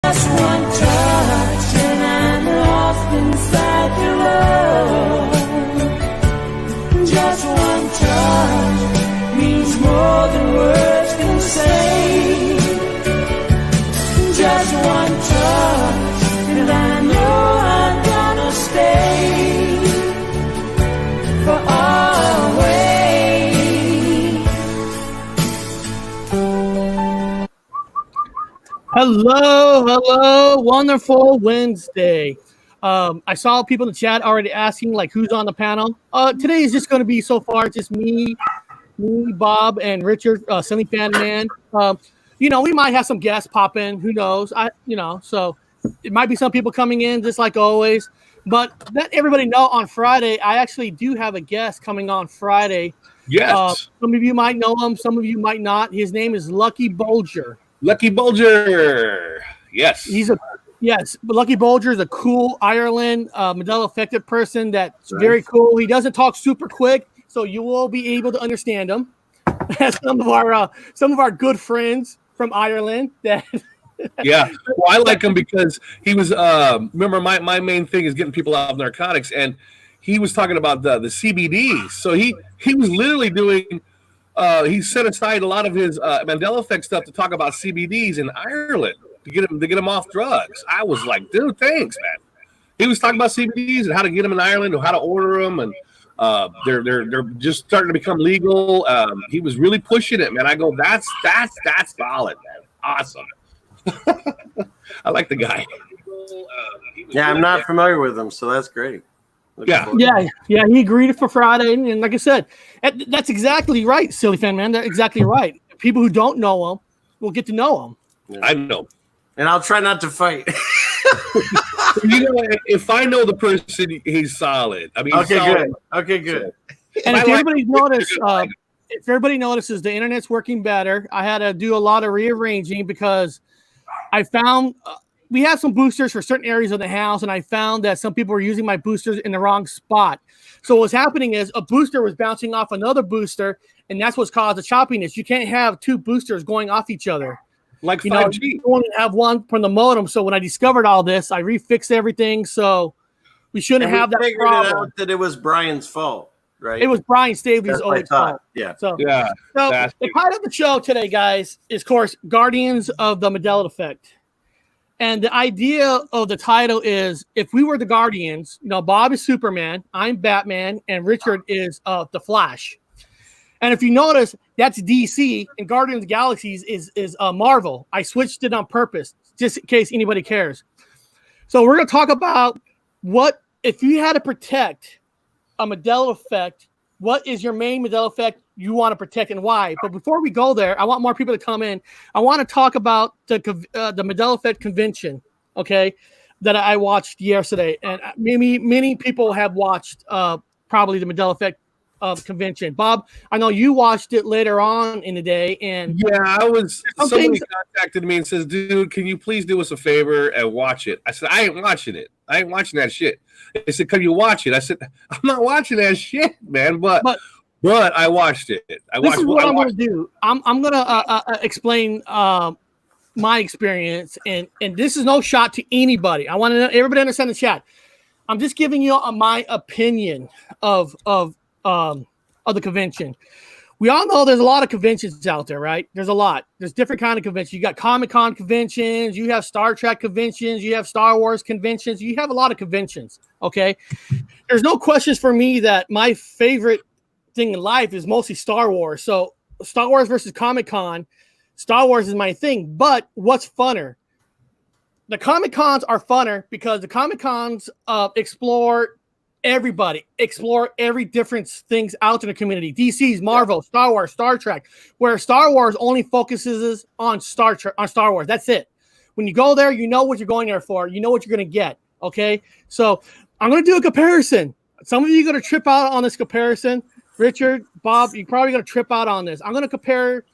one touch and I'm lost inside your love. Just one touch means more than words can say. Just one touch and I know I'm gonna stay for always. Hello, wonderful Wednesday. I saw people in the chat already asking like who's on the panel. Today is just going to be so far just me, Bob, and Richard, Sunny Fan Man. We might have some guests pop in. Who knows? So it might be some people coming in just like always. But let everybody know on Friday, I actually do have a guest coming on Friday. Yes. Some of you might know him. Some of you might not. His name is Lucky Bolger. Lucky Bolger. Yes. But Lucky Bolger is a cool Ireland Mandela affected person that's very cool. He doesn't talk super quick, so you will be able to understand him. some of our good friends from Ireland that yeah. Well, I like him because he was remember my main thing is getting people out of narcotics, and he was talking about the CBD. So he was literally doing he set aside a lot of his Mandela effect stuff to talk about CBDs in Ireland to get him off drugs. I was like, dude, thanks, man. He was talking about CBDs and how to get them in Ireland or how to order them, and they're just starting to become legal. He was really pushing it, man. I go, that's solid, man. Awesome. I like the guy. Yeah, I'm not familiar with him, so that's great. Yeah. He agreed for Friday, and like I said, that's exactly right, Silly Fan Man. That's exactly right. People who don't know him will get to know him. Yeah. I know, and I'll try not to fight. If I know the person, he's solid. I mean, good. Okay, good. And if everybody notices, the internet's working better. I had to do a lot of rearranging because I found we have some boosters for certain areas of the house, and I found that some people were using my boosters in the wrong spot. So what's happening is a booster was bouncing off another booster, and that's what's caused the choppiness. You can't have two boosters going off each other. Like 5G. You only have one from the modem. So when I discovered all this, I refixed everything. So we shouldn't have that problem. Out that it was Brian's fault, right? It was Brian Staley's old fault. Yeah. So the title of the show today, guys, is, of course, Guardians of the Mandela Effect. And the idea of the title is, if we were the Guardians, Bob is Superman, I'm Batman, and Richard is the Flash. And if you notice, that's DC, and Guardians of the Galaxies is Marvel. I switched it on purpose, just in case anybody cares. So we're going to talk about what, if you had to protect a Mandela effect, what is your main Mandela effect you want to protect and why? But before we go there, I want more people to come in. I want to talk about the Mandela effect convention, okay, that I watched yesterday. And many people have watched probably the Mandela effect convention. Bob, I know you watched it later on in the day, and somebody contacted me and says, dude, can you please do us a favor and watch it? I said, I ain't watching it. I ain't watching that shit. They said, can you watch it? I said, I'm not watching that shit, man, but I watched it. This is what I'm going to do. I'm going to explain my experience, and this is no shot to anybody. I want everybody to understand the chat. I'm just giving you my opinion of the convention. We all know there's a lot of conventions out there, right? There's a lot. There's different kind of conventions. You got Comic-Con conventions, you have Star Trek conventions, you have Star Wars conventions, you have a lot of conventions, okay? There's no questions for me that my favorite thing in life is mostly Star Wars. So Star Wars versus Comic-Con, Star Wars is my thing, but what's funner? The Comic-Cons are funner because the Comic-Cons explore every different things out in the community. DC's, Marvel, Star Wars, Star Trek, where Star Wars only focuses on Star Wars. That's it. When you go there, you know what you're going there for. You know what you're going to get. Okay. So I'm going to do a comparison. Some of you are going to trip out on this comparison. Richard, Bob, you're probably going to trip out on this. I'm going to compare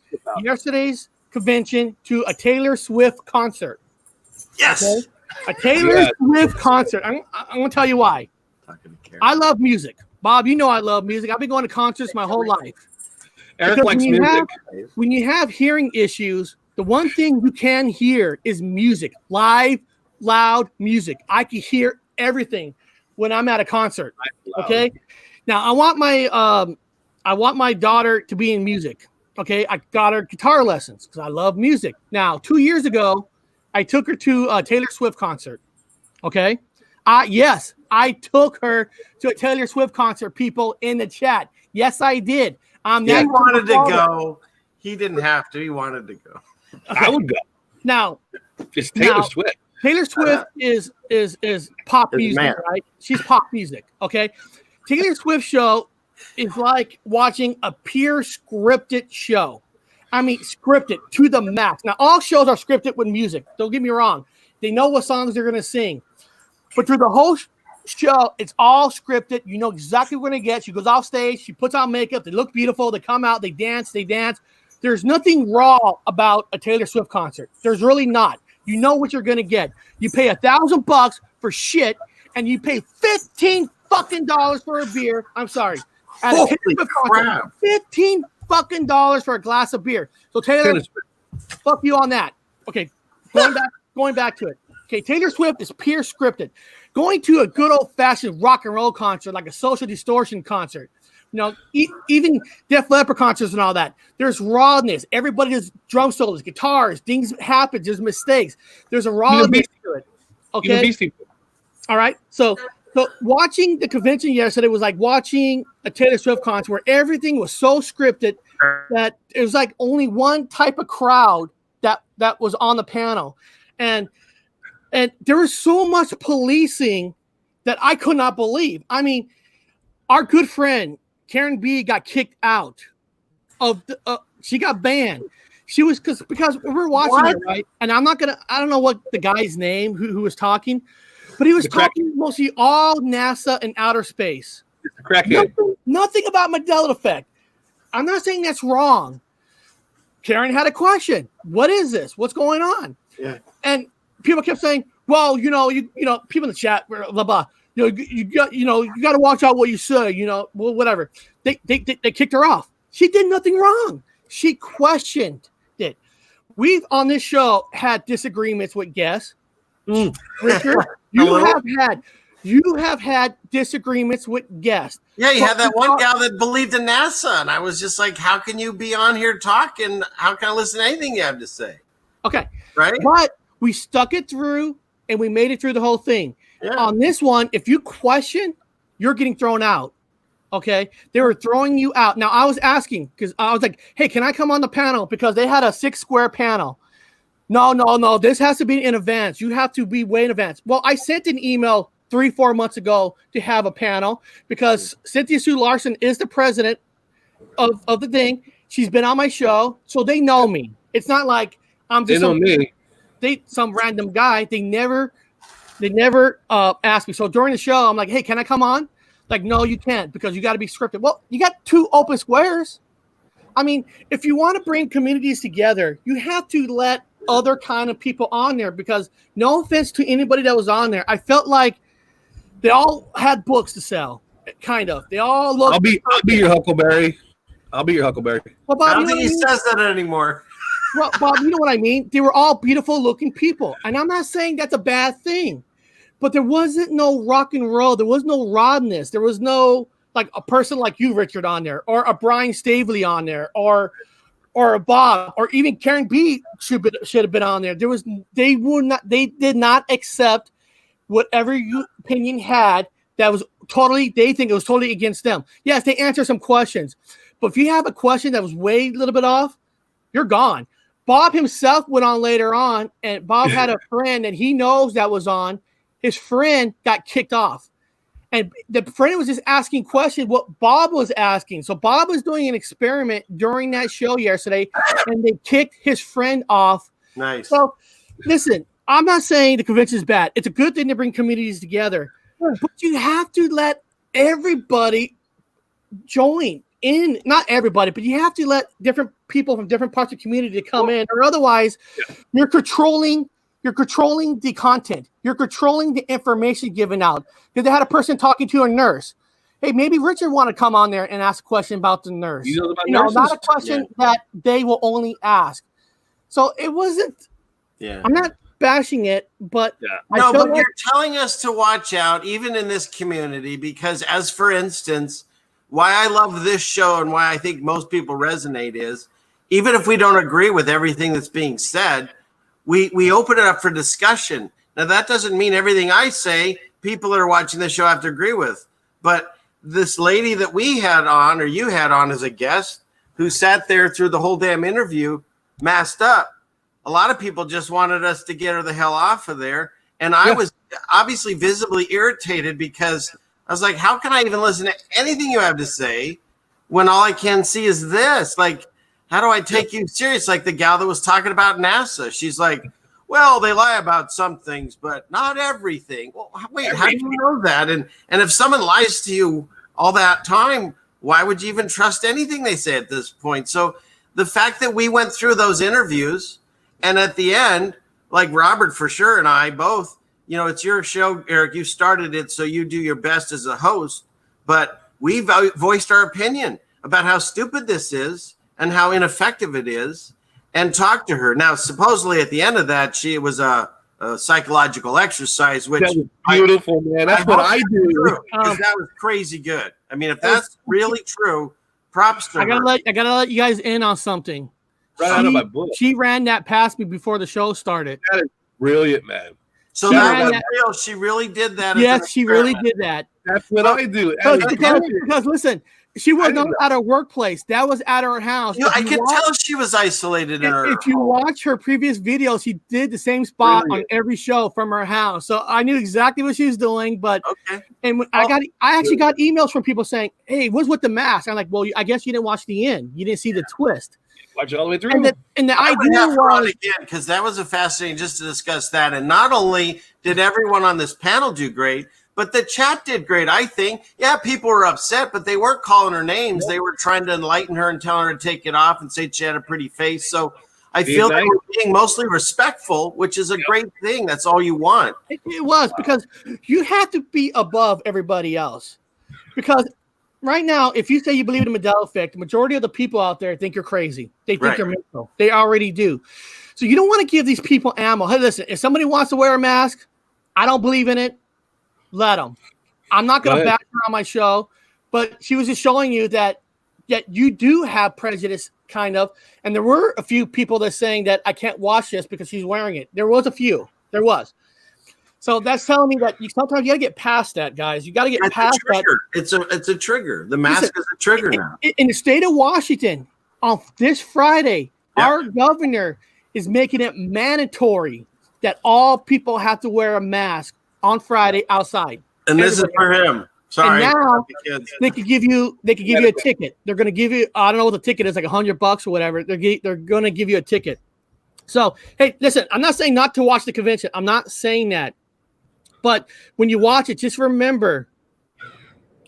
yesterday's convention to a Taylor Swift concert. Yes. Okay? A Taylor Swift concert. I'm going to tell you why. I love music. Bob, you know I love music. I've been going to concerts my whole life. Eric likes music. When you have hearing issues, The one thing you can hear is music, live, loud music. I can hear everything when I'm at a concert. Okay. Now I want my daughter to be in music. Okay. I got her guitar lessons because I love music. Now, 2 years ago, I took her to a Taylor Swift concert. Okay. Yes, I took her to a Taylor Swift concert, people in the chat. Yes, I did. He wanted to go. He didn't have to. He wanted to go. Okay. I would go. Now, it's Taylor Swift. Taylor Swift is pop music, right? She's pop music, okay? Taylor Swift show is like watching a pure scripted show. I mean, scripted to the max. Now, all shows are scripted with music. Don't get me wrong. They know what songs they're going to sing. But through the whole show, it's all scripted. You know exactly what you're going to get. She goes off stage. She puts on makeup. They look beautiful. They come out. They dance. There's nothing raw about a Taylor Swift concert. There's really not. You know what you're going to get. You pay $1,000 for shit, and you pay $15 fucking for a beer. I'm sorry. At a Taylor Swift concert, $15 fucking for a glass of beer. So Taylor, fuck you on that. Okay, going back to it. Okay, Taylor Swift is pure scripted. Going to a good old-fashioned rock and roll concert, like a Social Distortion concert, you know, even Def Leppard concerts and all that, there's rawness. Everybody does drum solos, guitars, things happen, there's mistakes. There's a rawness to it. Okay. All right. So watching the convention yesterday was like watching a Taylor Swift concert where everything was so scripted that it was like only one type of crowd that was on the panel. And there was so much policing that I could not believe. I mean, our good friend Karen B got kicked out of she got banned. She was because we were watching it, right? And I don't know what the guy's name who was talking, but he was talking mostly all NASA and outer space. Nothing about Mandela effect. I'm not saying that's wrong. Karen had a question. What is this? What's going on? Yeah. And people kept saying, well, you know, people in the chat, blah, blah. You got to watch out what you say, well, whatever. They kicked her off. She did nothing wrong. She questioned it. We've on this show had disagreements with guests. Richard, you have had disagreements with guests. Yeah, you had that one gal that believed in NASA, and I was just like, how can you be on here talking? How can I listen to anything you have to say? Okay. Right? But we stuck it through, and we made it through the whole thing. Yeah. On this one, if you question, you're getting thrown out. Okay? They were throwing you out. Now, I was asking, because I was like, hey, can I come on the panel? Because they had a 6-square panel. No. This has to be in advance. You have to be way in advance. Well, I sent an email 3-4 months ago to have a panel because Cynthia Sue Larson is the president of the thing. She's been on my show, so they know me. It's not like I'm just some random guy. They never asked me. So during the show, I'm like, hey, can I come on? Like, no, you can't because you got to be scripted. Well, you got 2 open squares. I mean, if you want to bring communities together, you have to let other kind of people on there because no offense to anybody that was on there. I felt like they all had books to sell, kind of. They all look. I'll be your Huckleberry. Well, Bob, I don't think he says that anymore. Well, Bob, you know what I mean? They were all beautiful looking people. And I'm not saying that's a bad thing. But there wasn't no rock and roll. There was no rawness. There was no like a person like you, Richard, on there, or a Brian Stavely on there, or a Bob, or even Karen B should have been on there. They did not accept whatever your opinion had that was they think it was totally against them. Yes, they answer some questions. But if you have a question that was way a little bit off, you're gone. Bob himself went on later on, and Bob had a friend that he knows that was on. His friend got kicked off. And the friend was just asking questions what Bob was asking. So Bob was doing an experiment during that show yesterday, and they kicked his friend off. Nice. So, listen, I'm not saying the convention is bad. It's a good thing to bring communities together. But you have to let everybody join in. Not everybody, but you have to let different people from different parts of the community to come in, or otherwise you're controlling the content. You're controlling the information given out. Because they had a person talking to a nurse. Hey, maybe Richard want to come on there and ask a question about the nurse. You know about nurses? Not a question that they will only ask. So it wasn't. Yeah. I'm not bashing it, but No, but you're telling us to watch out, even in this community, because as for instance, why I love this show and why I think most people resonate is, even if we don't agree with everything that's being said, we open it up for discussion. Now, that doesn't mean everything I say, people that are watching the show have to agree with. But this lady that we had on, or you had on as a guest, who sat there through the whole damn interview, masked up, a lot of people just wanted us to get her the hell off of there. And I was obviously visibly irritated because I was like, how can I even listen to anything you have to say when all I can see is this? Like, how do I take you serious? Like the gal that was talking about NASA. She's like, well, they lie about some things, but not everything. Well, wait, how do you know that? And if someone lies to you all that time, why would you even trust anything they say at this point? So the fact that we went through those interviews, and at the end, like Robert for sure and I both, you know, it's your show, Eric. You started it, so you do your best as a host. But we voiced our opinion about how stupid this is and how ineffective it is, and talked to her. Now, supposedly at the end of that, it was a psychological exercise, which that was beautiful, man. That's what I do. That was crazy good. I mean, if that's really true, props to her. I gotta let you guys in on something. Right out of my book. She ran that past me before the show started. That is brilliant, man. So that was real. She really did that. Yes, she really did that. That's what I do. Because listen, she was not at her workplace. That was at her house. You know, I could tell she was isolated in her. If you watch her previous videos, she did the same spot on every show from her house. So I knew exactly what she was doing. But I actually got emails from people saying, "Hey, what's with the mask?" I'm like, "Well, I guess you didn't watch the end. You didn't see the twist." Watch it all the way through. And the idea was again, because that was a fascinating just to discuss that. And not only did everyone on this panel do great, but the chat did great. I think, people were upset, but they weren't calling her names. They were trying to enlighten her and tell her to take it off and say she had a pretty face. So I feel they were being mostly respectful, which is a great thing. That's all you want. It was, because you have to be above everybody else. Because right now, if you say you believe in the Mandela effect, the majority of the people out there think you're crazy. They think you're mental. They already do. So you don't want to give these people ammo. Hey, listen, if somebody wants to wear a mask, I don't believe in it. Let them. I'm not going to back her on my show, but she was just showing you that you do have prejudice, kind of. And there were a few people that saying that I can't watch this because she's wearing it. There was a few. There was. So that's telling me that sometimes you got to get past that, guys. You got to get past that. It's a trigger. The mask is a trigger now. In the state of Washington, on this Friday, our governor is making it mandatory that all people have to wear a mask on Friday outside. And this is for him. Sorry. And now they could give you a ticket. They're going to give you, I don't know what the ticket is, like $100 or whatever. They're going to give you a ticket. So, hey, listen, I'm not saying not to watch the convention. I'm not saying that. But when you watch it, just remember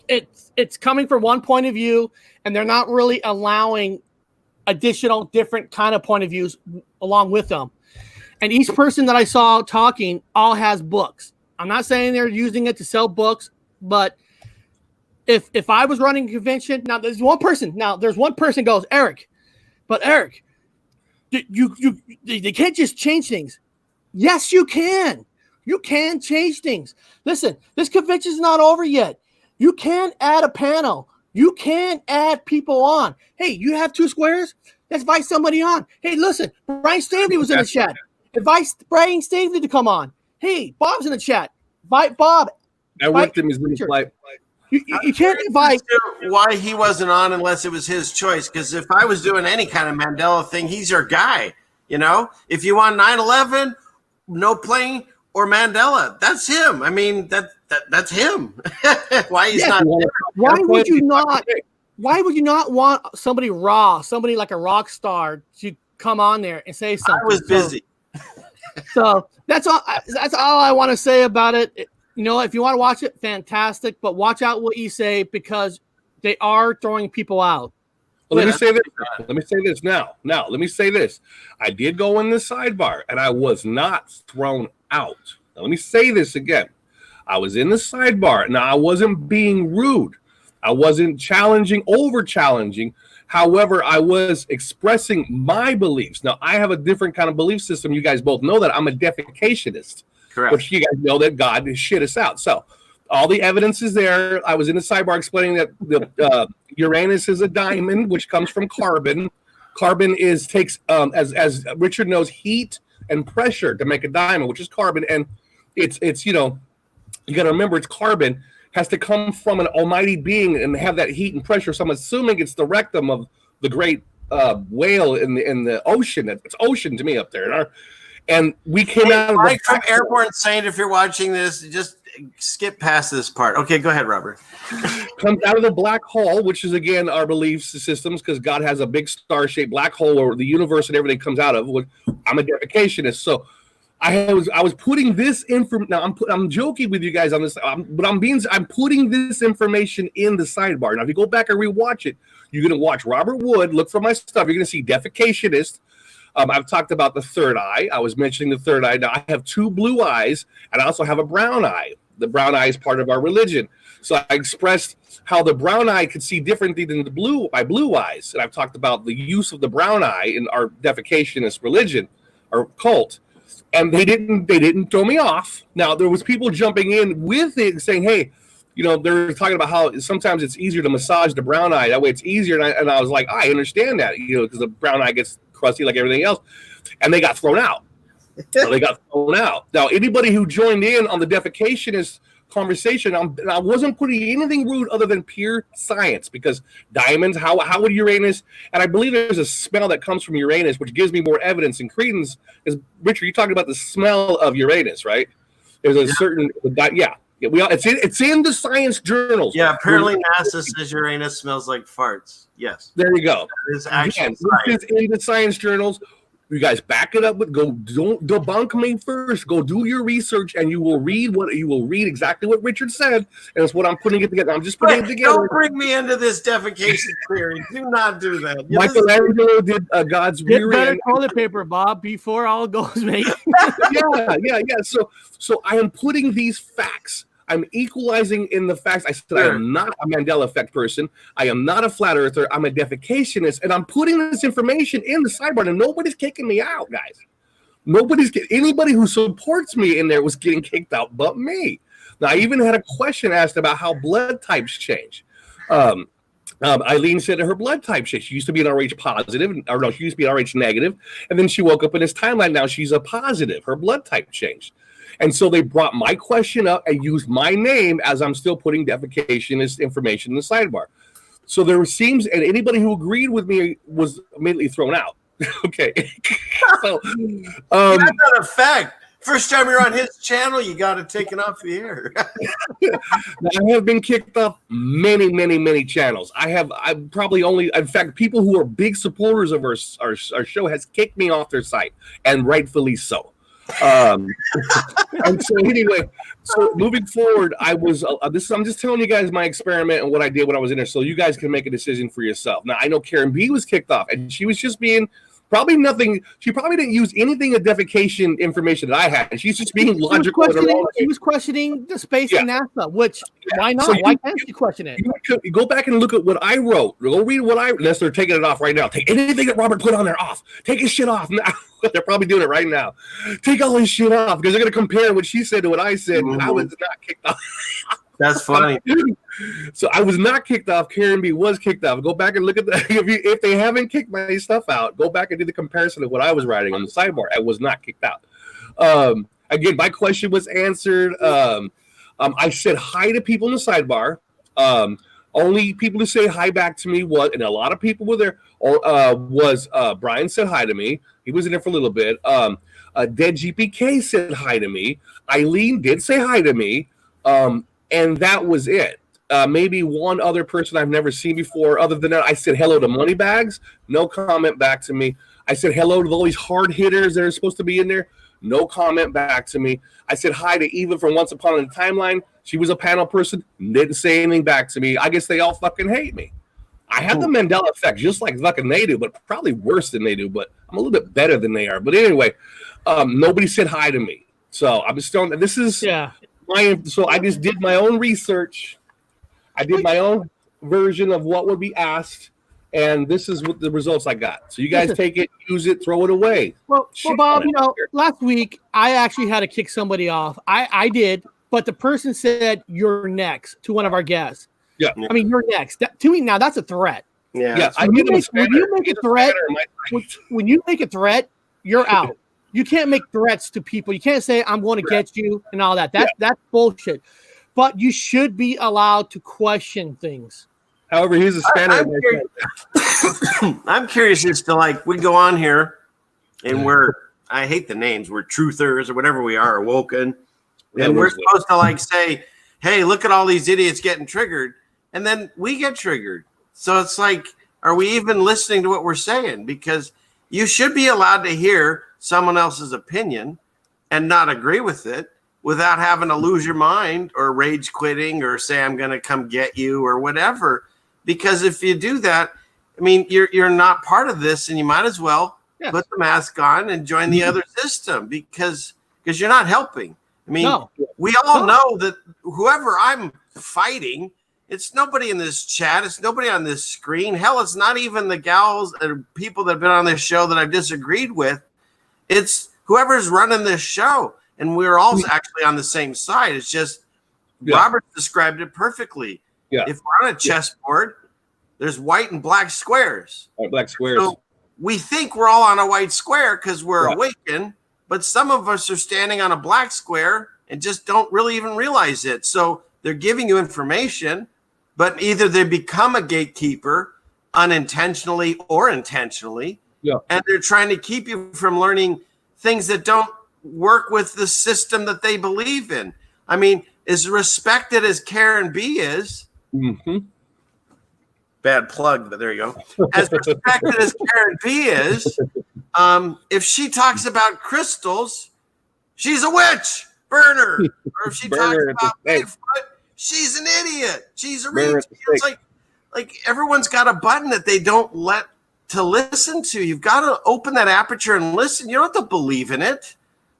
it's coming from one point of view, and they're not really allowing additional different kind of point of views along with them. And each person that I saw talking all has books. I'm not saying they're using it to sell books, but if I was running a convention, there's one person goes, Eric, they can't just change things. Yes, you can. You can change things. Listen, this convention is not over yet. You can add a panel. You can add people on. Hey, you have 2 squares? Let's invite somebody on. Hey, listen, Brian Stavely was in the chat. Invite Brian Stavely to come on. Hey, Bob's in the chat. Invite Bob. I worked him. He's in the flight. You can't invite. Why he wasn't on unless it was his choice? Because if I was doing any kind of Mandela thing, he's your guy. You know, if you want 9/11, no plane, or Mandela, that's him. I mean, that's him. Why he's not there? Why would you not want somebody raw, somebody like a rock star to come on there and say something? I was busy. So that's all I want to say about it. You know, if you want to watch it, fantastic, but watch out what you say, because they are throwing people out. Well, let me say this now. Let me say this. I did go in the sidebar, and I was not thrown out. Now, let me say this again. I was in the sidebar. Now, I wasn't being rude. I wasn't over challenging. However, I was expressing my beliefs. Now, I have a different kind of belief system. You guys both know that I'm a defecationist. Correct. Which you guys know that God shit us out. So all the evidence is there. I was in the sidebar explaining that the Uranus is a diamond, which comes from carbon. Carbon takes as Richard knows, heat and pressure to make a diamond, which is carbon. And it's you got to remember it's carbon has to come from an almighty being and have that heat and pressure. So I'm assuming it's the rectum of the great whale in the ocean. It's ocean to me up there. And we came out of Mike from Airborne Saint, if you're watching this, just skip past this part. Okay, go ahead, Robert. Comes out of the black hole, which is, again, our belief systems, because God has a big star-shaped black hole, or the universe and everything comes out of. I'm a defecationist. So I was putting this information. Now, I'm joking with you guys on this, but I'm putting this information in the sidebar. Now, if you go back and rewatch it, you're going to watch Robert Wood, look for my stuff. You're going to see defecationist. I've talked about the third eye. I was mentioning the third eye. Now, I have two blue eyes, and I also have a brown eye. The brown eye is part of our religion. So I expressed how the brown eye could see differently than my blue eyes. And I've talked about the use of the brown eye in our defecationist religion or cult. And they didn't throw me off. Now, there was people jumping in with it saying, hey, they're talking about how sometimes it's easier to massage the brown eye. That way it's easier. And I was like, I understand that, because the brown eye gets crusty like everything else. And they got thrown out. Now, anybody who joined in on the defecationist conversation, I wasn't putting anything rude other than pure science, because diamonds, how would Uranus, and I believe there's a smell that comes from Uranus, which gives me more evidence and credence. Is Richard, you're talking about the smell of Uranus, right? There's a certain, it's in the science journals. Yeah, apparently NASA says Uranus smells like farts. Yes. There you go. It's actually this is in the science journals. You guys back it up don't debunk me first. Go do your research, and you will read exactly what Richard said, and that's what I'm putting it together. I'm just putting it together. Don't bring me into this defecation theory. Do not do that. Michelangelo did God's rear better end. toilet paper, Bob, before all goes, mate. yeah. So I am putting these facts. I'm equalizing in the facts. I said I am not a Mandela effect person. I am not a flat earther. I'm a defecationist, and I'm putting this information in the sidebar, and nobody's kicking me out, guys. Anybody who supports me in there was getting kicked out but me. Now, I even had a question asked about how blood types change. Eileen said that her blood type changed. She used to be an RH positive, she used to be an RH negative, and then she woke up in this timeline. Now she's a positive. Her blood type changed. And so they brought my question up and used my name as I'm still putting defecationist information in the sidebar. So there seems, and anybody who agreed with me was immediately thrown out. Okay. So, that's not a fact. First time you're on his channel, you got it taken off the air. I have been kicked off many channels. I probably only, in fact, people who are big supporters of our show has kicked me off their site, and rightfully so. And so anyway, moving forward, I'm just telling you guys my experiment and what I did when I was in there, so you guys can make a decision for yourself. Now, I know Karen B was kicked off, and she was just being probably nothing. She probably didn't use anything of defecation information that I had. She's just being logical. She was questioning the space and NASA, which why not? Why can't she question it? You go back and look at what I wrote. Go read what unless they're taking it off right now. Take anything that Robert put on there off. Take his shit off now. They're probably doing it right now. Take all his shit off, because they're going to compare what she said to what I said. Mm-hmm. I was not kicked off. That's funny. So I was not kicked off. Karen B was kicked off. Go back and look at that. If they haven't kicked my stuff out, go back and do the comparison of what I was writing on the sidebar. I was not kicked out. Again, my question was answered. I said hi to people in the sidebar. Only people to say hi back to me was, and a lot of people were there, was Brian said hi to me. He was in there for a little bit. Dead GPK said hi to me. Eileen did say hi to me. And that was it. Maybe one other person I've never seen before. Other than that, I said hello to Moneybags. No comment back to me. I said hello to all these hard hitters that are supposed to be in there. No comment back to me. I said hi to Eva from Once Upon a Timeline. She was a panel person. Didn't say anything back to me. I guess they all fucking hate me. I have the Mandela effect just like fucking they do, but probably worse than they do. But I'm a little bit better than they are. But anyway, nobody said hi to me. So I'm still. This is So I just did my own research. I did my own version of what would be asked. and this is what the results I got. So you guys take it, use it, throw it away. Well, Bob, last week I actually had to kick somebody off. I did, but the person said you're next to one of our guests. Yeah. I mean, you're next. To me, now that's a threat. Yeah. When you make a threat, you're out. You can't make threats to people. You can't say I'm going to get you and all that. That's bullshit. But you should be allowed to question things. However, he's a Spanish. I'm curious as to, like, we go on here and I hate the names, we're truthers or whatever we are, awoken. And we're supposed to, like, say, hey, look at all these idiots getting triggered. And then we get triggered. So it's like, are we even listening to what we're saying? Because you should be allowed to hear someone else's opinion and not agree with it without having to lose your mind or rage quitting or say, I'm going to come get you or whatever. Because if you do that, I mean, you're not part of this, and you might as well put the mask on and join the other system because you're not helping. I mean, we all know that whoever I'm fighting, it's nobody in this chat. It's nobody on this screen. Hell, it's not even the gals or people that have been on this show that I've disagreed with. It's whoever's running this show. And we're all actually on the same side. It's just Robert described it perfectly. Yeah. If we're on a chessboard, there's white and black squares. Black squares. So we think we're all on a white square because we're awakened, but some of us are standing on a black square and just don't really even realize it. So they're giving you information, but either they become a gatekeeper unintentionally or intentionally, and they're trying to keep you from learning things that don't work with the system that they believe in. I mean, as respected as Karen B is, bad plug, but there you go. As respected as Karen B is, if she talks about crystals, she's a witch burner. Or if she talks about Bigfoot, she's an idiot. She's a reach. It's like everyone's got a button that they don't let to listen to. You've got to open that aperture and listen. You don't have to believe in it,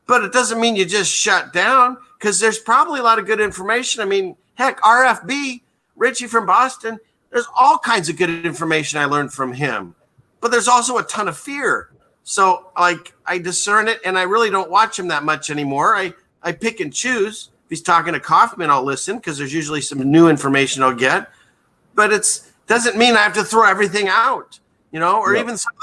but it doesn't mean you just shut down because there's probably a lot of good information. I mean, heck, RFB, Richie from Boston, there's all kinds of good information I learned from him, but there's also a ton of fear. So like I discern it, and I really don't watch him that much anymore. I pick and choose. If he's talking to Kaufman, I'll listen because there's usually some new information I'll get, but it's doesn't mean I have to throw everything out, or even some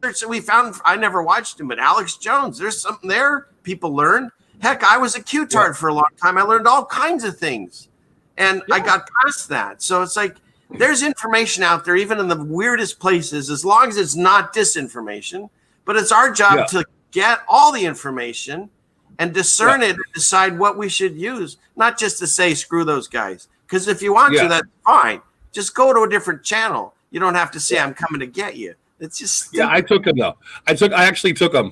that we found. I never watched him, but Alex Jones, there's something there people learn. Heck, I was a Q-tard for a long time. I learned all kinds of things, and I got past that. So it's like there's information out there, even in the weirdest places, as long as it's not disinformation. But it's our job to get all the information and discern it and decide what we should use, not just to say, screw those guys. Because if you want to, that's fine. Just go to a different channel. You don't have to say, I'm coming to get you. It's just stupid. I took him though. I actually took him.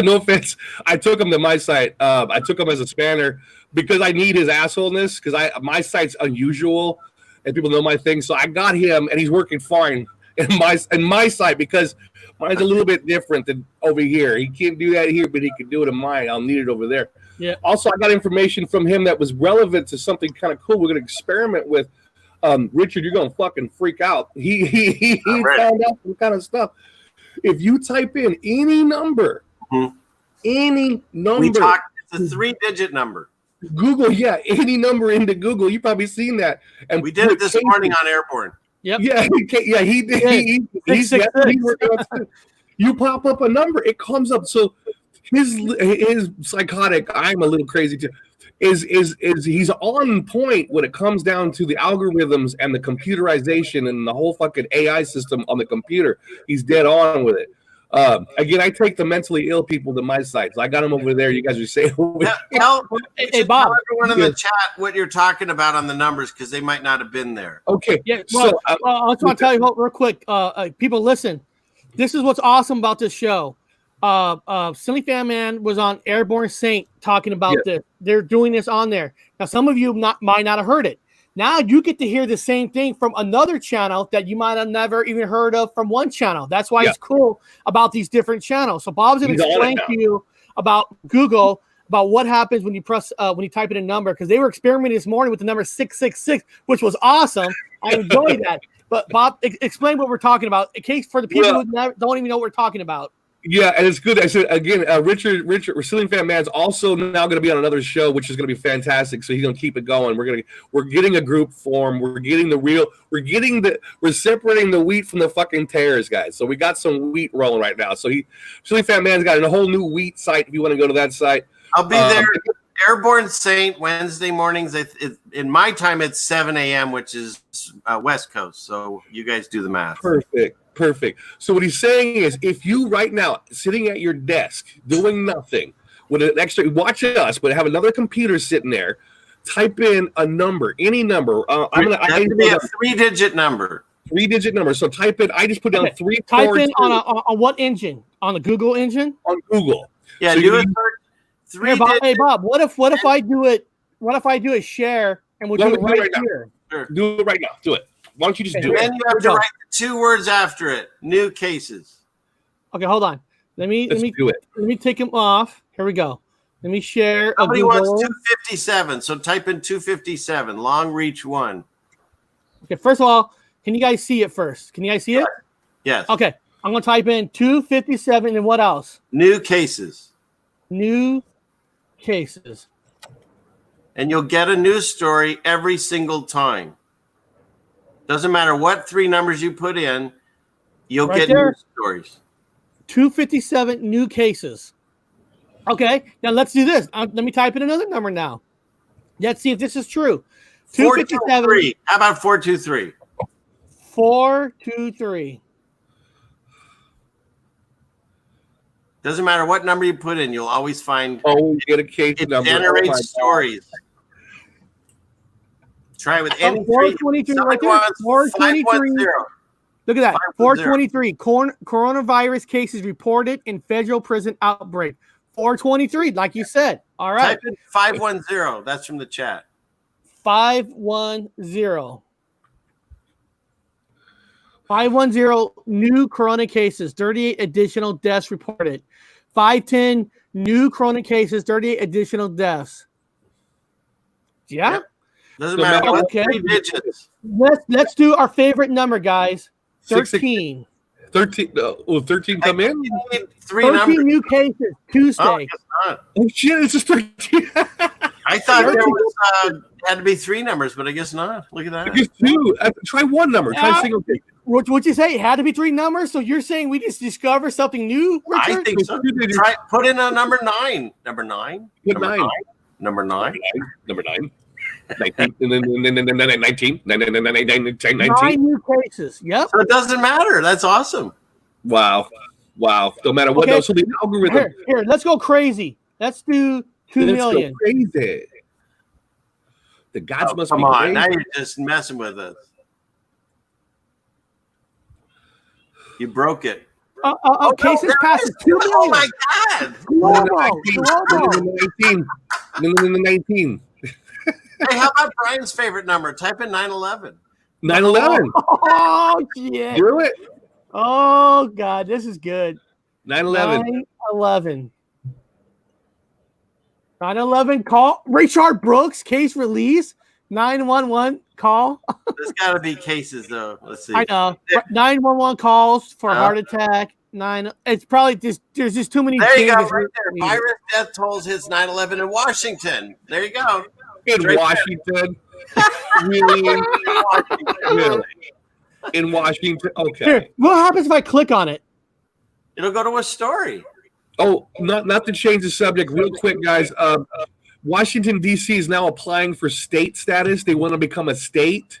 No offense. I took him to my site. I took him as a spanner because I need his assholeness because my site's unusual and people know my thing. So I got him and he's working fine in my site because mine's a little bit different than over here. He can't do that here, but he can do it in mine. I'll need it over there. Yeah. Also, I got information from him that was relevant to something kind of cool we're going to experiment with. Richard, you're going to fucking freak out. He found out some kind of stuff. If you type in any number, we talked, it's a 3-digit number. Google, any number into Google. You've probably seen that. And we did it this morning on Airborne. Yep. Yeah, he did. He's you pop up a number, it comes up. So his psychotic, I'm a little crazy too, is he's on point when it comes down to the algorithms and the computerization and the whole fucking AI system on the computer. He's dead on with it. Again, I take the mentally ill people to my sites. I got them over there. You guys are saying, hey, Bob, tell everyone in the chat what you're talking about on the numbers because they might not have been there. Okay. Yeah. Well, I just want to tell you real quick. People, listen. This is what's awesome about this show. Silly Fan Man was on Airborne Saint talking about this. They're doing this on there. Now, some of you might not have heard it. Now you get to hear the same thing from another channel that you might have never even heard of from one channel. That's why it's cool about these different channels. So Bob's going to explain to you about Google, about what happens when you press when you type in a number, because they were experimenting this morning with the number 666, which was awesome. I enjoy that. But Bob, explain what we're talking about, in case for the people who don't even know what we're talking about. Yeah, and it's good. I said again, Richard, Ceiling Fan Man's also now going to be on another show, which is going to be fantastic. So he's going to keep it going. We're getting a group form. We're separating the wheat from the fucking tares, guys. So we got some wheat rolling right now. So Ceiling Fan Man's got a whole new wheat site. If you want to go to that site, I'll be there. Airborne Saint Wednesday mornings. In my time, it's 7 a.m., which is West Coast. So you guys do the math. Perfect. So what he's saying is, if you right now sitting at your desk doing nothing with an extra, watch us, but have another computer sitting there, type in a number, any number. I be a 3-digit number. 3-digit number. So type in. I just put down 3. Type in on what engine? On the Google engine? On Google. Yeah, so do it. Hey Bob, what if I do it? What if I do a share and we'll do it right here? Sure. Do it right now. Do it. Why don't you just do it? And then you have to write the 2 words after it. New cases. Okay, hold on. Let me do it. Let me take them off. Here we go. Let me share. Somebody wants 257, so type in 257. Long reach 1. Okay, first of all, can you guys see it first? Can you guys see it? Yes. Okay, I'm gonna type in 257 and what else? New cases. New cases. And you'll get a news story every single time. Doesn't matter what 3 numbers you put in, you'll get news stories. 257 new cases. Okay, now let's do this. Let me type in another number now. Let's see if this is true. 257. How about 423? 423. Doesn't matter what number you put in, you'll always find. Oh, get a case number. Generates stories. Try it with any 423 right there. 423. Look at that. 423. Coronavirus cases reported in federal prison outbreak. 423, like you said. All right. Type in 510. That's from the chat. 510. 510 new corona cases. 38 additional deaths reported. 510 new corona cases. 38 additional deaths. Yeah. Yep. Doesn't matter what 3 digits. Let's do our favorite number, guys. 13. 13. 13 come in. 13 new cases Tuesday. Oh shit! It's just 13. I thought there was had to be 3 numbers, but I guess not. Look at that. I guess 2. Try 1 number. Try single case. What'd you say? It had to be 3 numbers. So you're saying we just discovered something new, Richard? I think so. Put in a number 9. Number 9. Number 9. Number 9. Number 9. 19, 19. 9 new cases. Yep. So it doesn't matter. That's awesome. Wow. No matter what. Okay. So the algorithm. Here, let's go crazy. Let's do 2 million. Go crazy. The gods must be come on. crazy. Now you're just messing with us. You broke it. Cases passes 2 million. Oh my God. Global. 19. Hey, how about Brian's favorite number? Type in 911. 911. Oh, shit. Do it. Oh, God. This is good. 911. 911. 911 call. Richard Brooks case release. 911 call. There's got to be cases, though. Let's see. I know. 911 calls for a heart attack. It's probably just there's just too many. There you go, right there. Virus death tolls hits 9/11 in Washington. There you go. In Washington. Really? In Washington. Okay. Here, what happens if I click on it? It'll go to a story. Oh, not to change the subject real quick, guys. Washington, D.C. is now applying for state status. They want to become a state.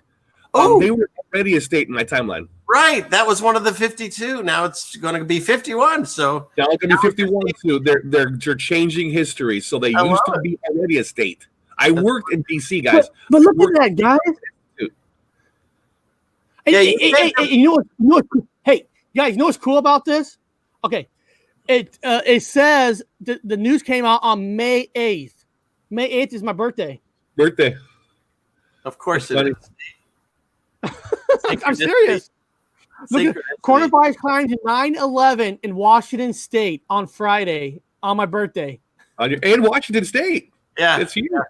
They were already a state in my timeline. Right. That was one of the 52. Now it's going to be 51. So now it's going to be 51 too. They're changing history. So they used to be already a state. I worked in D.C., guys. But look at that, guys. Hey, guys, you know what's cool about this? Okay. It says the news came out on May 8th. May 8th is my birthday. Of course it is. I'm serious. Look at coronavirus climbed to 9/11 in Washington State on Friday on my birthday. In Washington State. Yeah. It's here.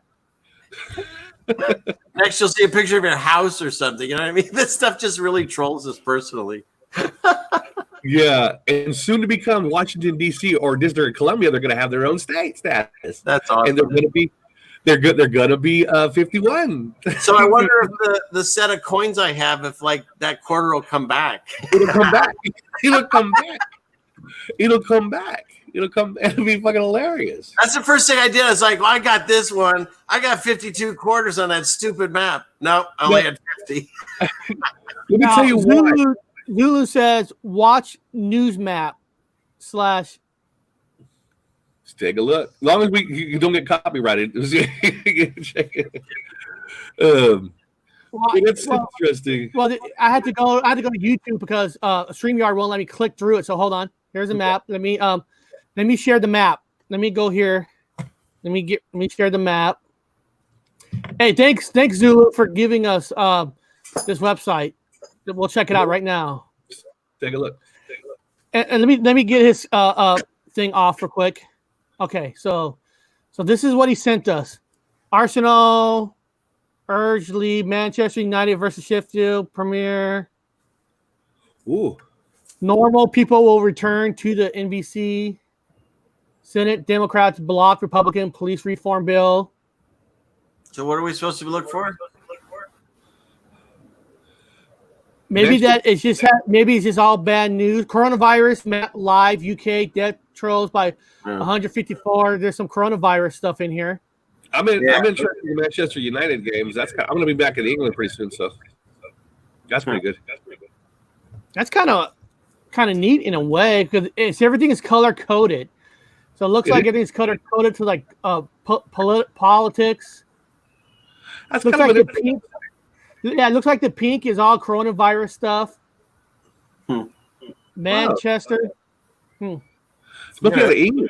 Next, you'll see a picture of your house or something. You know what I mean? This stuff just really trolls us personally. Yeah, and soon to become Washington D.C. or District of Columbia, they're going to have their own state status. That's awesome. And they're going to be, they're going to be 51. So I wonder if the set of coins I have, if like that quarter will come back. It'll come back. It'll come back. It'll come back. It'll be fucking hilarious. That's the first thing I did. I was like, well, I got this one. I got 52 quarters on that stupid map. Nope, I only had 50. Let me tell you what. Zulu says, watch news map / Let's take a look. As long as you don't get copyrighted. That's interesting. Well, I had to go to YouTube because StreamYard won't let me click through it. So hold on. Here's a map. Let me share the map. Let me go here. Let me share the map. Hey, thanks Zulu for giving us this website. We'll check it out right now. Take a look. And let me get his thing off real quick. Okay, so this is what he sent us: Arsenal, Urge League, Manchester United versus Sheffield Premier. Ooh. Normal people will return to the NBC. Senate Democrats block Republican police reform bill. So what are we supposed to look for? Maybe it's just all bad news. Coronavirus live UK death trolls by 154. There's some coronavirus stuff in here. I'm interested in the Manchester United games. I'm going to be back in England pretty soon, so that's pretty good. That's kind of neat in a way because everything is color coded. So it looks like everything's color coded to like politics. That's looks kind like of the pink. Yeah, it looks like the pink is all coronavirus stuff. Manchester. Look at England.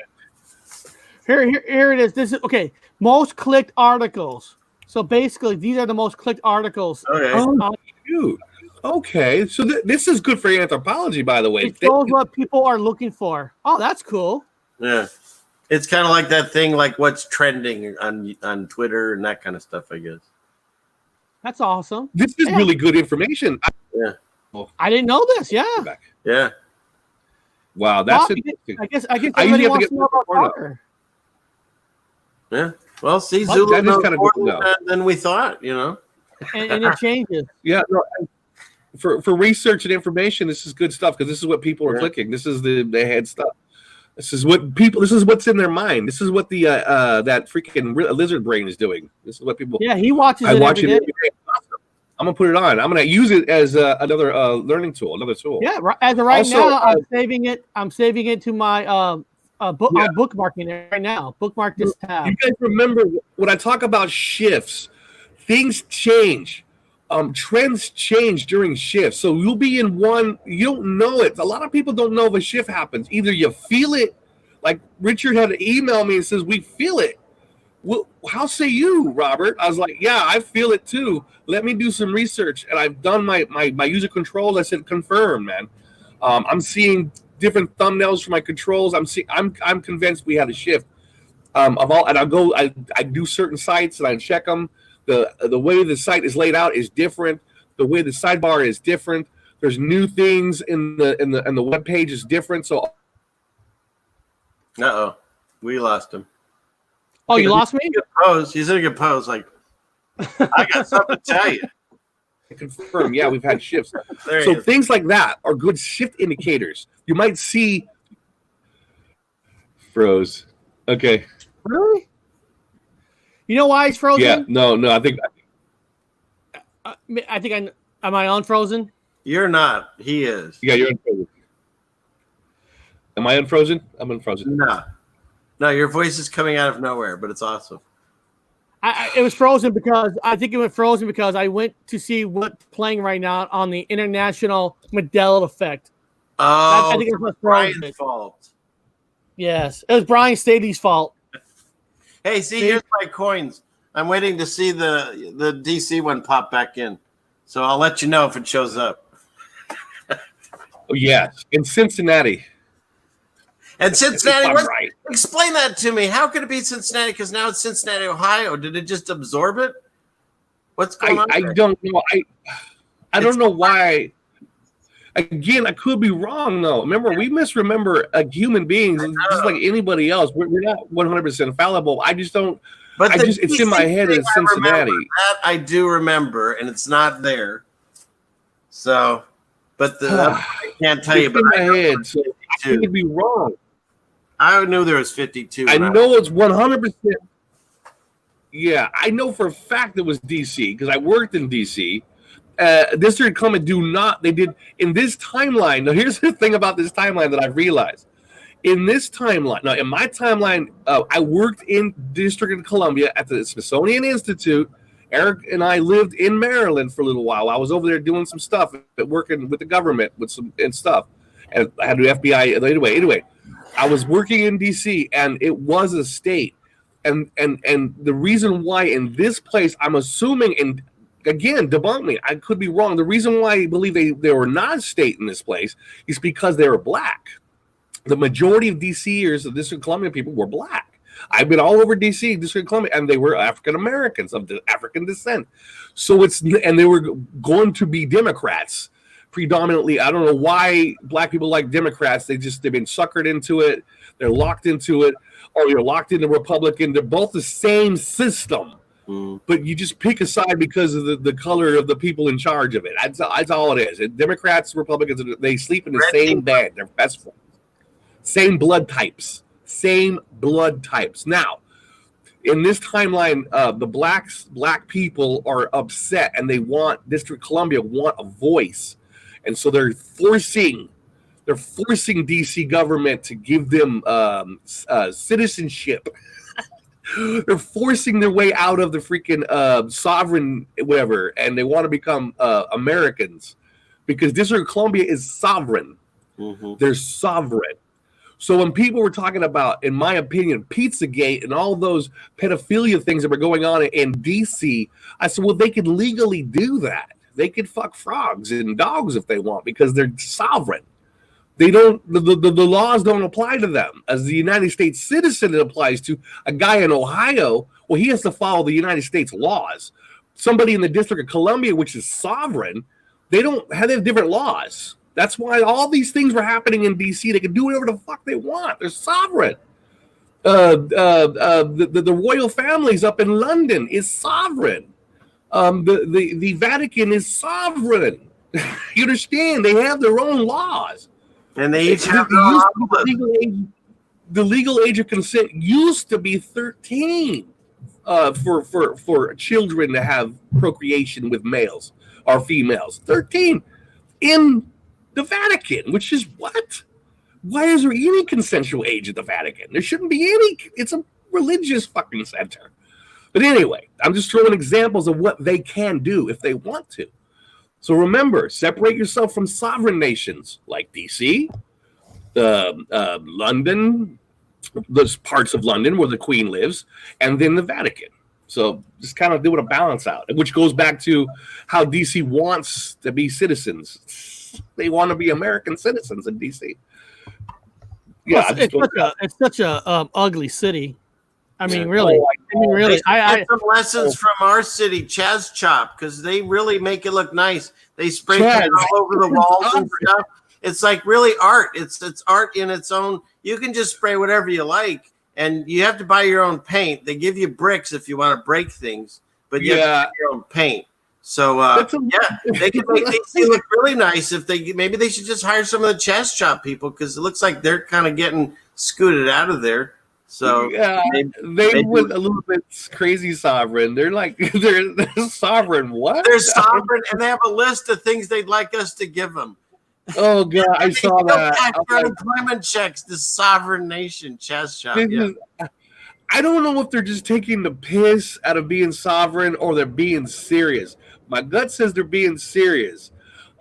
Here it is. This is okay. Most clicked articles. So basically, these are the most clicked articles. Okay. Oh, shoot. Okay. So this is good for anthropology, by the way. It shows what people are looking for. Oh, that's cool. Yeah. It's kind of like that thing, like what's trending on Twitter and that kind of stuff, I guess. That's awesome. This is really good information. I didn't know this. Yeah. Yeah. Wow, that's interesting. I guess everybody wants to know about Carter. Yeah. Well, see, Zulu knows kind of more than we thought, you know. And it changes. Yeah. No, for research and information, this is good stuff because this is what people are clicking. This is the head stuff. This is what's in their mind. This is what the that freaking lizard brain is doing. This is what people. Yeah, he watches. I watch it every day. I'm gonna put it on. I'm gonna use it as another learning tool, another tool. Yeah, as of right now, I'm saving it. I'm saving it to my I'm bookmarking it right now. Bookmark this tab. You guys remember when I talk about shifts, things change. Trends change during shifts. So you'll be in one, you don't know it. A lot of people don't know if a shift happens. Either you feel it, like Richard had to email me and says, we feel it. Well, how say you, Robert? I was like, yeah, I feel it too. Let me do some research. And I've done my user controls. I said, confirm, man. I'm seeing different thumbnails for my controls. I'm convinced we had a shift. I do certain sites and I check them. The way the site is laid out is different. The way the sidebar is different. There's new things in the web page is different. So, we lost him. Oh, you lost me? He's in a good pose. Like, I got something to tell you. Confirm. Yeah, we've had shifts. So things like that are good shift indicators. You might see froze. Okay. Really? You know why it's frozen? Yeah, no. I think am I unfrozen? You're not. He is. Yeah, you're unfrozen. Am I unfrozen? I'm unfrozen. No, your voice is coming out of nowhere, but it's awesome. It was frozen because I think it went frozen because I went to see what's playing right now on the International Mandela Effect. Oh, I think it was Brian's fault. Yes, it was Brian Staley's fault. Hey, see, here's my coins. I'm waiting to see the DC one pop back in. So I'll let you know if it shows up. Oh, yes. In Cincinnati. And Cincinnati, right. Explain that to me. How could it be Cincinnati? Because now it's Cincinnati, Ohio. Did it just absorb it? What's going on? I don't know. I don't know why. Again, I could be wrong though. Remember, we misremember human beings just like anybody else. We're not 100% infallible. I just don't. But it's in my head as Cincinnati. That I do remember, and it's not there. So, but I can't tell you. But in my head, so I could be wrong. I knew there was 52. I know it's 100%. Yeah, I know for a fact it was DC because I worked in DC. District of Columbia they did in this timeline. Now, here's the thing about this timeline that I've realized. In this timeline, now in my timeline, I worked in District of Columbia at the Smithsonian Institute. Eric and I lived in Maryland for a little while. I was over there doing some stuff, working with the government with some and stuff, and I had the FBI. Anyway, I was working in DC, and it was a state, and the reason why in this place, I'm assuming, and again, debunk me, I could be wrong. The reason why I believe they were not a state in this place is because they were black. The majority of DCers, the District of Columbia people, were black. I've been all over DC, District of Columbia, and they were African Americans of the African descent. So and they were going to be Democrats predominantly. I don't know why black people like Democrats. They've been suckered into it. They're locked into it, or you're locked into Republican. They're both the same system. But you just pick a side because of the color of the people in charge of it. That's all it is. And Democrats, Republicans, they sleep in the same bed. They're best friends. Same blood types. Now, in this timeline, the black people are upset, and District of Columbia want a voice, and so they're forcing DC government to give them citizenship. They're forcing their way out of the freaking sovereign whatever, and they want to become Americans because District of Columbia is sovereign. Mm-hmm. They're sovereign. So when people were talking about, in my opinion, Pizzagate and all those pedophilia things that were going on in DC, I said, well, they could legally do that. They could fuck frogs and dogs if they want because they're sovereign. They don't. The laws don't apply to them. As the United States citizen, it applies to a guy in Ohio. Well, he has to follow the United States laws. Somebody in the District of Columbia, which is sovereign, they have different laws. That's why all these things were happening in D.C. They can do whatever the fuck they want. They're sovereign. The royal families up in London is sovereign. The Vatican is sovereign. You understand? They have their own laws. And they each have the legal age of consent used to be 13 for children to have procreation with males or females. 13 in the Vatican, which is what? Why is there any consensual age at the Vatican? There shouldn't be any. It's a religious fucking center. But anyway, I'm just throwing examples of what they can do if they want to. So remember, separate yourself from sovereign nations like DC, London, those parts of London where the Queen lives, and then the Vatican. So just kind of do it a balance out, which goes back to how DC wants to be citizens. They want to be American citizens in DC. Yeah, it's such a ugly city. I mean, really. I get some lessons from our city, Chaz Chop, because they really make it look nice. They spray paint all over the walls and stuff. It's like really art. It's art in its own. You can just spray whatever you like, and you have to buy your own paint. They give you bricks if you want to break things, but you have to buy your own paint. So they can make DC look really nice. If maybe they should just hire some of the Chaz Chop people because it looks like they're kind of getting scooted out of there. So they went a little bit crazy sovereign. They're like they're sovereign. What? They're sovereign, and they have a list of things they'd like us to give them. Oh God, I saw that. Unemployment checks. The sovereign nation, Chaz Chop. I don't know if they're just taking the piss out of being sovereign or they're being serious. My gut says they're being serious.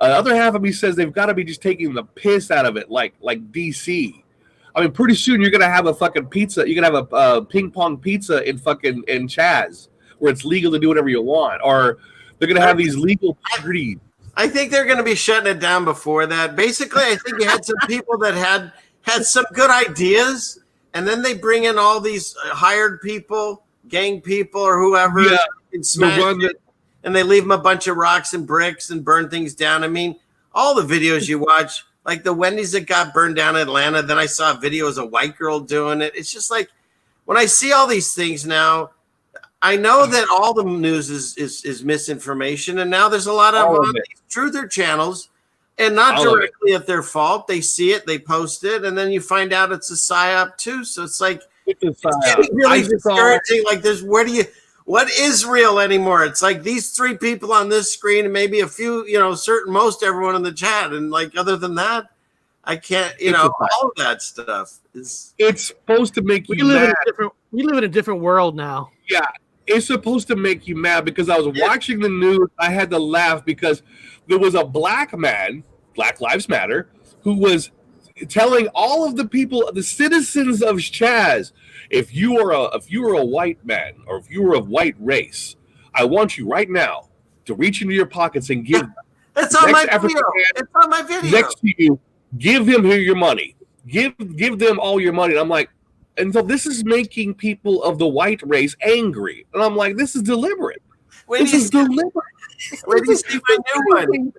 The other half of me says they've got to be just taking the piss out of it, like DC. I mean, pretty soon you're gonna have a fucking pizza. You're gonna have a ping pong pizza in Chaz, where it's legal to do whatever you want, or they're gonna have these legal parties. I think they're gonna be shutting it down before that. Basically, I think you had some people that had some good ideas, and then they bring in all these hired people, gang people, or whoever. Yeah, and they leave them a bunch of rocks and bricks and burn things down. I mean, all the videos you watch, like the Wendy's that got burned down in Atlanta, then I saw videos of a white girl doing it. It's just like, when I see all these things now, I know that all the news is misinformation, and now there's a lot of these truther channels, and not directly at their fault. They see it, they post it, and then you find out it's a psyop too. So it's like it's getting really discouraging. Like, what is real anymore? It's like these three people on this screen, and maybe a few, most everyone in the chat, and like other than that, I can't. All of that stuff is. It's supposed to make you mad. We live in a different world now. Yeah. It's supposed to make you mad because I was watching the news. I had to laugh because there was a black man, Black Lives Matter, who was telling all of the people, the citizens of Chaz, if you are a white man or if you are of white race, I want you right now to reach into your pockets and give. It's on my video. It's on my video. Next to you, give them your money. Give them all your money. And I'm like. And so this is making people of the white race angry. And I'm like, this is deliberate. This is deliberate. Wait till you see my new one.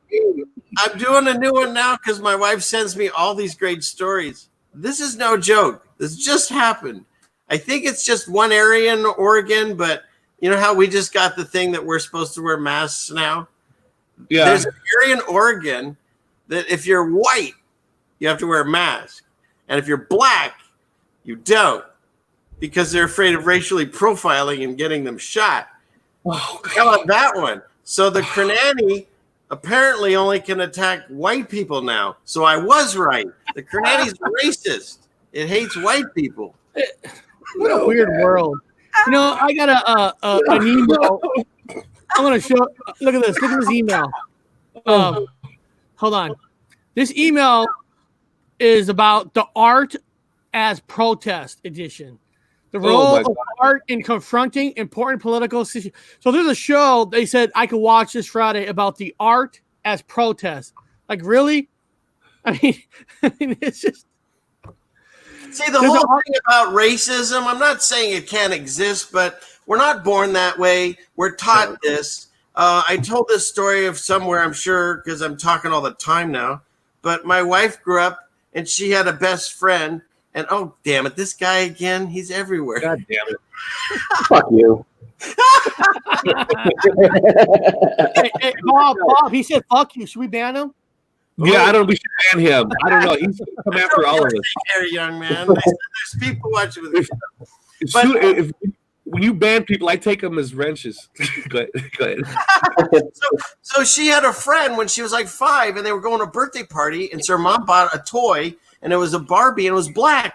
I'm doing a new one now because my wife sends me all these great stories. This is no joke. This just happened. I think it's just one area in Oregon, but you know how we just got the thing that we're supposed to wear masks now? Yeah. There's an area in Oregon that if you're white, you have to wear a mask. And if you're black, you don't, because they're afraid of racially profiling and getting them shot. Oh, how about that one? So the Kernani apparently only can attack white people now. So I was right. The Kernani's racist. It hates white people. What a weird world. I got an email. I'm going to show. Look at this. Look at this email. Hold on. This email is about the art as protest edition. The role of art in confronting important political issues. So there's a show they said I could watch this Friday about the art as protest. Like, really? I mean, it's just. See, the whole thing about racism, I'm not saying it can't exist, but we're not born that way. We're taught this. I told this story of somewhere, I'm sure, because I'm talking all the time now. But my wife grew up, and she had a best friend. And oh, damn it, this guy again, he's everywhere. God damn it. Fuck you. hey, Bob, he said fuck you. Should we ban him? Yeah, we should ban him. I don't know. He's come after all of us. There, young man. There's people watching with when you ban people, I take them as wrenches. Go ahead. So she had a friend when she was like 5, and they were going to a birthday party, and so her mom bought a toy, and it was a Barbie, and it was black.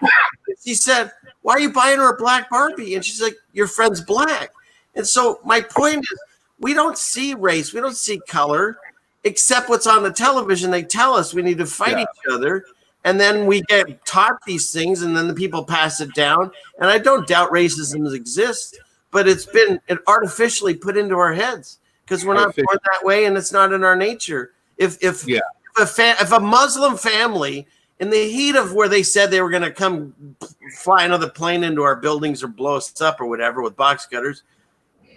She said, "Why are you buying her a black Barbie?" And she's like, "Your friend's black." And so my point is, we don't see race, we don't see color, except what's on the television. They tell us we need to fight each other, and then we get taught these things, and then the people pass it down. And I don't doubt racism exists, but it's been artificially put into our heads because we're not born that way, and it's not in our nature. If a Muslim family, in the heat of where they said they were going to come fly another plane into our buildings or blow us up or whatever with box cutters,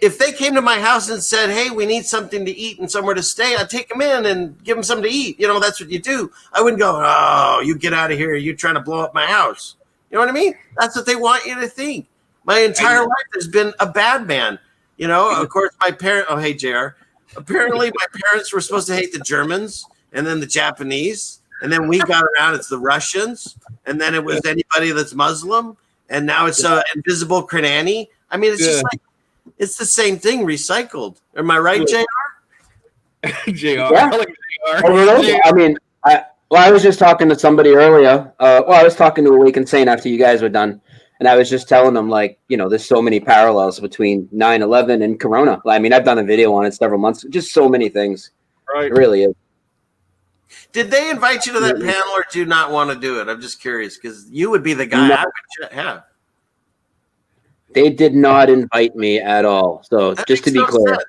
if they came to my house and said, "Hey, we need something to eat and somewhere to stay," I'd take them in and give them something to eat. That's what you do. I wouldn't go, "Oh, you get out of here. You're trying to blow up my house." You know what I mean? That's what they want you to think. My entire life has been a bad man. Of course, my parents, oh, hey, JR. Apparently, my parents were supposed to hate the Germans and then the Japanese. And then we got around, it's the Russians. And then it was anybody that's Muslim. And now it's invisible Kernani. I mean, it's just like, it's the same thing recycled. Am I right, JR? JR. Yeah. I like JR. I mean, I was just talking to somebody earlier. I was talking to Awakened Saint after you guys were done. And I was just telling them, there's so many parallels between 9/11 and Corona. I mean, I've done a video on it several months. Just so many things. Right. It really is. Did they invite you to that panel, or do you not want to do it? I'm just curious because you would be the guy I would have. They did not invite me at all. So That just to makes be no clear. sense.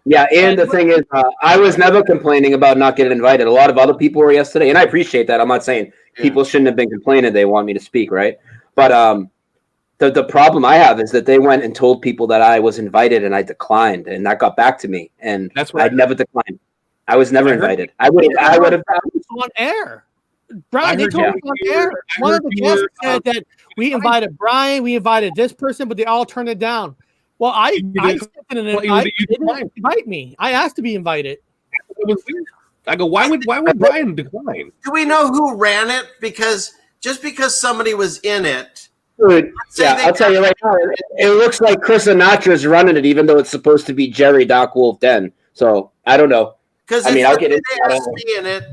Yeah, and the thing is, I was never complaining about not getting invited. A lot of other people were yesterday, and I appreciate that. I'm not saying people shouldn't have been complaining they want me to speak, right? But The problem I have is that they went and told people that I was invited and I declined, and that got back to me. And That's right. I'd never declined. I was never invited. I would have on air. Brian, they told us on air. One of the guests said that we invited Brian, we invited this person, but they all turned it down. Well, I didn't invite me. I asked to be invited. I go, why would Brian decline? Do we know who ran it? Because just because somebody was in it. Dude, yeah, I'll tell you right now, it looks like Chris Sinatra's running it, even though it's supposed to be Jerry Doc Wolf Den. So I don't know. Because I'll get in it.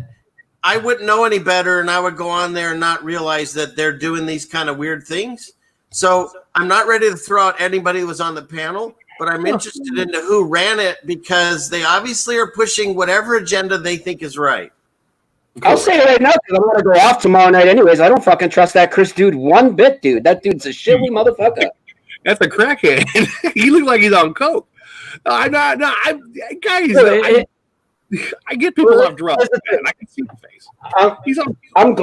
I wouldn't know any better, and I would go on there and not realize that they're doing these kind of weird things. So I'm not ready to throw out anybody who was on the panel, but I'm interested in who ran it because they obviously are pushing whatever agenda they think is right. I'll say it right now because I'm going to go off tomorrow night anyways. I don't fucking trust that Chris dude one bit, dude. That dude's a shitty motherfucker. That's a crackhead. He looks like he's on coke. Guys, I get people off drugs, and I can see the face. I'm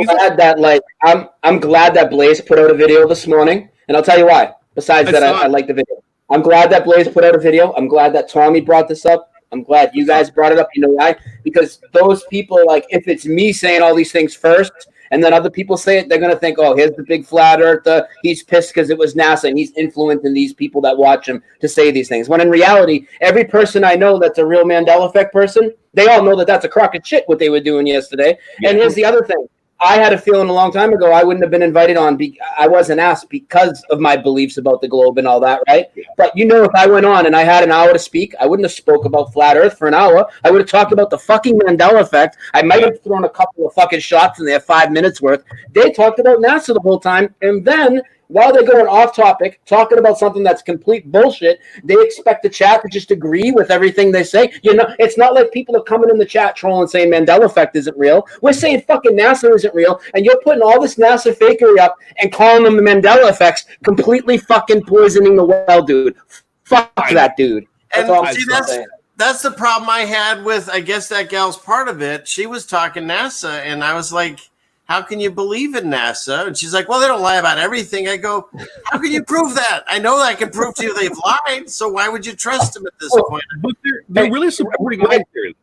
glad that Blaze put out a video this morning, and I'll tell you why. Besides that, I like the video. I'm glad that Blaze put out a video. I'm glad that Tommy brought this up. I'm glad you guys brought it up. You know why? Because those people, like, if it's me saying all these things first, and then other people say it, they're going to think, oh, here's the big flat earther. He's pissed because it was NASA, and he's influencing these people that watch him to say these things. When in reality, every person I know that's a real Mandela effect person, they all know that that's a crock of shit what they were doing yesterday. Yeah. And here's the other thing. I had a feeling a long time ago I wouldn't have been invited on. I wasn't asked because of my beliefs about the globe and all that, right? Yeah. But, if I went on and I had an hour to speak, I wouldn't have spoke about flat earth for an hour. I would have talked about the fucking Mandela effect. I might have thrown a couple of fucking shots in there, 5 minutes worth. They talked about NASA the whole time. And then while they're going off topic, talking about something that's complete bullshit, they expect the chat to just agree with everything they say. It's not like people are coming in the chat trolling saying Mandela effect isn't real. We're saying fucking NASA isn't real, and you're putting all this NASA fakery up and calling them the Mandela effects, completely fucking poisoning the well, dude. Fuck that dude. That's the problem I had with, I guess that gal's part of it. She was talking NASA, and I was like, how can you believe in NASA? And she's like, well, they don't lie about everything. I go, how can you prove that? I know that I can prove to you they've lied, so why would you trust them at this point? But they're really supporting lies here.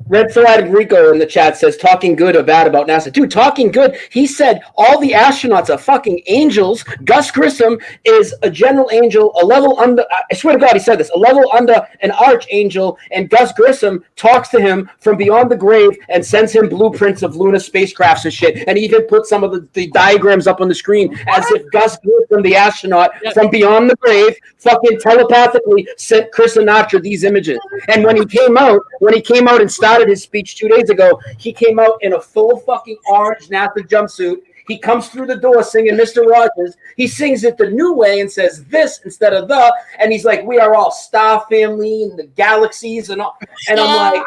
Red Flag Rico in the chat says, talking good or bad about NASA. Dude, talking good. He said all the astronauts are fucking angels. Gus Grissom is a general angel, a level under, I swear to God, he said this, a level under an archangel, and Gus Grissom talks to him from beyond the grave and sends him blueprints of lunar spacecrafts and shit. And he even put some of the diagrams up on the screen as if Gus Grissom, the astronaut from beyond the grave, fucking telepathically sent Chris Sinatra these images. And when he came out and started his speech 2 days ago, he came out in a full fucking orange NASA jumpsuit. He comes through the door singing Mr. Rogers. He sings it the new way and says this instead of the, and he's like, we are all star family and the galaxies and all. And I'm like,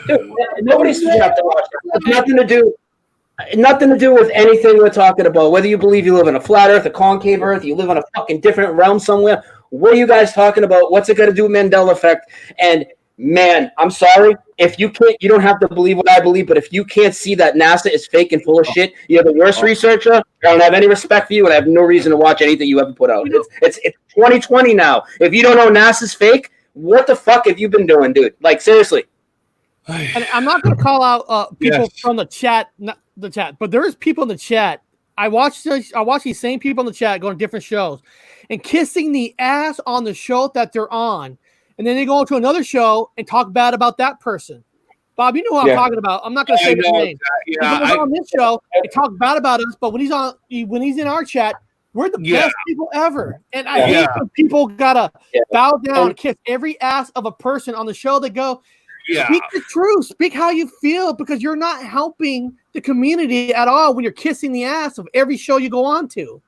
dude, nobody's going to have to watch it. It's nothing to do with anything we're talking about. Whether you believe you live in a flat earth, a concave earth, you live on a fucking different realm somewhere. What are you guys talking about? What's it going to do with Mandela effect? And man, I'm sorry. If you can't, you don't have to believe what I believe, but if you can't see that NASA is fake and full of shit, you're the worst researcher. I don't have any respect for you, and I have no reason to watch anything you ever put out. It's 2020 now. If you don't know NASA's fake, what the fuck have you been doing, dude? Like, seriously. And I'm not going to call out people from the chat, not the chat, but there is people in the chat. I watch these same people in the chat going to different shows and kissing the ass on the show that they're on. And then they go to another show and talk bad about that person. Bob, you know what I'm talking about. I'm not going to say his name. He's on this show and talk bad about us, but when he's in our chat, we're the best people ever. And I hate when people gotta bow down and kiss every ass of a person on the show that go, speak the truth, speak how you feel, because you're not helping the community at all when you're kissing the ass of every show you go on to.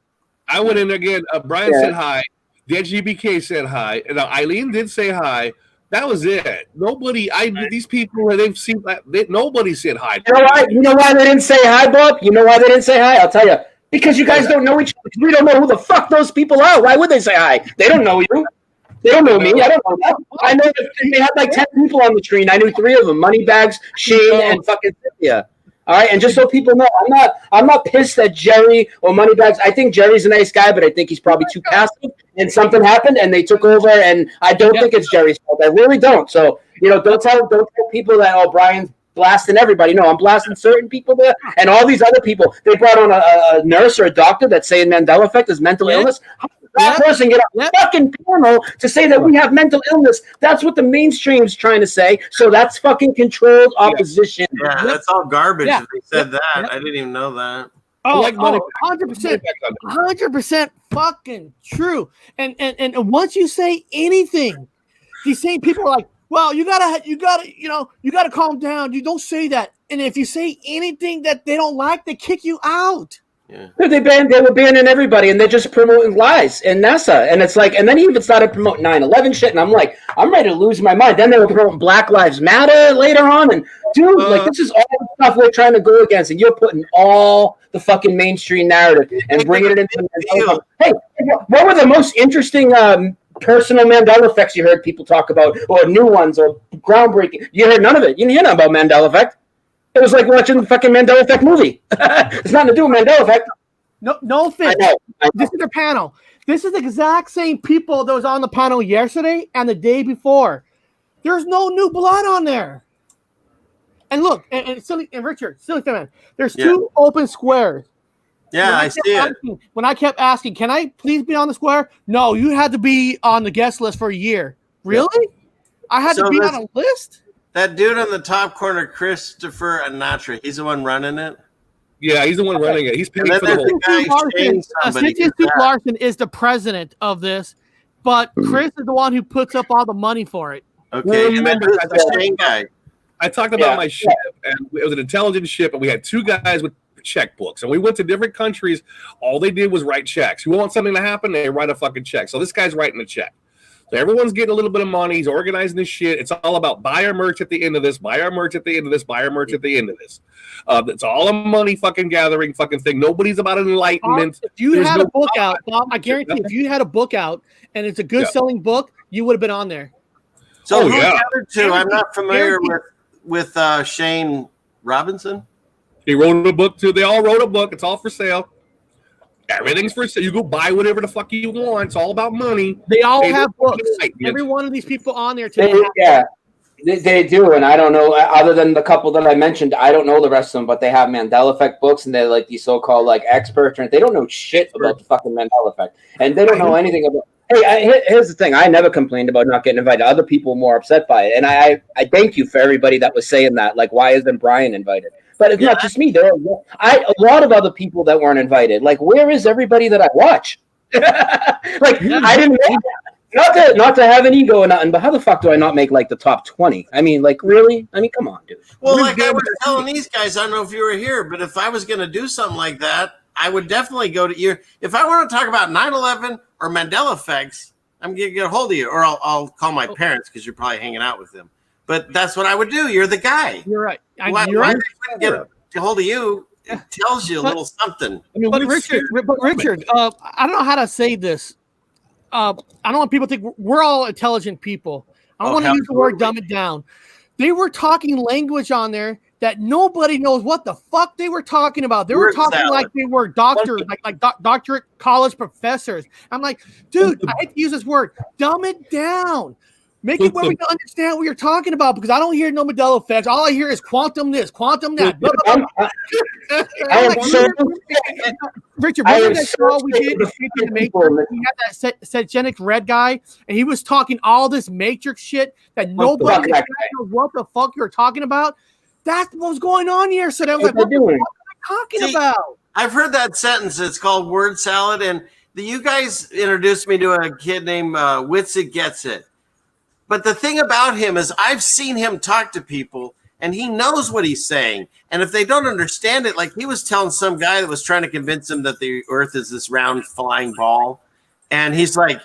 I went in again. Brian said hi. The GBK said hi. And Eileen did say hi. That was it. Nobody. These people they've seen. Nobody said hi. You know why they didn't say hi, Bob? You know why they didn't say hi? I'll tell you. Because you guys don't know each other. We don't know who the fuck those people are. Why would they say hi? They don't know you. They don't know me. I don't know them. I know that they had like 10 people on the screen. I knew 3 of them: Moneybags, Shane, and fucking Cynthia. All right, and just so people know, I'm not pissed at Jerry or Moneybags. I think Jerry's a nice guy, but I think he's probably too passive. And something happened, and they took over. And I don't think it's Jerry's fault. I really don't. So don't tell people that Brian's blasting everybody. No, I'm blasting certain people there, and all these other people. They brought on a nurse or a doctor that's saying Mandela effect is mental illness. How does that person get on fucking panel to say that we have mental illness? That's what the mainstream's trying to say. So that's fucking controlled opposition. Yeah, that's all garbage. If they said that, I didn't even know that. Oh, 100% fucking true. And once you say anything, these same people are like, well, you gotta calm down. You don't say that. And if you say anything that they don't like, they kick you out. Yeah. They were banning everybody, and they're just promoting lies in NASA. And it's like, and then he even started promoting 9/11 shit, and I'm like, I'm ready to lose my mind. Then they were promoting Black Lives Matter later on, and dude, like this is all the stuff we're trying to go against, and you're putting all the fucking mainstream narrative and bringing it into. Hey, what were the most interesting personal Mandela effects you heard people talk about, or new ones, or groundbreaking? You heard none of it. You didn't hear nothing about Mandela effect. It was like watching the fucking Mandela Effect movie. It's nothing to do with Mandela Effect. No offense. I know. This is the panel. This is the exact same people that was on the panel yesterday and the day before. There's no new blood on there. And look, and Richard, silly fan, there's two open squares. Yeah, I see it. When I kept asking, can I please be on the square? No, you had to be on the guest list for a year. Really? Yeah. I had to be on a list? That dude in the top corner, Christopher Anatra, he's the one running it? Yeah, he's the one running it. He's paying for the whole thing. Steve Larson is the president of this, but Chris is the one who puts up all the money for it. Okay, and then who's the Shane guy? I talked about my ship, and it was an intelligence ship, and we had two guys with checkbooks, and we went to different countries. All they did was write checks. You want something to happen, they write a fucking check. So this guy's writing a check. So everyone's getting a little bit of money. He's organizing this shit. It's all about buy our merch at the end of this, buy our merch at the end of this, buy our merch at the end of this. It's all a money fucking gathering fucking thing. Nobody's about enlightenment. If you had a book out, Bob, I guarantee if you had a book out and it's a good selling book, you would have been on there. So who gathered to? I'm not familiar with Shane Robinson. He wrote a book too. They all wrote a book. It's all for sale. Everything's for sale. You go buy whatever the fuck you want. It's all about money. They all have books. Every one of these people on there today. They do, and I don't know. Other than the couple that I mentioned, I don't know the rest of them. But they have Mandela Effect books, and they're like these so-called like experts, and they don't know shit about the fucking Mandela Effect, and they don't know anything about. Hey, here's the thing. I never complained about not getting invited. Other people were more upset by it, and I thank you for everybody that was saying that. Like, why isn't Brian invited? But it's not just me. There are a lot of other people that weren't invited. Like, where is everybody that I watch? I didn't not to have an ego or nothing, but how the fuck do I not make like the top 20? I mean, like, really? I mean, come on, dude. Well, like I was telling these guys, I don't know if you were here, but if I was going to do something like that, I would definitely go to you. If I want to talk about 9/11 or Mandela effects, I'm going to get a hold of you, or I'll call my parents because you're probably hanging out with them. But that's what I would do. You're the guy. You're right. Why they couldn't get a hold of you? It tells you a little something. I mean, Richard, I don't know how to say this. I don't want people to think we're all intelligent people. I don't want to use the word dumb it down. They were talking language on there that nobody knows what the fuck they were talking about. They were talking like they were doctors, like doctorate college professors. I'm like, dude, I hate to use this word. Dumb it down. Make it where we can understand what you're talking about, because I don't hear no Mandela effects. All I hear is quantum this, quantum that. Richard, remember that show we did? We had that Cetgenic red guy, and he was talking all this Matrix shit that nobody knows what the fuck you're talking about. That's what was going on here. So I was like, what the fuck am I talking about? I've heard that sentence. It's called word salad, and you guys introduced me to a kid named Witsit Gets It. But the thing about him is I've seen him talk to people, and he knows what he's saying. And if they don't understand it, like he was telling some guy that was trying to convince him that the earth is this round flying ball. And he's like,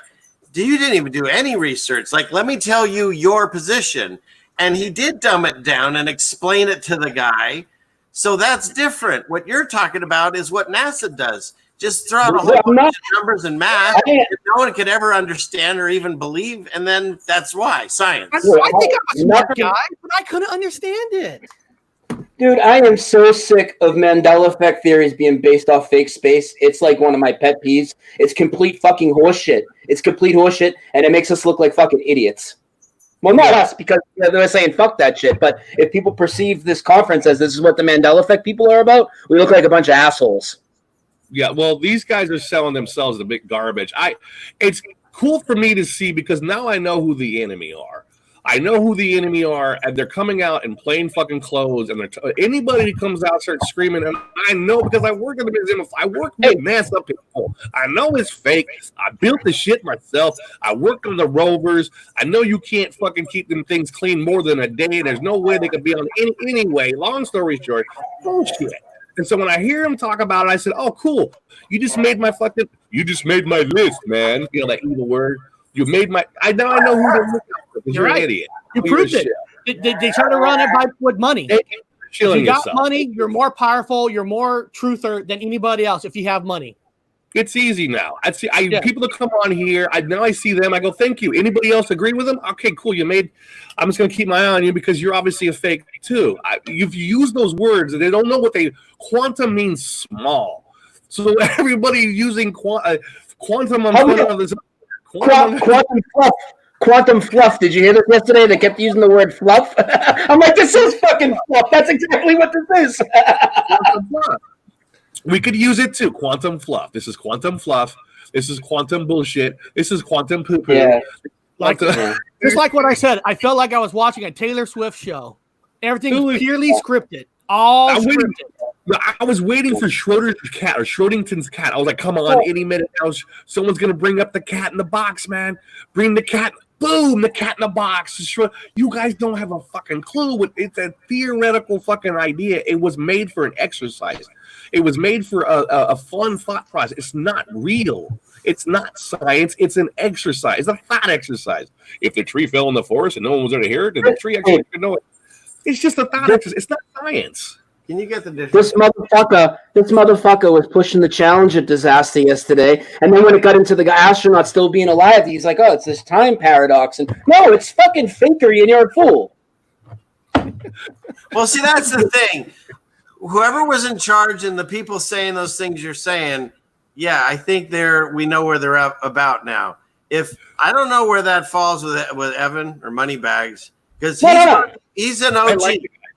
you didn't even do any research. Like, let me tell you your position. And he did dumb it down and explain it to the guy. So that's different. What you're talking about is what NASA does. Just throw out a whole bunch of numbers and math that no one could ever understand or even believe, and then that's why science. I think I'm a smart guy, but I couldn't understand it. Dude, I am so sick of Mandela effect theories being based off fake space. It's like one of my pet peeves. It's complete fucking horseshit. It's complete horseshit, and it makes us look like fucking idiots. Well, not us, because they're saying fuck that shit. But if people perceive this conference as this is what the Mandela effect people are about, we look like a bunch of assholes. Yeah, well, these guys are selling themselves the big garbage. It's cool for me to see because now I know who the enemy are. I know who the enemy are, and they're coming out in plain fucking clothes, and anybody who comes out starts screaming, and I know because I work in the museum. I work with NASA people. I know it's fake. I built the shit myself. I worked on the rovers. I know you can't fucking keep them things clean more than a day. There's no way they could be on anyway. Long story short, bullshit. And so when I hear him talk about it, I said, "Oh, cool! You just made my list, man." You know that evil word. You made my. I know who to look at. You're an idiot. You proved it. They try to run it with money. If you got money, you're more powerful. You're more truther than anybody else. If you have money, it's easy now. People that come on here. I see them. I go, thank you. Anybody else agree with them? Okay, cool. I'm just going to keep my eye on you because you're obviously a fake too. You've used those words and they don't know what quantum means small. So everybody using quantum on front of this. Quantum fluff. Did you hear this yesterday? They kept using the word fluff. I'm like, this is fucking fluff. That's exactly what this is. We could use it too. Quantum fluff. This is quantum fluff. This is quantum bullshit. This is quantum poo-poo. Yeah. Just like what I said, I felt like I was watching a Taylor Swift show. Everything's purely scripted. All scripted. I was waiting for Schrodinger's cat. I was like, come on, any minute now, someone's going to bring up the cat in the box, man. Bring the cat. Boom, the cat in the box. You guys don't have a fucking clue. It's a theoretical fucking idea. It was made for an exercise. It was made for a fun thought process. It's not real. It's not science. It's an exercise. It's a thought exercise. If the tree fell in the forest and no one was there to hear it, then the tree actually know it. It's just a thought exercise. It's not science. Can you get the difference? This motherfucker was pushing the Challenger disaster yesterday, and then when it got into the astronaut still being alive, he's like, "Oh, it's this time paradox," and no, it's fucking fakery, and you're a fool. Well, see, that's the thing. Whoever was in charge and the people saying those things you're saying, yeah, I think we know where they're about now. If I don't know where that falls with Evan or Moneybags, because he's an OG.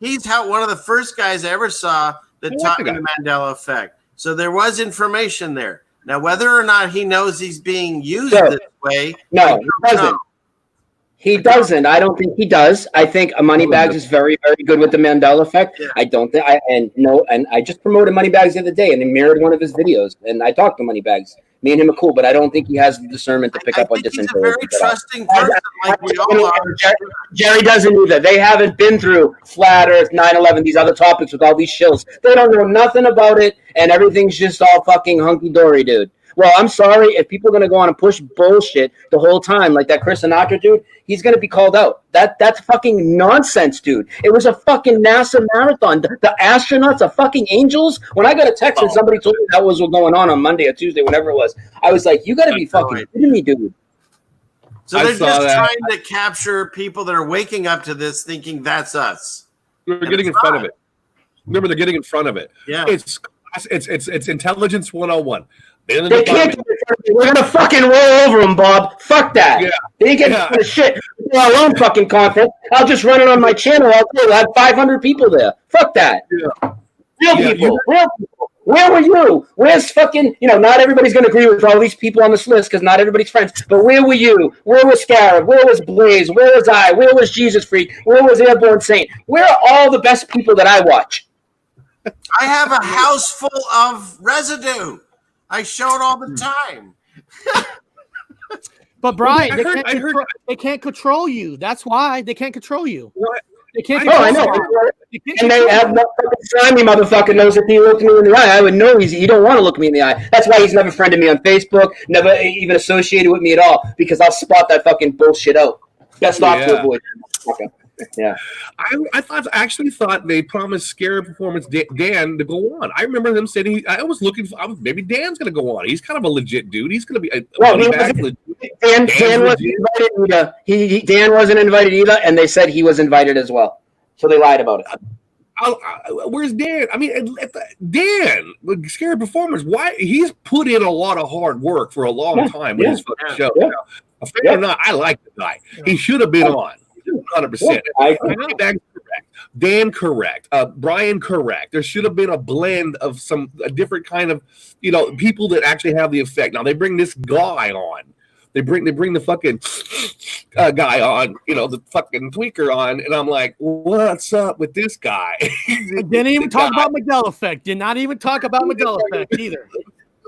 He's one of the first guys I ever saw that taught me the Mandela effect. So there was information there. Now, whether or not he knows he's being used this way, no, he doesn't. He doesn't. I don't think he does. I think Moneybags is very, very good with the Mandela effect. Yeah. I don't think and I just promoted Moneybags the other day and he mirrored one of his videos and I talked to Moneybags. Me and him are cool, but I don't think he has the discernment to pick up on disinformation. He's a very trusting person, like we all are. Jerry doesn't either. They haven't been through Flat Earth, 9/11, these other topics with all these shills. They don't know nothing about it, and everything's just all fucking hunky-dory, dude. Well, I'm sorry, if people are going to go on and push bullshit the whole time, like that Chris Sinatra dude, he's going to be called out. That's fucking nonsense, dude. It was a fucking NASA marathon. The astronauts are fucking angels. When I got a text and somebody told me that was what going on Monday or Tuesday, whenever it was, I was like, you got to be fucking kidding me, dude. So they're just trying to capture people that are waking up to this thinking that's us. They're getting in front of it. Remember, they're getting in front of it. Yeah. It's intelligence 101. They can't do it. We're gonna fucking roll over them, Bob. Fuck that. Yeah. They ain't getting the shit. For our own fucking content. I'll just run it on my channel. I'll have 500 people there. Fuck that. Yeah. Real people. Where were you? Where's fucking, not everybody's going to agree with all these people on this list because not everybody's friends. But where were you? Where was Scarab? Where was Blaze? Where was I? Where was Jesus Freak? Where was Airborne Saint? Where are all the best people that I watch? I have a house full of residue. I show it all the time. But Brian, they can't control you. That's why they can't control you. What? They can't. I know. And they have no fucking slimy motherfucker knows if he looked me in the eye. I would know he don't want to look me in the eye. That's why he's never friended me on Facebook, never even associated with me at all, because I'll spot that fucking bullshit out. Best off to avoid. Okay. Yeah, I actually thought they promised Scary Performance Dan to go on. I remember them saying maybe Dan's going to go on. He's kind of a legit dude. He's going to be Dan wasn't invited either. Dan wasn't invited either, and they said he was invited as well. So they lied about it. Where's Dan? I mean, Dan, Scary Performers. Why he's put in a lot of hard work for a long time with his fucking show. Yeah. A fan or not, I like the guy. He should have been on 100%. Dan, correct. Brian, correct. There should have been a blend of a different kind of, people that actually have the effect. Now they bring this guy on. They bring the fucking guy on, the fucking tweaker on, and I'm like, what's up with this guy? Didn't even talk about Mandela effect. Did not even talk about Mandela effect either.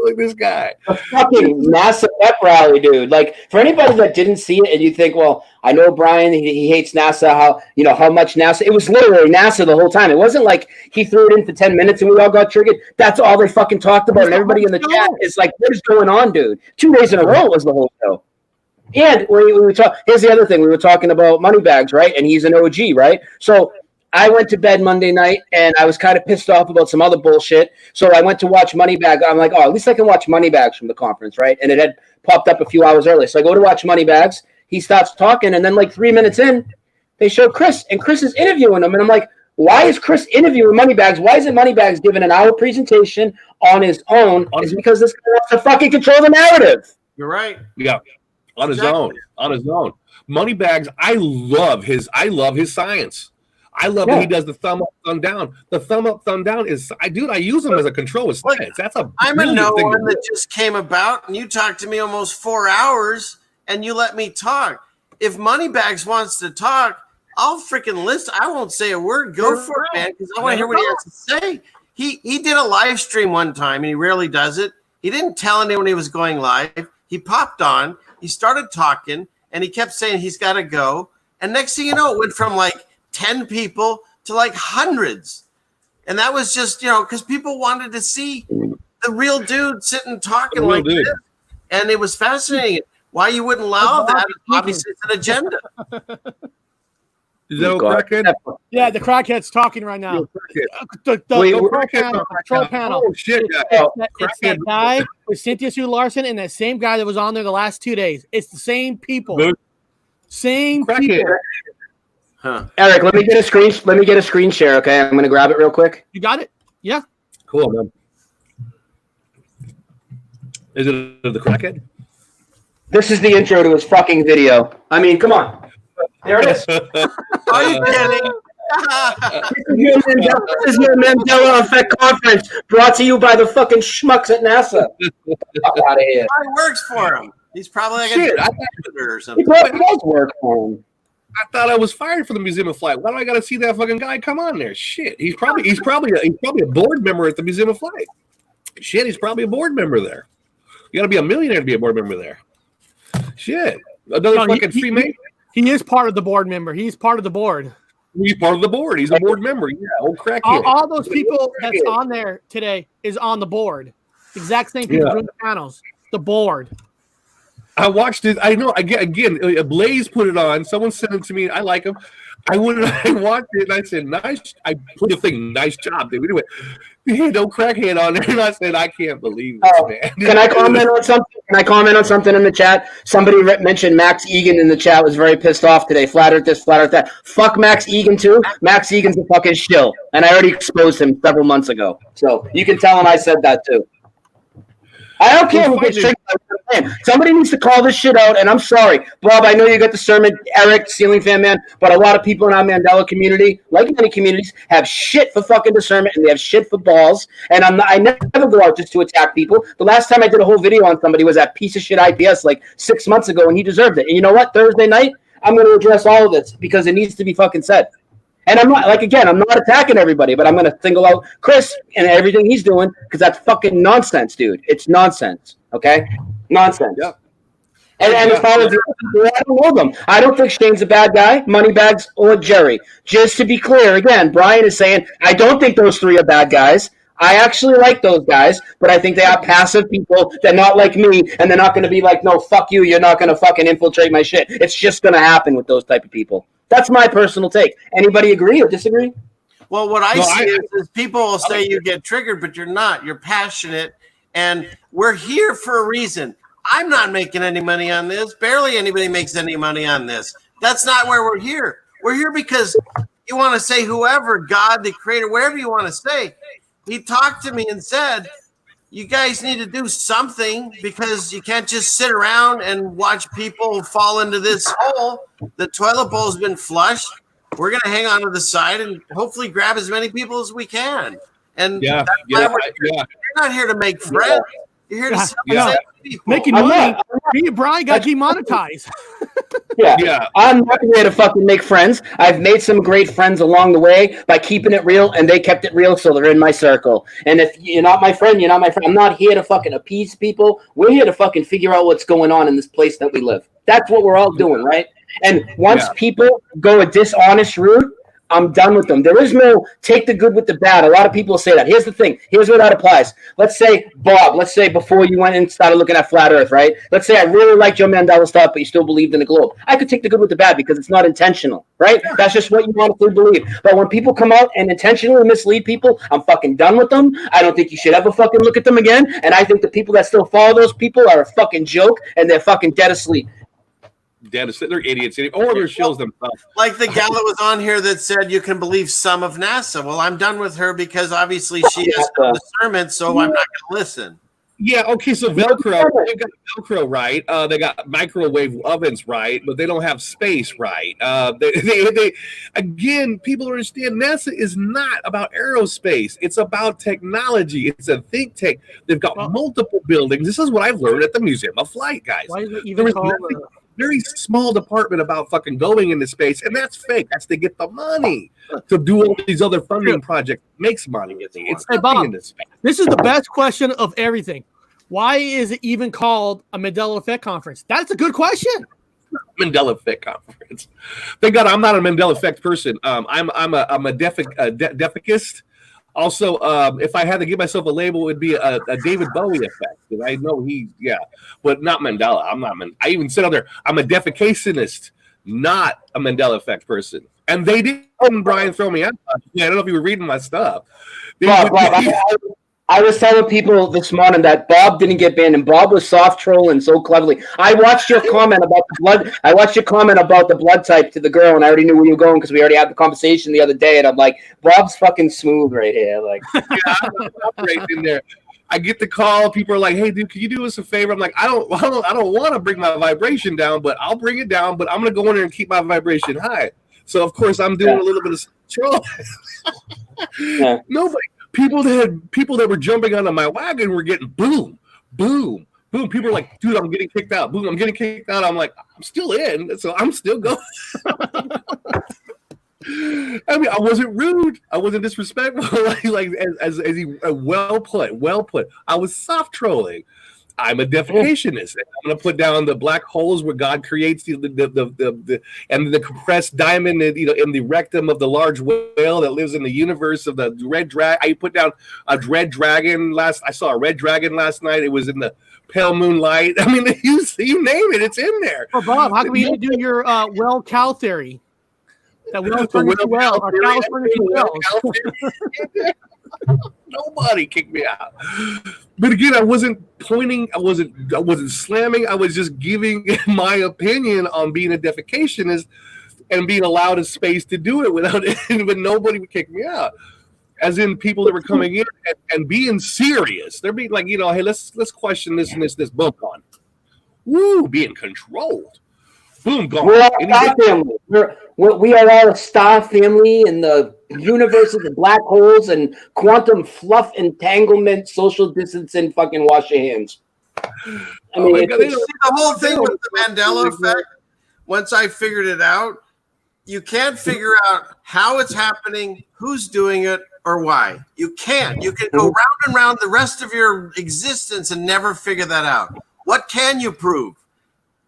Look at this guy. A fucking NASA pep rally, dude. Like, for anybody that didn't see it and you think, well, I know Brian, he hates NASA, how much NASA. It was literally NASA the whole time. It wasn't like he threw it in for 10 minutes and we all got triggered. That's all they fucking talked about. And everybody in the chat is like, what is going on, dude? 2 days in a row was the whole show. And here's the other thing. We were talking about Moneybags, right? And he's an OG, right? So I went to bed Monday night and I was kind of pissed off about some other bullshit. So I went to watch Moneybags. I'm like, at least I can watch Moneybags from the conference, right? And it had popped up a few hours early. So I go to watch Moneybags. He starts talking, and then like 3 minutes in, they show Chris, and Chris is interviewing him. And I'm like, why is Chris interviewing Moneybags? Why isn't Moneybags giving an hour presentation on his own? It's because this guy wants to fucking control the narrative. You're right. Yeah. On his own. Moneybags, I love his science. I love that he does the thumb up, thumb down. The thumb up, thumb down is, I use them as a control with science. That's I'm a no one that just came about, and you talked to me almost 4 hours, and you let me talk. If Moneybags wants to talk, I'll freaking listen. I won't say a word. Go for it, man, because I want to hear what he has to say. He did a live stream one time, and he rarely does it. He didn't tell anyone he was going live. He popped on. He started talking, and he kept saying he's got to go. And next thing you know, it went from like 10 people to like hundreds. And that was just, because people wanted to see the real dude sitting talking like this. And it was fascinating. Why you wouldn't allow that? Obviously, it's an agenda. Is that a crackhead? Yeah, the crackhead's talking right now. The control panel. Oh, shit. It's that guy with Cynthia Sue Larson and that same guy that was on there the last 2 days. It's the same people. Same people. Huh. Eric, let me get a screen share, okay? I'm going to grab it real quick. You got it? Yeah. Cool, man. Is it the crackhead? This is the intro to his fucking video. I mean, come on. There it is. Are you kidding? This is your Mandela Effect Conference, brought to you by the fucking schmucks at NASA. Fuck out of here. It works for him. He's probably like a editor or something. It does work for him. I thought I was fired for the Museum of Flight. Why do I got to see that fucking guy come on there? Shit, he's probably a board member at the Museum of Flight. Shit, he's probably a board member there. You got to be a millionaire to be a board member there. Shit, another fucking Freemason. He is part of the board member. He's part of the board. He's part of the board. He's a board member. Yeah, old crackhead. All those people that's on there today is on the board. Exact same people doing the panels. The board. I watched it. I know. Again, Blaze put it on. Someone sent it to me. I like him. I went and I watched it and I said, nice. I put the thing, nice job, dude. Anyway, hey, no crackhead on there. And I said, I can't believe this, man. Can I comment on something? Can I comment on something in the chat? Somebody mentioned Max Egan in the chat was very pissed off today. Flattered this, flattered that. Fuck Max Egan too. Max Egan's a fucking shill. And I already exposed him several months ago. So you can tell him I said that too. I don't care who gets triggered. Somebody needs to call this shit out, and I'm sorry. Bob, I know you got the sermon, Eric, Ceiling Fan Man, but a lot of people in our Mandela community, like many communities, have shit for fucking discernment, and they have shit for balls, and I never go out just to attack people. The last time I did a whole video on somebody was that piece of shit IPS like 6 months ago, and he deserved it. And you know what? Thursday night, I'm going to address all of this because it needs to be fucking said. And I'm not, I'm not attacking everybody, but I'm going to single out Chris and everything he's doing because that's fucking nonsense, dude. It's nonsense, okay? Nonsense. Yeah. And as far as I don't know them. I don't think Shane's a bad guy, Moneybags or Jerry. Just to be clear, again, Brian is saying, I don't think those three are bad guys. I actually like those guys, but I think they are passive people. They're not like me, and they're not going to be like, no, fuck you, you're not going to fucking infiltrate my shit. It's just going to happen with those type of people. That's my personal take. Anybody agree or disagree? Well, what I see is people will say you get triggered, but you're not. You're passionate, and we're here for a reason. I'm not making any money on this. Barely anybody makes any money on this. That's not where we're here. We're here because you want to say whoever, God, the creator, whatever you want to say. He talked to me and said, you guys need to do something because you can't just sit around and watch people fall into this hole. The toilet bowl's been flushed. We're going to hang on to the side and hopefully grab as many people as we can. And yeah, you're not here to make friends. You're here to save people. Making money. Me and Brian got demonetized. Yeah. I'm not here to fucking make friends. I've made some great friends along the way by keeping it real, and they kept it real, so they're in my circle. And if you're not my friend, you're not my friend. I'm not here to fucking appease people. We're here to fucking figure out what's going on in this place that we live. That's what we're all doing, right? And once people go a dishonest route, I'm done with them. There is no take the good with the bad. A lot of people say that. Here's the thing. Here's where that applies. Let's say, Bob, before you went and started looking at Flat Earth, right? Let's say I really liked your Mandela stuff, but you still believed in the globe. I could take the good with the bad because it's not intentional, right? That's just what you honestly believe. But when people come out and intentionally mislead people, I'm fucking done with them. I don't think you should ever fucking look at them again. And I think the people that still follow those people are a fucking joke and they're fucking dead asleep. They're idiots, or they're shills themselves. Like the gal that was on here that said you can believe some of NASA. Well, I'm done with her because obviously she has no discernment, so I'm not going to listen. Yeah, okay, so Velcro, they've got Velcro right. They got microwave ovens right, but they don't have space right. They again, people understand NASA is not about aerospace. It's about technology. It's a think tank. They've got multiple buildings. This is what I've learned at the Museum of Flight, guys. Why is it even called very small department about fucking going into space, and that's fake. That's to get the money to do all these other funding projects. Makes money. It's Bob, into space. This is the best question of everything. Why is it even called a Mandela Effect Conference? That's a good question. Mandela Effect Conference. Thank God I'm not a Mandela Effect person. I'm a deficist. Also, if I had to give myself a label, it would be a David Bowie effect. Because I know but not Mandela. I even said out there, I'm a defecationist, not a Mandela Effect person. And they didn't, Brian, throw me out. Yeah, I don't know if you were reading my stuff. Bob, I was telling people this morning that Bob didn't get banned, and Bob was soft trolling so cleverly. I watched your comment about the blood. I watched your comment about the blood type to the girl, and I already knew where you were going because we already had the conversation the other day. And I'm like, Bob's fucking smooth right here. Like, yeah, I'm right in there. I get the call. People are like, "Hey, dude, can you do us a favor?" I'm like, "I don't want to bring my vibration down, but I'll bring it down. But I'm gonna go in there and keep my vibration high." So of course, I'm doing a little bit of troll. Nobody. People that were jumping onto my wagon were getting boom, boom, boom. People are like, dude, I'm getting kicked out. Boom, I'm getting kicked out. I'm like, I'm still in, so I'm still going. I mean, I wasn't rude. I wasn't disrespectful. as well put. I was soft trolling. I'm a defecationist. I'm going to put down the black holes where God creates the and the compressed diamond, in the rectum of the large whale that lives in the universe of the red dragon. I put down a red dragon I saw a red dragon last night. It was in the pale moonlight. I mean, you name it, it's in there. Oh, Bob, how can we do your well cow theory? That whale turned into well, or cows turned into wells. Nobody kicked me out. But again, I wasn't pointing, I wasn't slamming, I was just giving my opinion on being a defecationist and being allowed a space to do it without but nobody would kick me out. As in people that were coming in and being serious. They're being like, hey, let's question this and this boom, gone. Woo, being controlled. Boom, gone. We're all a star family. We are all a star family in the universes of black holes and quantum fluff entanglement, social distancing, fucking wash your hands. I mean, the whole thing with the Mandela effect, once I figured it out, you can't figure out how it's happening, who's doing it, or why. You can't. You can go round and round the rest of your existence and never figure that out. What can you prove?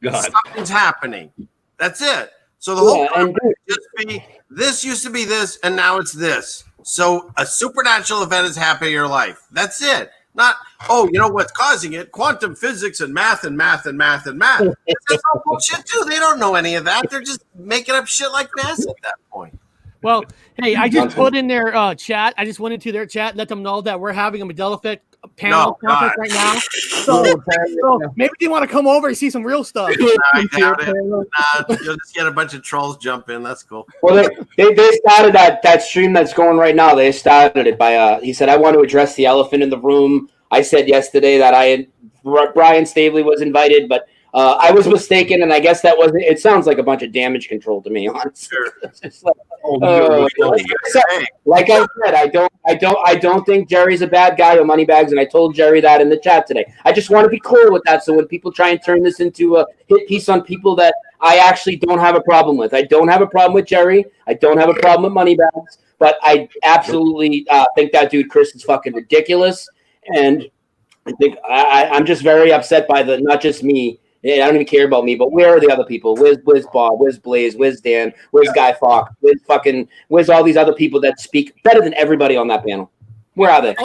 God. Something's happening. That's it. So the whole thing would just be, this used to be this, and now it's this. So a supernatural event is happening in your life. That's it. Not, what's causing it? Quantum physics and math and math and math and math. That's all bullshit too. They don't know any of that. They're just making up shit like NASA at that point. Well, hey, I just put in their chat. I just went into their chat, let them know that we're having a Mandela Effect panel conference right now. So maybe you want to come over and see some real stuff. I doubt it. You'll just get a bunch of trolls jump in. That's cool. Well, they started that stream that's going right now. They started it by he said, I want to address the elephant in the room. I said yesterday that Brian Staveley was invited, but I was mistaken, and I guess that wasn't. It sounds like a bunch of damage control to me, honestly. Sure. It's just like I said, I don't think Jerry's a bad guy or moneybags, and I told Jerry that in the chat today. I just want to be clear with that, so when people try and turn this into a hit piece on people that I actually don't have a problem with. I don't have a problem with Jerry. I don't have a problem with moneybags, but I absolutely think that dude Chris is fucking ridiculous, and I think I'm just very upset by not just me. I don't even care about me, but where are the other people? Where's Bob? Where's Blaze? Where's Dan? Where's Guy Fawkes? Where's all these other people that speak better than everybody on that panel? Where are they? I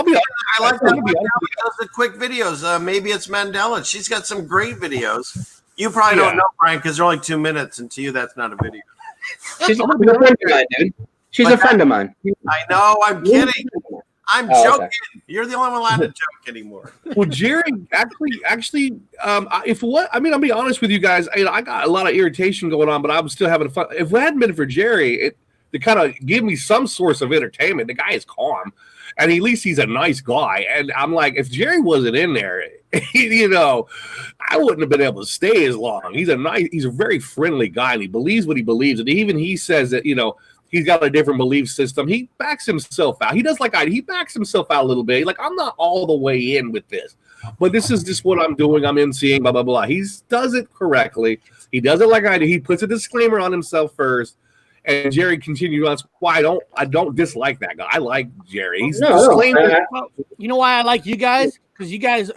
like that Mandela does the quick videos. Maybe it's Mandela. She's got some great videos. You probably don't know, Brian, because they're only 2 minutes, and to you, that's not a video. She's a friend of mine, dude. She's a friend of mine. I know. I'm kidding. I'm joking. Okay. You're the only one allowed to joke anymore. Well, Jerry, actually, I'll be honest with you guys. I got a lot of irritation going on, but I'm still having fun. If it hadn't been for Jerry, to kind of give me some source of entertainment, the guy is calm, and at least he's a nice guy. And I'm like, if Jerry wasn't in there, I wouldn't have been able to stay as long. He's a very friendly guy, and he believes what he believes, and even he says that he's got a different belief system. He backs himself out. He does he backs himself out a little bit. Like, I'm not all the way in with this, but this is just what I'm doing. I'm MCing, blah, blah, blah. He does it correctly. He does it like I do. He puts a disclaimer on himself first, and Jerry continues on. That's why I don't dislike that guy. I like Jerry. He's disclaimer. You know why I like you guys? Because you guys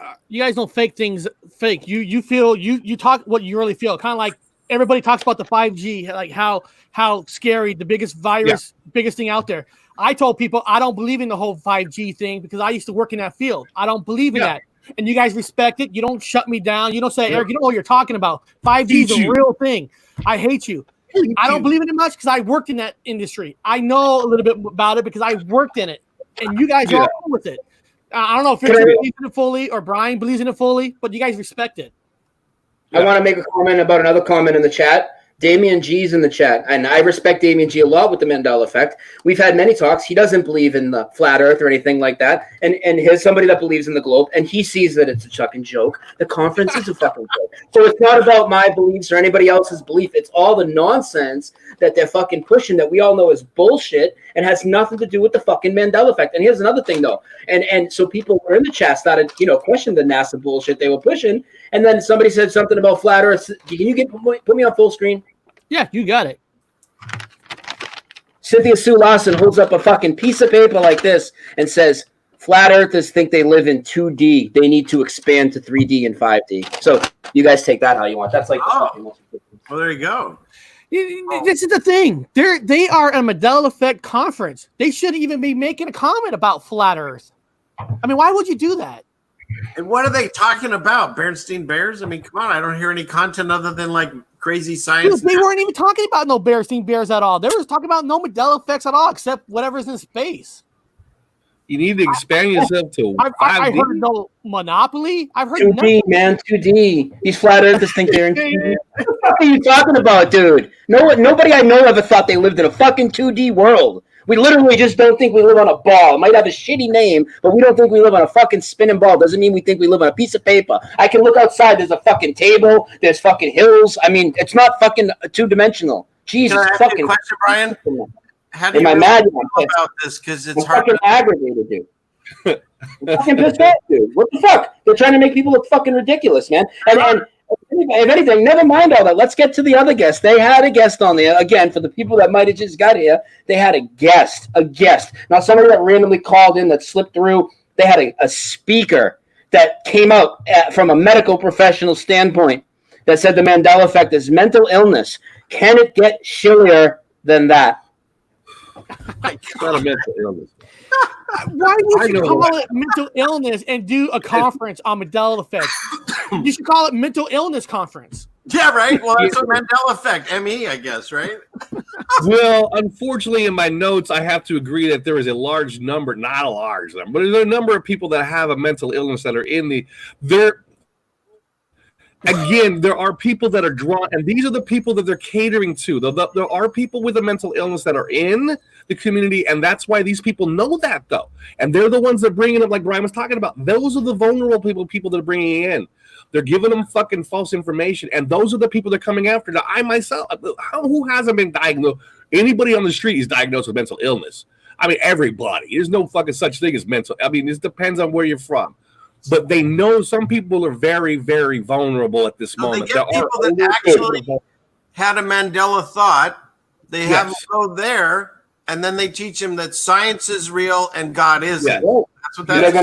don't fake things fake. You feel you talk what you really feel. Kind of like everybody talks about the 5G, like how scary, the biggest virus, biggest thing out there. I told people I don't believe in the whole 5G thing because I used to work in that field. I don't believe in that. And you guys respect it. You don't shut me down. You don't say, Eric, you know what you're talking about. 5G is a real thing. I hate you. I don't believe in it much because I worked in that industry. I know a little bit about it because I worked in it. And you guys are cool with it. I don't know if you're believes in it fully or Brian believes in it fully, but you guys respect it. I want to make a comment about another comment in the chat. Damien G's in the chat, and I respect Damien G a lot with the Mandela effect. We've had many talks. He doesn't believe in the flat earth or anything like that, and here's somebody that believes in the globe, and he sees that it's a fucking joke. The conference is a fucking joke. So it's not about my beliefs or anybody else's belief. It's all the nonsense that they're fucking pushing that we all know is bullshit and has nothing to do with the fucking Mandela effect. And here's another thing, though. And so people were in the chat started, questioning the NASA bullshit they were pushing, and then somebody said something about flat earth. Can you put me on full screen? Yeah, you got it. Cynthia Sue Lawson holds up a fucking piece of paper like this and says, flat earthers think they live in 2D. They need to expand to 3D and 5D. So you guys take that how you want. That's like the fucking most important. Well, there you go. This is the thing. They are a Mandela Effect conference. They shouldn't even be making a comment about flat earth. I mean, why would you do that? And what are they talking about? Bernstein Bears? I mean, come on. I don't hear any content other than like crazy science. Dude, they weren't even talking about no Bernstein Bears at all. They were talking about no Mandela effects at all, except whatever's in space. You need to expand yourself to 5D. I heard no Monopoly. I've heard 2D, nothing. man, 2D. These flat earthers think they're in 2D. What are you talking about, dude? Nobody I know ever thought they lived in a fucking 2D world. We literally just don't think we live on a ball. It might have a shitty name, but we don't think we live on a fucking spinning ball. Doesn't mean we think we live on a piece of paper. I can look outside. There's a fucking table. There's fucking hills. I mean, it's not fucking two-dimensional. Jesus Can I ask fucking. you a question, Brian? How do Am you I really mad? feel about this? Because it's I'm hard fucking to... aggravated, dude. I'm fucking pissed off, dude. What the fuck? They're trying to make people look fucking ridiculous, man. And if anything, never mind all that. Let's get to the other guest. They had a guest on there. Again, for the people that might have just got here, they had a guest. Now, somebody that randomly called in that slipped through, they had a speaker that came out from a medical professional standpoint that said the Mandela effect is mental illness. Can it get shillier than that? It's not a mental illness. Why would you call it mental illness and do a conference on Mandela effects? You should call it mental illness conference. Yeah, right. Well, that's a Mandela effect. ME, I guess, right? Well, unfortunately, in my notes, I have to agree that there is a large number, not a large number, but there's a number of people that have a mental illness that are in the there. Again, there are people that are drawn, and these are the people that they're catering to. There are people with a mental illness that are in the community, and that's why these people know that, though. And they're the ones that are bringing it, like Brian was talking about. Those are the vulnerable people that are bringing in. They're giving them fucking false information, and those are the people they're coming after. Now, I myself, who hasn't been diagnosed? Anybody on the street is diagnosed with mental illness. I mean, everybody. There's no fucking such thing as mental. I mean, this depends on where you're from. But they know some people are very, very vulnerable at this moment. They get people that actually had a Mandela thought. They have them go there, and then they teach them that science is real and God isn't. Yeah. That's what that's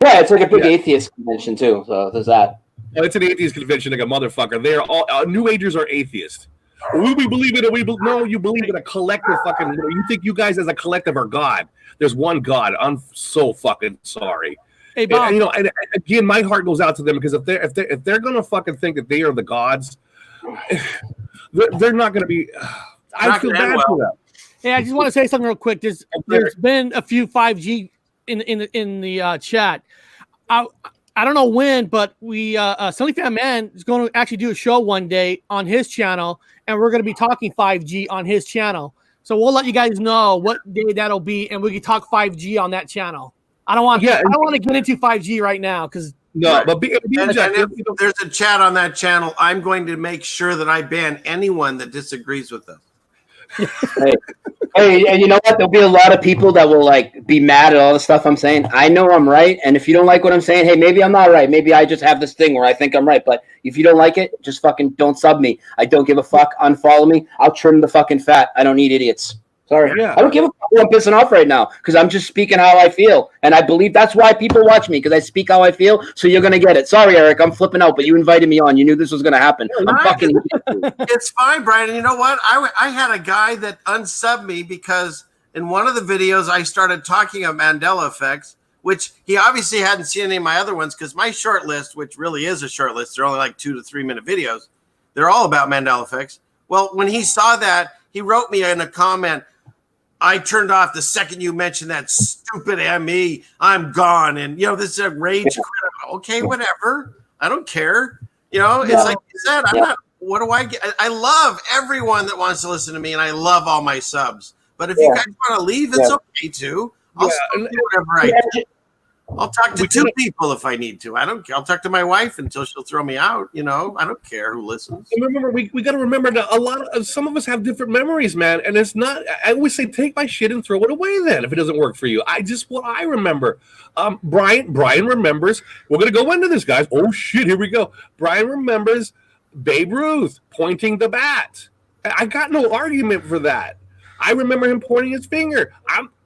Yeah, it's like a big atheist convention too. So there's that. Oh, it's an atheist convention, like a motherfucker. They're all New Agers are atheists. We believe in it. No, you believe in a collective fucking. You think you guys as a collective are God. There's one God. I'm so fucking sorry. Hey, Bob. And, and again, my heart goes out to them because if they're gonna fucking think that they are the gods, they're not gonna be. I feel bad for them. Hey, I just want to say something real quick. There's been a few 5G in the chat. I don't know when, but we Sunny Fan Man is going to actually do a show one day on his channel, and we're going to be talking 5G on his channel. So we'll let you guys know what day that'll be, and we can talk 5G on that channel. I don't want to get into 5G right now because but if there's a chat on that channel, I'm going to make sure that I ban anyone that disagrees with us. Hey, and you know what? There'll be a lot of people that will like be mad at all the stuff I'm saying. I know I'm right, and if you don't like what I'm saying, hey, maybe I'm not right. Maybe I just have this thing where I think I'm right. But if you don't like it, just fucking don't sub me. I don't give a fuck. Unfollow me. I'll trim the fucking fat. I don't need idiots. Sorry. Yeah. I don't give a fuck who I'm pissing off right now because I'm just speaking how I feel. And I believe that's why people watch me because I speak how I feel. So you're going to get it. Sorry, Eric. I'm flipping out, but you invited me on. You knew this was going to happen. I'm fucking. It's fine, Brian. And you know what? I had a guy that unsubbed me because in one of the videos I started talking about Mandela effects, which he obviously hadn't seen any of my other ones because my short list, which really is a short list, they're only like 2 to 3 minute videos. They're all about Mandela effects. Well, when he saw that, he wrote me in a comment, I turned off the second you mentioned that stupid ME. I'm gone. And, this is a rage quit. Okay, whatever. I don't care. It's like you said, what do I get? I love everyone that wants to listen to me, and I love all my subs. But if you guys want to leave, it's okay too. I'll still do whatever I do. I'll talk to 2 people if I need to. I don't care. I'll talk to my wife until she'll throw me out. I don't care who listens. Remember, we got to remember that some of us have different memories, man. And it's not. I always say, take my shit and throw it away. Then, if it doesn't work for you, what I remember. Brian remembers. We're gonna go into this, guys. Oh shit, here we go. Brian remembers Babe Ruth pointing the bat. I got no argument for that. I remember him pointing his finger.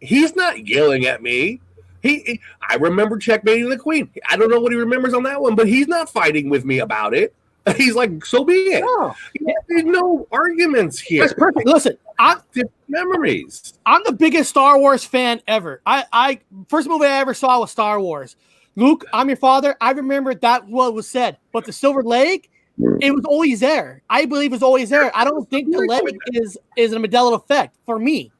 He's not yelling at me. I remember checkmating the queen. I don't know what he remembers on that one, but he's not fighting with me about it. He's like, so be it. No. There's no arguments here. That's perfect. Listen, memories. I'm the biggest Star Wars fan ever. I first movie I ever saw was Star Wars. Luke, I'm your father. I remember that what was said, but the silver leg, it was always there. I believe it's always there. I don't think the leg is a Mandela effect for me,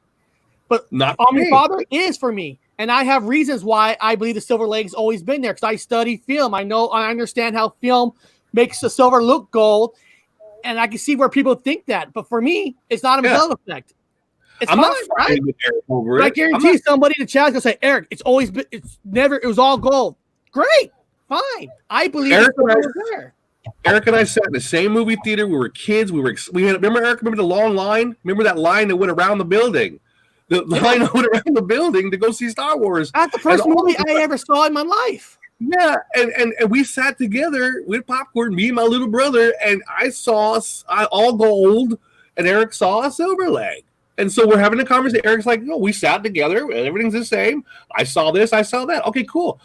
but I'm your father is for me. And I have reasons why I believe the silver leg's always been there because I study film. I understand how film makes the silver look gold, and I can see where people think that. But for me, it's not a Mandela effect. It's fine, right? But I guarantee somebody in the chat is gonna say, Eric, it was all gold. Great, fine. I believe it was there. Eric and I sat in the same movie theater. We were kids. Remember Eric? Remember the long line? Remember that line that went around the building? The line went around the building to go see Star Wars. That's the first movie I ever saw in my life. Yeah, and we sat together with popcorn, me and my little brother, and I saw all gold, and Eric saw a silver leg. And so we're having a conversation. Eric's like, no, we sat together, and everything's the same. I saw this, I saw that. Okay, cool.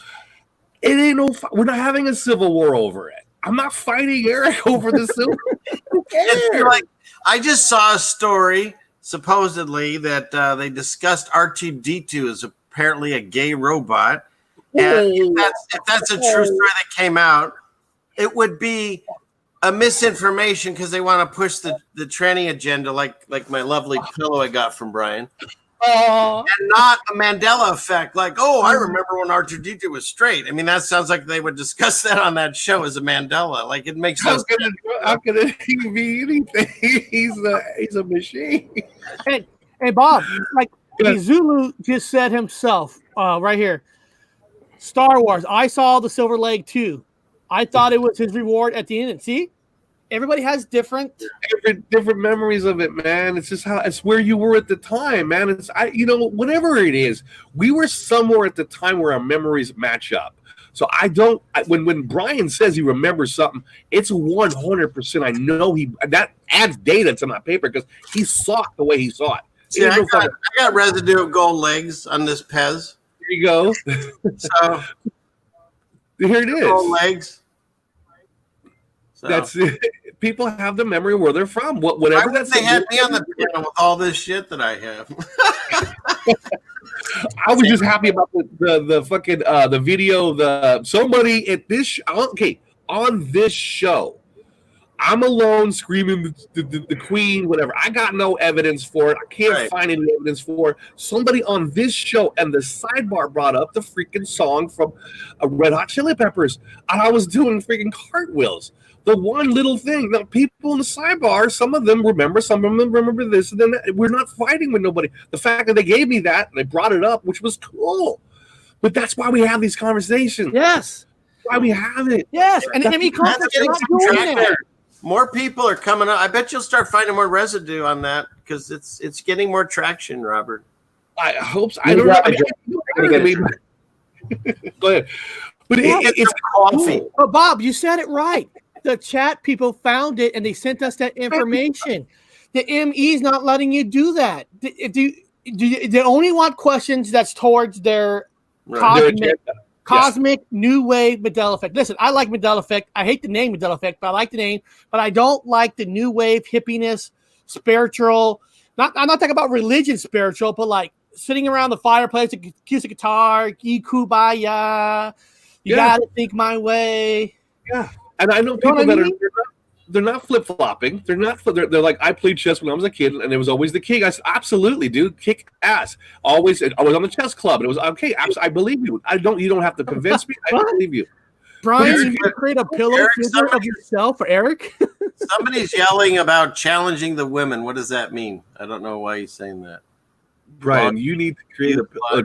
It ain't we're not having a civil war over it. I'm not fighting Eric over the silver. Who cares? I just saw a story supposedly that they discussed R2-D2 is apparently a gay robot. And if that's a true story that came out, it would be a misinformation because they want to push the tranny agenda, like my lovely pillow I got from Brian. And not a Mandela effect, like, oh, I remember when R2D2 was straight. I mean, that sounds like they would discuss that on that show as a Mandela. Like, it makes no sense. How could it be anything? He's a machine. Hey, Bob, like Zulu just said himself, right here. Star Wars. I saw the Silver Leg too. I thought it was his reward at the end. See? Everybody has different memories of it, man. It's just it's where you were at the time, man. It's whatever it is, we were somewhere at the time where our memories match up. So when Brian says he remembers something, it's 100%. I know that adds data to my paper because he saw it the way he saw it. See, I got residue of gold legs on this Pez. Here you go. So here it is. Gold legs. So. That's it. People have the memory where they're from. Whatever that's. They had me on the piano with all this shit that I have. I was just happy about the fucking the video. Somebody at this on this show, I'm alone screaming the Queen, whatever. I got no evidence for it. I can't find any evidence for it. Somebody on this show and the sidebar brought up the freaking song from Red Hot Chili Peppers, and I was doing freaking cartwheels. The one little thing that people in the sidebar, some of them remember, some of them remember this, and then we're not fighting with nobody. The fact that they gave me that and they brought it up, which was cool. But that's why we have these conversations. Yes. That's why we have it. Yes. And any conference are not doing that. More people are coming up. I bet you'll start finding more residue on that because it's getting more traction, Robert. I hope so. I don't know. Go ahead. But it's coffee. Cool. But Bob, you said it right. The chat people found it and they sent us that information. The ME is not letting you do that. They only want questions that's towards their cosmic new wave Mandela effect. Listen, I like Mandela effect. I hate the name Mandela effect, but I like the name. But I don't like the new wave hippiness, spiritual. I'm not talking about religion, spiritual, but like sitting around the fireplace, acoustic guitar, kubaya. You gotta think my way. Yeah. And I know people that they're not flip flopping. They're like, I played chess when I was a kid, and it was always the king. I said, absolutely, dude, kick ass. Always, I was on the chess club, and it was okay. I believe you. You don't have to convince me. I believe you. Brian, you create a pillow figure of yourself for Eric. Somebody's yelling about challenging the women. What does that mean? I don't know why he's saying that. Brian, you need to create a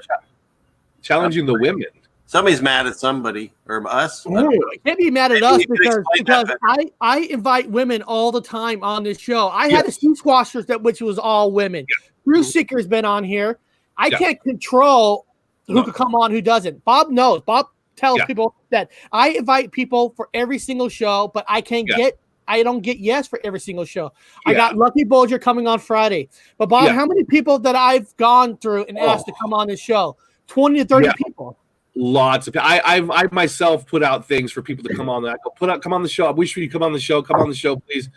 challenging the women. Somebody's mad at somebody or us. Can't be mad at us because I invite women all the time on this show. I had a Sea Squashers which was all women. Bruce Sicker's been on here. I can't control who could come on, who doesn't. Bob knows. Bob tells people that I invite people for every single show, but I don't get yes for every single show. I got Lucky Bolger coming on Friday. But Bob, how many people that I've gone through and asked to come on this show? 20 to 30 people. Lots of I myself put out things for people to come on. Come on the show. I wish you come on the show. Come on the show, please.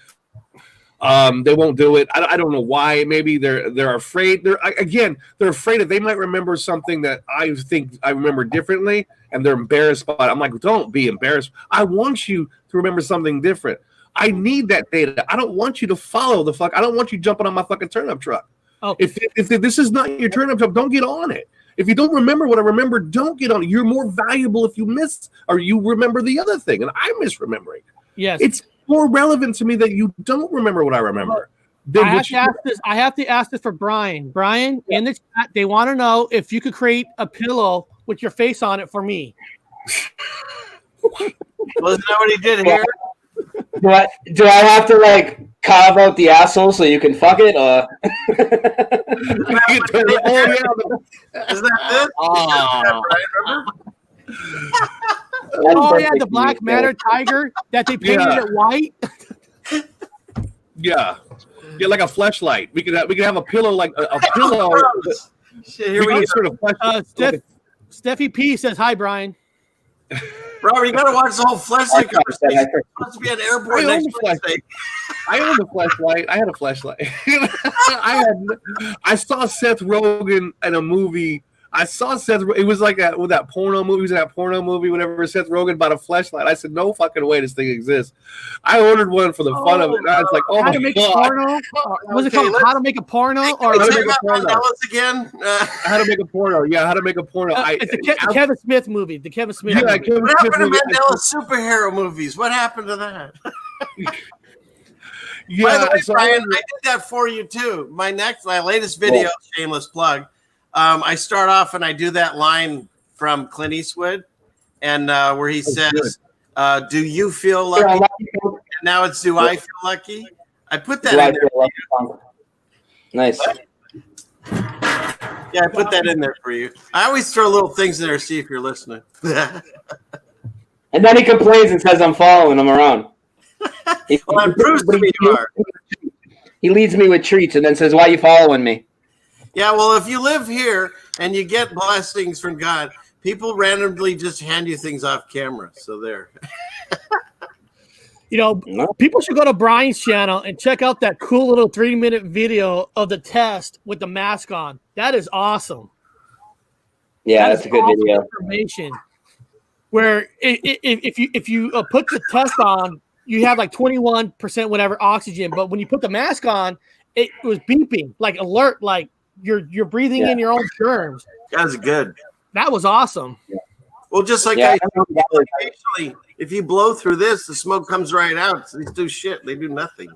They won't do it. I don't know why. Maybe they're afraid. They're afraid that they might remember something that I think I remember differently, and they're embarrassed by it. I'm like, don't be embarrassed. I want you to remember something different. I need that data. I don't want you to follow the fuck. I don't want you jumping on my fucking turnip truck. Oh. If this is not your turnip truck, don't get on it. If you don't remember what I remember, don't get on it. You're more valuable if you miss or you remember the other thing, and I'm misremembering. Yes, it's more relevant to me that you don't remember what I remember. I have to ask this for Brian. Brian, in the chat, they want to know if you could create a pillow with your face on it for me. Wasn't that what he did here? Do I have to like carve out the asshole so you can fuck it? Isn't that the Black Matter tiger that they painted it white. Yeah, like a fleshlight. We could have a pillow like a pillow. Here we go. Steffi P says hi, Brian. Robert, you got to watch the whole flashlight conversation. It's supposed to be an airport next Wednesday. I owned a flashlight. I had a flashlight. I saw Seth Rogen in a movie I saw Seth. It was like with that porno movie. He was in that porno movie, whatever. Seth Rogen bought a fleshlight. I said, no fucking way this thing exists. I ordered one for the fun of it. And I was like, oh how my to make God. a porno? Was it called How to Make a Porno? Or How to Make a Porno. Again? How to Make a Porno. Yeah, How to Make a Porno. It's the Kevin Smith movie. The Kevin Smith movie. Kevin What Smith happened to movie. Mandela's superhero movies? What happened to that? Yeah, By the way, so Brian, I did that for you too. My latest video, shameless plug. I start off and I do that line from Clint Eastwood, and where he says, "Do you feel lucky?" And now it's, "Do I feel lucky?" I put that in there. Nice. Yeah, I put that in there for you. I always throw little things in there to see if you're listening. And then he complains and says, "I'm following him around." Well, it proves to me you are. He leads me with treats and then says, "Why are you following me?" Yeah, well, if you live here and you get blessings from God, people randomly just hand you things off camera. So there. You know, people should go to Brian's channel and check out that cool little 3-minute video of the test with the mask on. That is awesome. Yeah, that's a good video. Information where if you put the test on, you have like 21% whatever oxygen, but when you put the mask on, it was beeping, like alert, like you're breathing in your own germs. That's good. That was awesome. Well, just like occasionally, if you blow through this, the smoke comes right out. So these do shit. They do nothing.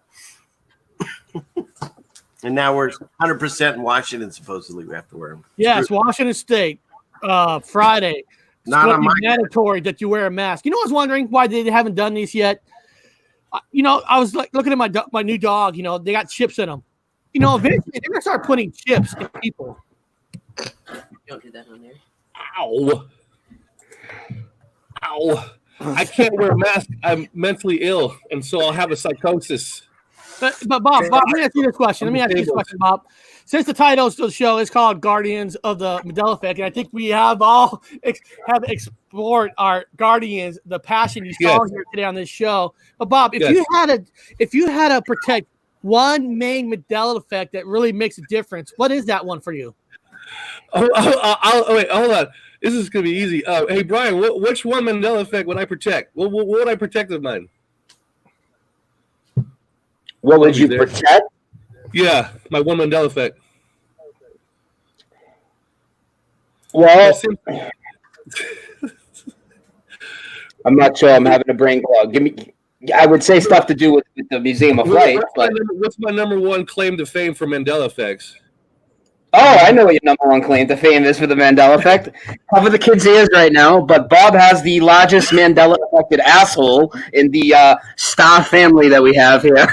And now we're 100% in Washington. Supposedly, we have to wear them. Yes, Washington State, Friday. It's Not on my mandatory that you wear a mask. You know, I was wondering why they haven't done these yet. You know, I was like looking at my new dog. You know, they got chips in them. You know, eventually they're gonna start putting chips in people. Don't do that on there. Ow. I can't wear a mask. I'm mentally ill, and so I'll have a psychosis. But Bob, let me ask you this question. Bob. Since the title of the show is called Guardians of the Mandela Effect, and I think we have all explored our Guardians, the passion you saw here today on this show. But Bob, if you had to protect one main Mandela Effect that really makes a difference, what is that one for you? Wait, hold on. This is going to be easy. Hey, Brian, which one Mandela Effect would I protect? What would I protect of mine? What would you protect? Yeah, my one Mandela Effect. Well, I'm not sure. I'm having a brain clog. I would say stuff to do with the Museum of Light. What's my number one claim to fame for Mandela Effects? Oh, I know what your number one claim to fame is for the Mandela Effect. Cover the kids' ears right now, but Bob has the largest Mandela-affected asshole in the star family that we have here.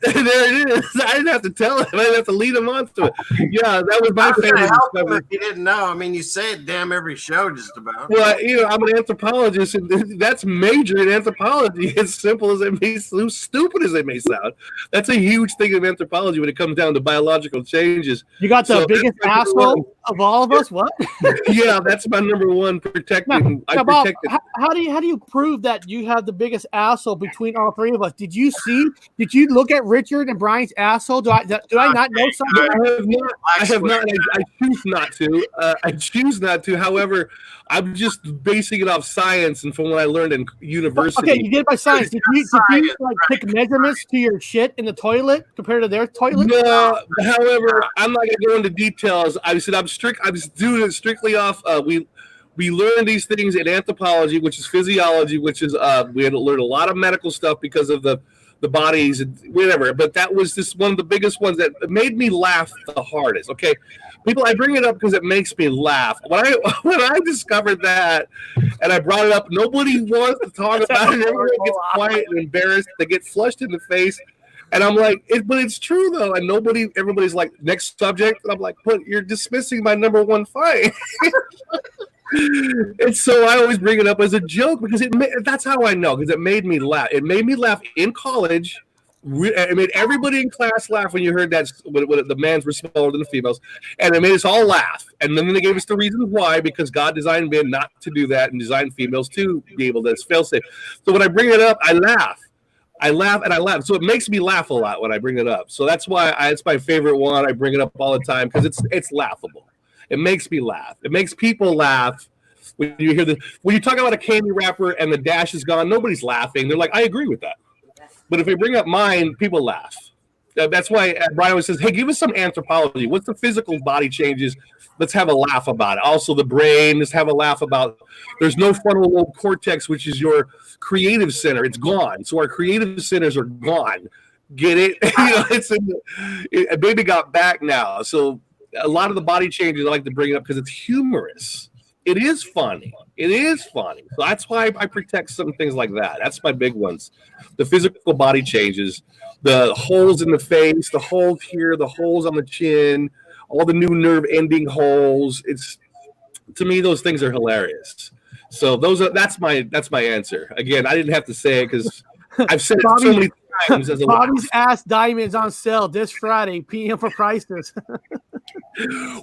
There it is. I didn't have to tell him. I didn't have to lead him on to it. Yeah, that was my favorite. If you didn't know, I mean, you say it damn every show just about. Well, you know, I'm an anthropologist, and that's major in anthropology. As simple as it may, so stupid as it may sound, that's a huge thing in anthropology when it comes down to biological changes. You got the biggest asshole of all of us. What? Yeah, that's my number one protecting. Now, Bob, how do you prove that you have the biggest asshole between all three of us? Did you look at Richard and Brian's asshole? Do I not know something? I have not. I choose not to. I choose not to. However, I'm just basing it off science and from what I learned in university. Okay, you did it by science. Did you like take measurements to your shit in the toilet compared to their toilet? No. However, I'm not going to go into details. I said I'm just doing it strictly off. We learn these things in anthropology, which is physiology, which is we had to learn a lot of medical stuff because of the bodies and whatever, but that was just one of the biggest ones that made me laugh the hardest. Okay, people, I bring it up because it makes me laugh. When I discovered that and I brought it up, nobody wants to talk about it. Everyone gets quiet and embarrassed. They get flushed in the face, and I'm like, but it's true though. And everybody's like, next subject. And I'm like, but you're dismissing my number one fight. And so I always bring it up as a joke because that's how I know, because it made me laugh. It made me laugh in college. It made everybody in class laugh when you heard that when the mans were smaller than the females, and it made us all laugh. And then they gave us the reasons why, because God designed men not to do that and designed females to be able to fail safe. So when I bring it up, I laugh. I laugh and I laugh. So it makes me laugh a lot when I bring it up. So that's why it's my favorite one. I bring it up all the time because it's laughable. It makes me laugh. It makes people laugh. When you hear when you talk about a candy wrapper and the dash is gone, nobody's laughing. They're like, I agree with that. But if we bring up mine, people laugh. That's why Brian always says, hey, give us some anthropology. What's the physical body changes? Let's have a laugh about it. Also, the brain, let's have a laugh about there's no frontal lobe cortex, which is your creative center. It's gone. So our creative centers are gone. Get it? Baby got back now. So a lot of the body changes, I like to bring it up because it's humorous. It is funny. It is funny. So that's why I protect some things like that. That's my big ones. The physical body changes, the holes in the face, the holes here, the holes on the chin, all the new nerve ending holes. It's, to me, those things are hilarious. So that's my answer. Again, I didn't have to say it because I've said it so many times. As a Bobby's Ass Diamonds on sale this Friday, PM for prices.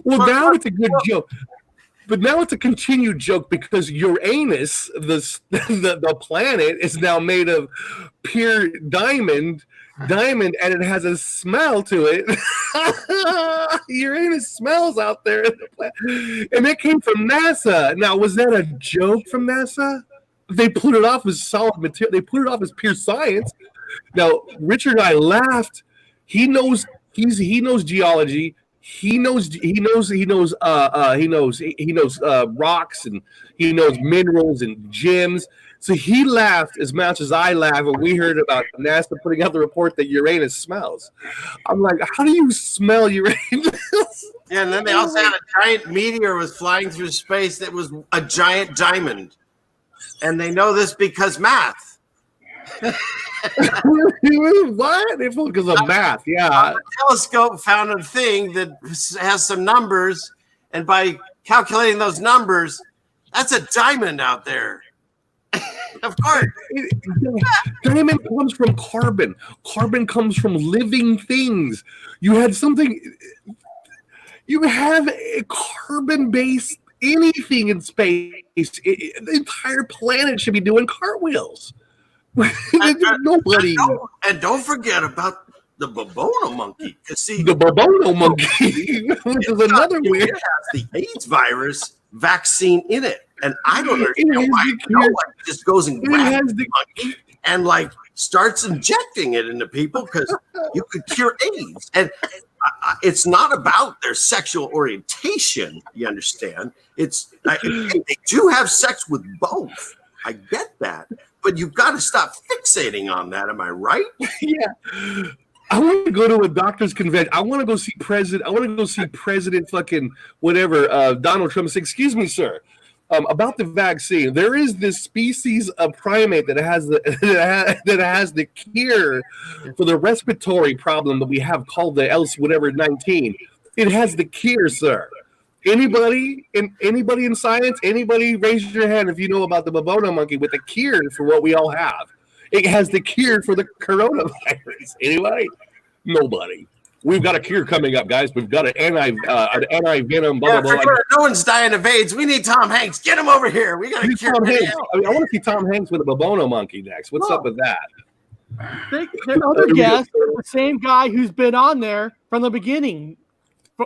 Well, now it's a good joke. But now it's a continued joke because Uranus, the planet, is now made of pure diamond, and it has a smell to it. Uranus smells out there, and it came from NASA. Now, was that a joke from NASA? They put it off as solid material. They put it off as pure science. Now, Richard and I laughed. He knows geology. He knows rocks, and he knows minerals and gems. So he laughed as much as I laughed when we heard about NASA putting out the report that Uranus smells. I'm like, how do you smell Uranus? Yeah, and then they also had a giant meteor was flying through space that was a giant diamond. And they know this because math. What? Because of math, yeah. The telescope found a thing that has some numbers, and by calculating those numbers, that's a diamond out there. Of course. Diamond comes from carbon. Carbon comes from living things. You have a carbon-based anything in space. The entire planet should be doing cartwheels. Nobody. And don't forget about the babono monkey. See, the babono monkey, which is another weird. It has the AIDS virus vaccine in it, and I don't understand why no one just goes and grabs the monkey and like starts injecting it into people because you could cure AIDS. And it's not about their sexual orientation. You understand? They do have sex with both. I get that. But you've got to stop fixating on that. Am I right? Yeah. I want to go to a doctor's convention. I want to go see President fucking whatever, Donald Trump. Say, excuse me, sir, about the vaccine. There is this species of primate that has the cure for the respiratory problem that we have called the whatever 19. It has the cure, sir. Anybody in science? Anybody raise your hand if you know about the babono monkey with a cure for what we all have. It has the cure for the coronavirus. Anybody? Nobody. We've got a cure coming up, guys. We've got an anti-venom. Blah, blah, blah. No one's dying of AIDS. We need Tom Hanks. Get him over here. We got a cure. I want to see Tom Hanks with a babono monkey next. What's up with that? The other guest, the same guy who's been on there from the beginning.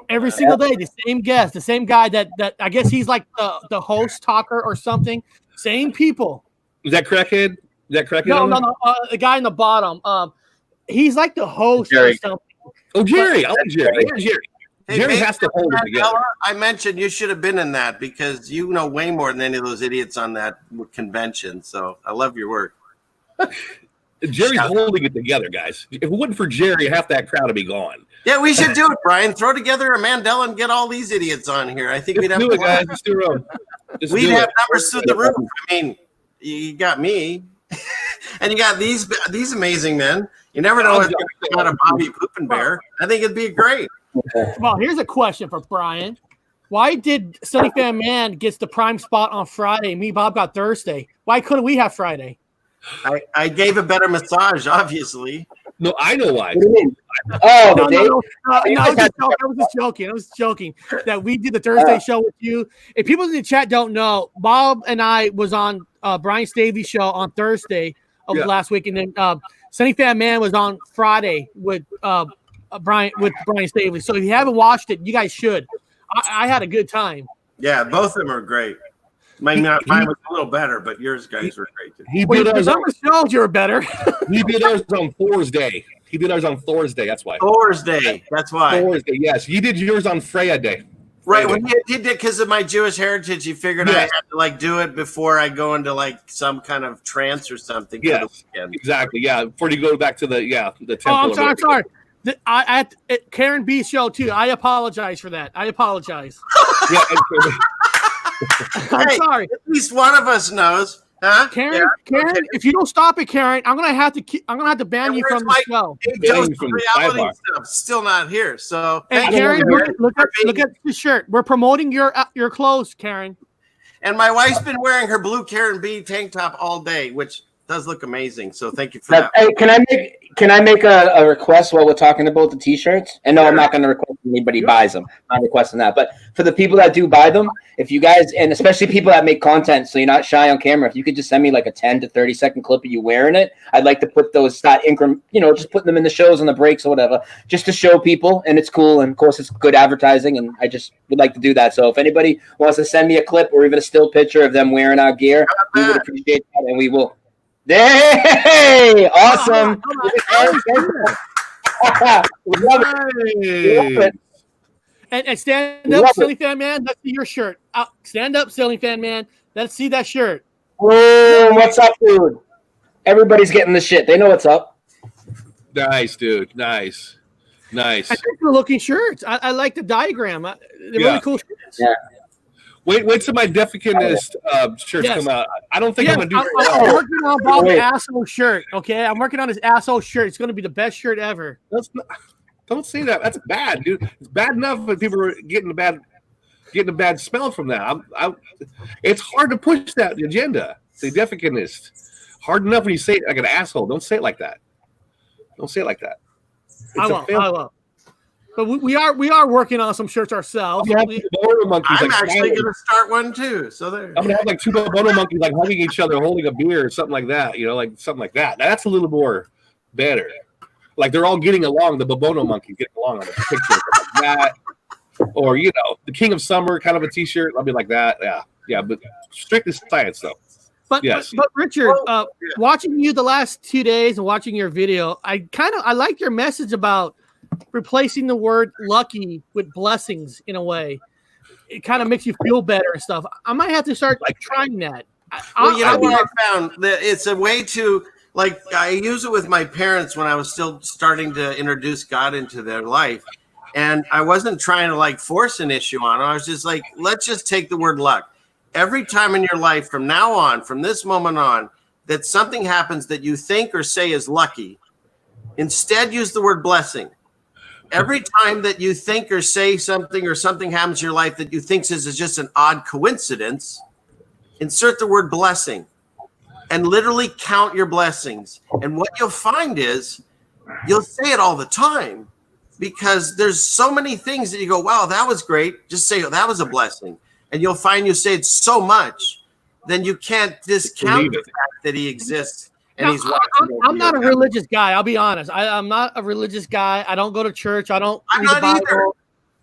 Every single day, the same guest, the same guy that I guess he's like the host talker or something. Same people. Is that crackhead? No. The guy in the bottom. He's like the host Jerry. or something. Oh, Jerry. I like Jerry. Yeah, Jerry. Hey, Jerry has to hold it together. I mentioned you should have been in that because you know way more than any of those idiots on that convention. So I love your work. Jerry's holding it together, guys. If it wasn't for Jerry, half that crowd would be gone. Yeah, we should do it, Brian. Throw together a Mandela and get all these idiots on here. I think we'd have do it, guys. Let's do it. We'd have numbers through the roof. I mean, you got me, and you got these amazing men. You never know what's going to come out of Bobby Poopin' Bear. I think it'd be great. Well, here's a question for Brian. Why did Sunny Fan Man gets the prime spot on Friday? Me, Bob got Thursday. Why couldn't we have Friday? I gave a better massage, obviously. No, I know why. What do you mean? Oh, I was joking that we did the Thursday show with you. If people in the chat don't know, Bob and I was on Brian Stavey's show on Thursday of last week, and then Sunny Fan Man was on Friday with Brian Stavely. So if you haven't watched it, you guys should. I had a good time. Yeah, both of them are great. Mine was a little better, but yours guys were great too. He did ours on shows you were better. He did ours on Thursday. He did ours on Thursday. That's why. Thursday. That's why. Thursday. Yes, you did yours on Freya Day. Right. When he did because of my Jewish heritage, he figured I had to like do it before I go into like some kind of trance or something. Yeah, exactly. Yeah, before you go back to the temple. Oh, I'm sorry. I Karen B show too. I apologize for that. I apologize. Yeah, I'm sorry. At least one of us knows, huh? Karen, if you don't stop it, Karen, I'm gonna have to ban you from the show. Reality stuff still not here. So, and Karen, look at the shirt. We're promoting your clothes, Karen. And my wife's been wearing her blue Karen B tank top all day, which does look amazing. So thank you for that. Hey, can I make a request while we're talking about the t-shirts? And no, I'm not going to request anybody buys them. I'm not requesting that. But for the people that do buy them, if you guys, and especially people that make content, so you're not shy on camera, if you could just send me like a 10 to 30 second clip of you wearing it, I'd like to put those just putting them in the shows on the breaks or whatever, just to show people. And it's cool. And of course, it's good advertising. And I just would like to do that. So if anybody wants to send me a clip or even a still picture of them wearing our gear, we would appreciate that. And we will. Hey, awesome. And stand up, Silly Fan Man. Let's see your shirt. Stand up, Silly Fan Man. Let's see that shirt. Boom. What's up, dude? Everybody's getting the shit. They know what's up. Nice, dude. Nice. I think they're looking shirts. I like the diagram. They're really cool shirts. Yeah. Wait till my Deficanist shirts come out. I don't think I'm gonna do that. I'm working on Bob's asshole shirt. Okay, I'm working on his asshole shirt. It's gonna be the best shirt ever. Don't say that. That's bad, dude. It's bad enough that people are getting a bad smell from that. It's hard to push that agenda. The Deficanist. Hard enough when you say it like an asshole. Don't say it like that. Don't say it like that. I won't. But we are working on some shirts ourselves. I'm actually going to start one too. So there. I'm going to have like two Bobono monkeys like hugging each other, holding a beer or something like that. Like something like that. That's a little more better. Like they're all getting along. The Bobono monkeys getting along on a picture like that. Or the King of Summer kind of a T-shirt. I'll be like that. Yeah. But strictly science though. But Richard, watching you the last 2 days and watching your video, I like your message about replacing the word lucky with blessings in a way. It kind of makes you feel better and stuff. I might have to start trying that. What I found? That it's a way to, I use it with my parents when I was still starting to introduce God into their life. And I wasn't trying to force an issue on them. I was just like, let's just take the word luck. Every time in your life from now on, from this moment on, that something happens that you think or say is lucky, instead use the word blessing. Every time that you think or say something or something happens in your life that you think is just an odd coincidence, insert the word blessing and literally count your blessings. And what you'll find is you'll say it all the time because there's so many things that you go, wow, that was great. Just say, oh, that was a blessing. And you'll find you say it so much, then you can't discount the fact that he exists. I'm not a religious guy. I'll be honest. I'm not a religious guy. I don't go to church. I don't read the Bible. Either.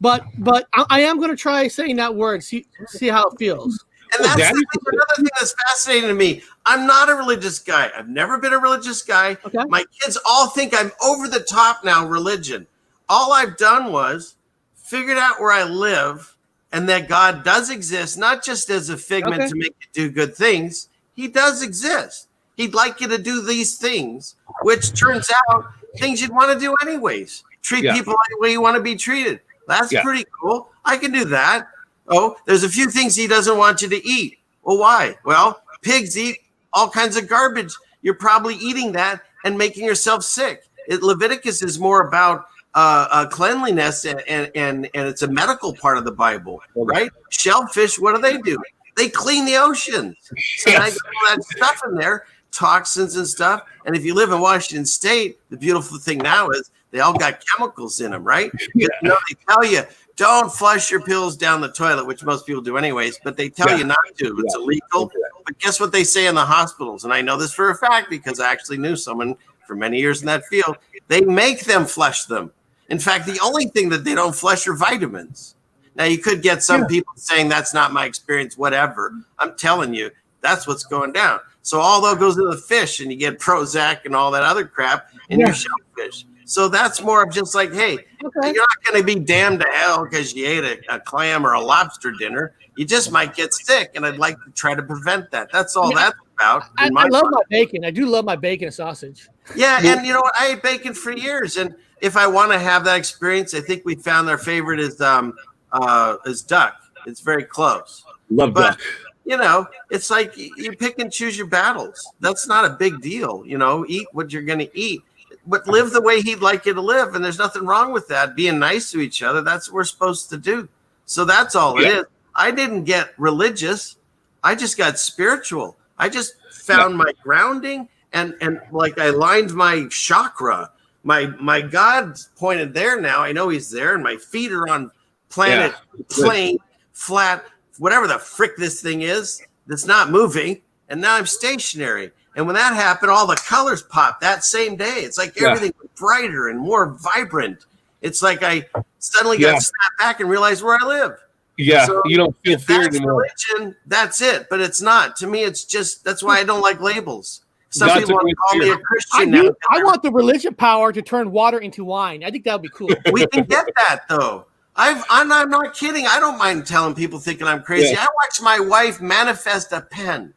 But I am going to try saying that word. See how it feels. And that's another thing that's fascinating to me. I'm not a religious guy. I've never been a religious guy. Okay. My kids all think I'm over the top now religion. All I've done was figured out where I live and that God does exist, not just as a figment to make you do good things. He does exist. He'd like you to do these things, which turns out things you'd want to do anyways. Treat people the way you want to be treated. That's pretty cool. I can do that. Oh, there's a few things he doesn't want you to eat. Well, why? Well, pigs eat all kinds of garbage. You're probably eating that and making yourself sick. Leviticus is more about cleanliness and it's a medical part of the Bible, right? Shellfish, what do? They clean the oceans. So I got all that stuff in there. Toxins and stuff. And if you live in Washington State, the beautiful thing now is they all got chemicals in them, right? They tell you don't flush your pills down the toilet, which most people do anyways, but they tell you not to. It's illegal. But guess what they say in the hospitals? And I know this for a fact because I actually knew someone for many years in that field, they make them flush them. In fact, the only thing that they don't flush are vitamins. Now, you could get some people saying that's not my experience, whatever. I'm telling you, that's what's going down. So all that goes into the fish, and you get Prozac and all that other crap in your shellfish. So that's more of just like, hey, you're not going to be damned to hell because you ate a clam or a lobster dinner. You just might get sick, and I'd like to try to prevent that. That's all that's about. I love my bacon. I do love my bacon and sausage. Yeah, and you know what? I ate bacon for years, and if I want to have that experience, I think we found our favorite is duck. It's very close. Love duck. You know, it's like you pick and choose your battles. That's not a big deal. You know, eat what you're going to eat, but live the way he'd like you to live. And there's nothing wrong with that. Being nice to each other. That's what we're supposed to do. So that's all it is. I didn't get religious. I just got spiritual. I just found my grounding and like I lined my chakra. My God pointed there now. I know he's there, and my feet are on planet, plane, flat, whatever the frick this thing is that's not moving. And now I'm stationary. And when that happened, all the colors popped that same day. It's like everything was brighter and more vibrant. It's like I suddenly got snapped back and realized where I live. Yeah, so you don't feel fear anymore. Religion, that's it. But it's not. To me, it's just, that's why I don't like labels. Some people want to call me a Christian now. I want the religion power to turn water into wine. I think that would be cool. We can get that, though. I'm not kidding. I don't mind telling people thinking I'm crazy. I watched my wife manifest a pen.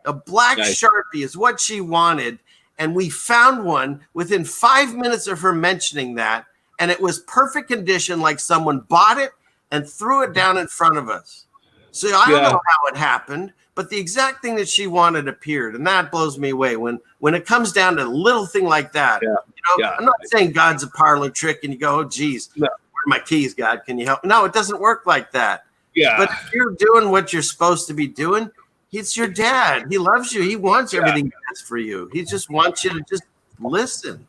A black Sharpie is what she wanted. And we found one within 5 minutes of her mentioning that. And it was perfect condition, like someone bought it and threw it down in front of us. So I don't know how it happened, but the exact thing that she wanted appeared. And that blows me away. When it comes down to a little thing like that, you know, I'm not saying God's a parlor trick and you go, oh, geez. No. My keys, God, can you help? No, it doesn't work like that. But if you're doing what you're supposed to be doing, he's your dad. He loves you. He wants everything best for you. He just wants you to just listen.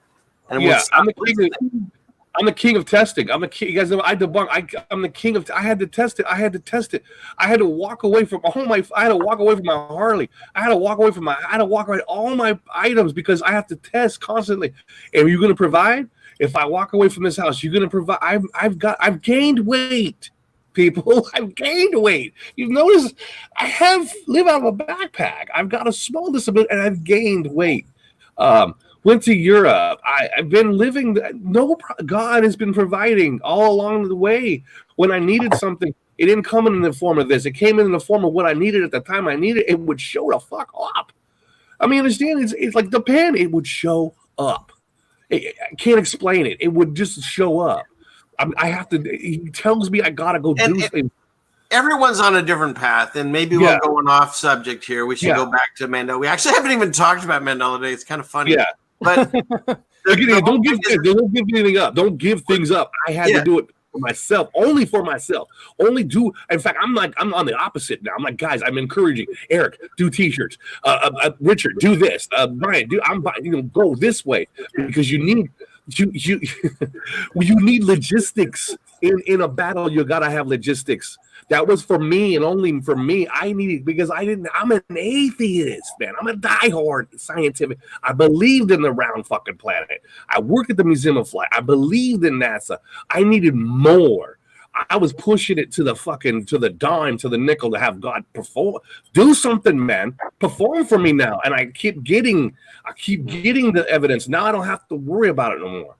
And I'm the king of testing. I'm the king. You guys know I debunk. I'm the king of. I had to test it. I had to walk away from all my. I had to walk away from my Harley. I had to walk away from all my items because I have to test constantly. And are you going to provide? If I walk away from this house, you're going to provide. I've gained weight, people. I've gained weight. You've noticed I live out of a backpack. I've got a small disability, and I've gained weight. Went to Europe. I've been living. God has been providing all along the way. When I needed something, it didn't come in the form of this. It came in the form of what I needed at the time I needed. It would show the fuck up. I mean, understand? It's like the pen. It would show up. I can't explain it. It would just show up. I have to. He tells me I gotta go do things. Everyone's on a different path, and maybe we're going off subject here. We should go back to Mandela. We actually haven't even talked about Mandela today. It's kind of funny. Yeah, but don't give anything up. Don't give things up. I had to do it for myself, only for myself. Only do. In fact, I'm on the opposite now. I'm like, guys, I'm encouraging Eric, do T-shirts. Richard, do this. Brian, go this way because you need you need logistics in a battle. You gotta have logistics. That was for me and only for me. I needed because I'm an atheist, man. I'm a diehard scientific. I believed in the round fucking planet. I worked at the Museum of Flight. I believed in NASA. I needed more. I was pushing it to the dime, to the nickel to have God perform. Do something, man. Perform for me now. And I keep getting the evidence. Now I don't have to worry about it no more.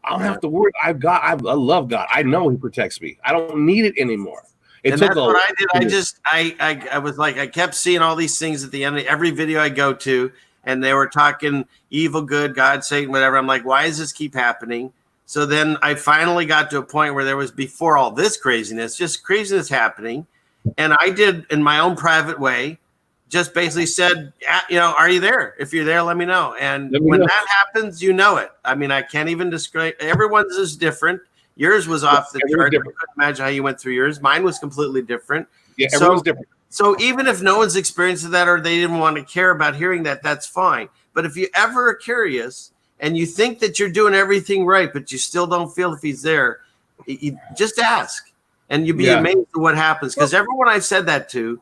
I don't have to worry. I love God. I know He protects me. I don't need it anymore. And that's what I did. I was like, I kept seeing all these things at the end of every video I go to, and they were talking evil, good, God, Satan, whatever. I'm like, why does this keep happening? So then I finally got to a point where there was, before all this craziness, just craziness happening. And I did, in my own private way, just basically said, are you there? If you're there, let me know. And when that happens, you know it. I mean, I can't even describe. Everyone's is different. Yours was off the chart. I couldn't imagine how you went through yours. Mine was completely different. Yeah, everyone's different. So even if no one's experienced that or they didn't want to care about hearing that, that's fine. But if you ever are curious and you think that you're doing everything right, but you still don't feel if He's there, you just ask. And you'd be amazed at what happens. Because everyone I've said that to,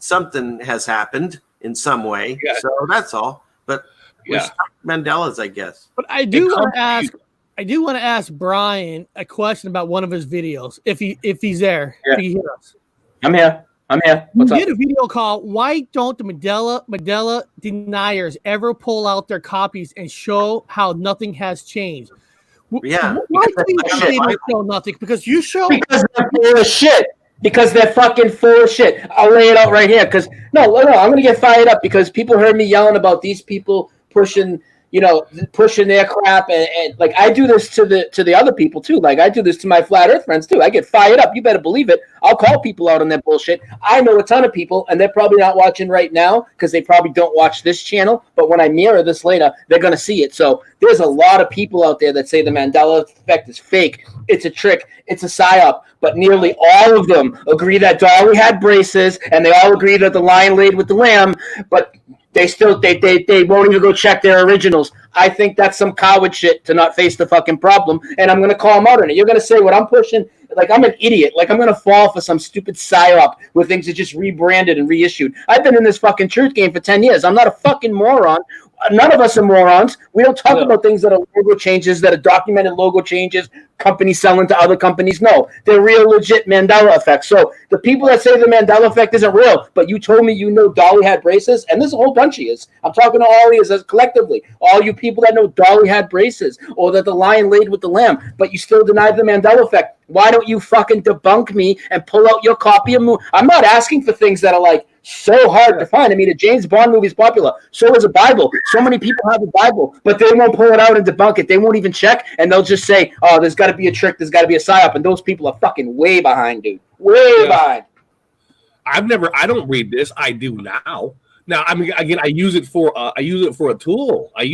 something has happened in some way. Yeah. So that's all. But We're stuck Mandela's, I guess. But I do want to ask Brian a question about one of his videos, if he's there. Yeah. If he hear us. I'm here. What's We up? did a video called "Why Don't the Mandela Deniers Ever Pull Out Their Copies and Show How Nothing Has Changed?" Yeah. Why do you think they don't show nothing? Because you show. Because they're full of shit. Because they're fucking full of shit. I'll lay it out right here. Because no, I'm gonna get fired up because people heard me yelling about these people pushing their crap, and like I do this to the other people too. Like I do this to my flat Earth friends too. I get fired up. You better believe it. I'll call people out on their bullshit. I know a ton of people, and they're probably not watching right now because they probably don't watch this channel. But when I mirror this later, they're gonna see it. So there's a lot of people out there that say the Mandela effect is fake. It's a trick. It's a psyop. But nearly all of them agree that Dolly had braces, and they all agree that the lion laid with the lamb. But they won't even go check their originals. I think that's some coward shit to not face the fucking problem, and I'm going to call them out on it. You're going to say what I'm pushing, like I'm an idiot, like I'm going to fall for some stupid psyop where things are just rebranded and reissued. I've been in this fucking truth game for 10 years. I'm not a fucking moron. None of us are morons. We don't talk about things that are logo changes, that are documented logo changes, companies selling to other companies. No, they're real legit Mandela effects. So the people that say the Mandela effect isn't real, but you told me you know Dolly had braces, and there's a whole bunch of you. I'm talking to all of you collectively. All you people that know Dolly had braces or that the lion laid with the lamb, but you still deny the Mandela effect. Why don't you fucking debunk me and pull out your copy of movie? I'm not asking for things that are like so hard to find. I mean, a James Bond movie is popular. So is a Bible. So many people have a Bible, but they won't pull it out and debunk it. They won't even check, and they'll just say, "Oh, there's got to be a trick. There's got to be a psyop." And those people are fucking way behind, dude. Way behind. I don't read this. I do now. Now, I mean, again, I use it for a tool. I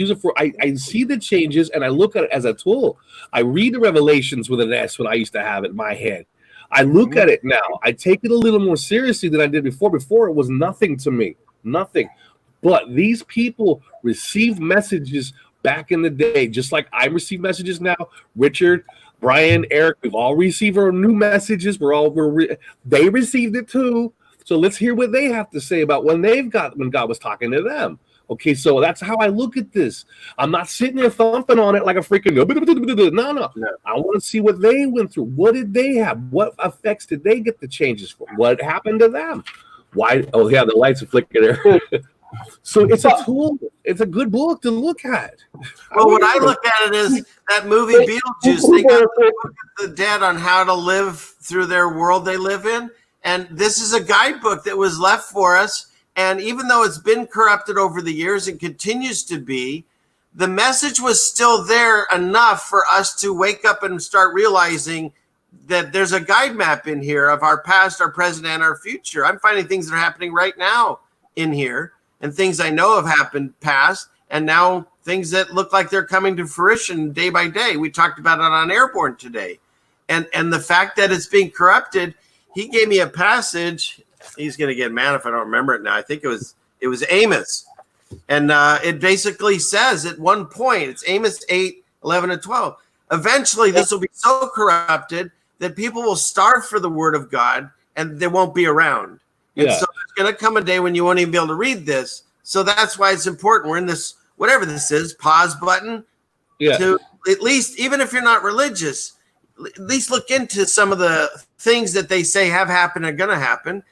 see the changes and I look at it as a tool. I read the Revelations with an S when I used to have it in my head. I look at it now. I take it a little more seriously than I did before. Before it was nothing to me, nothing. But these people received messages back in the day, just like I receive messages now. Richard, Brian, Eric, we've all received our new messages. They received it too. So let's hear what they have to say about when God was talking to them. Okay, so that's how I look at this. I'm not sitting there thumping on it like a freaking no. I want to see what they went through. What did they have? What effects did they get the changes from? What happened to them? Why? Oh yeah, the lights are flicking there. So it's a tool. It's a good book to look at. Well, what I look at it is that movie Beetlejuice. They got the dead on how to live through their world they live in. And this is a guidebook that was left for us. And even though it's been corrupted over the years and continues to be, the message was still there enough for us to wake up and start realizing that there's a guide map in here of our past, our present, and our future. I'm finding things that are happening right now in here and things I know have happened past, and now things that look like they're coming to fruition day by day. We talked about it on Airborne today. And the fact that it's being corrupted, he gave me a passage. He's going to get mad if I don't remember it now. I think it was Amos. And it basically says at one point, it's Amos 8, 11, and 12. Eventually, this will be so corrupted that people will starve for the word of God and they won't be around. And so there's going to come a day when you won't even be able to read this. So that's why it's important. We're in this, whatever this is, pause button. To at least, even if you're not religious, at least look into some of the things that they say have happened and are going to happen,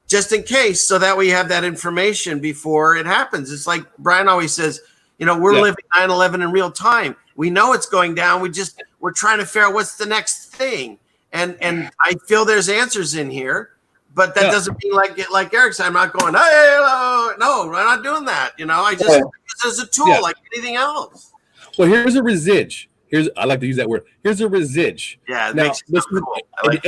just in case, so that we have that information before it happens. It's like Brian always says, we're living 9/11 in real time. We know it's going down. We're trying to figure out what's the next thing. And I feel there's answers in here, but that doesn't mean like Eric said, I'm not going, hey, no, I'm not doing that. I just use it as a tool like anything else. Well, here's a residge. I like to use that word. Here's a residge. Yeah, it now, makes it cool. An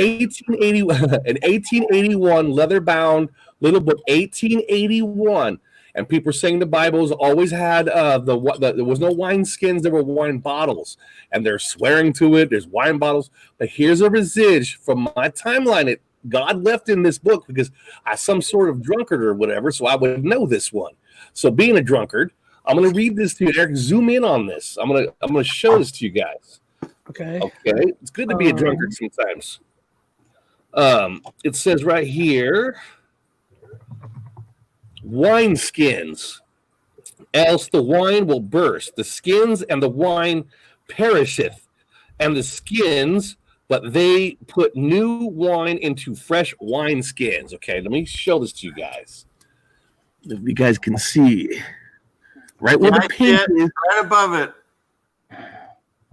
1881 leather-bound little book, 1881, and people are saying the Bible's always had there was no wine skins, there were wine bottles, and they're swearing to it. There's wine bottles, but here's a residge from my timeline that God left in this book because I'm some sort of drunkard or whatever, so I would know this one. So being a drunkard, I'm going to read this to you, Eric. Zoom in on this. I'm going to show this to you guys. Okay. It's good to be a drunkard sometimes. It says right here, wine skins. else the wine will burst. The skins and the wine perisheth, and the skins, but they put new wine into fresh wine skins. Okay, let me show this to you guys. If you guys can see, right where the pink is, right above it.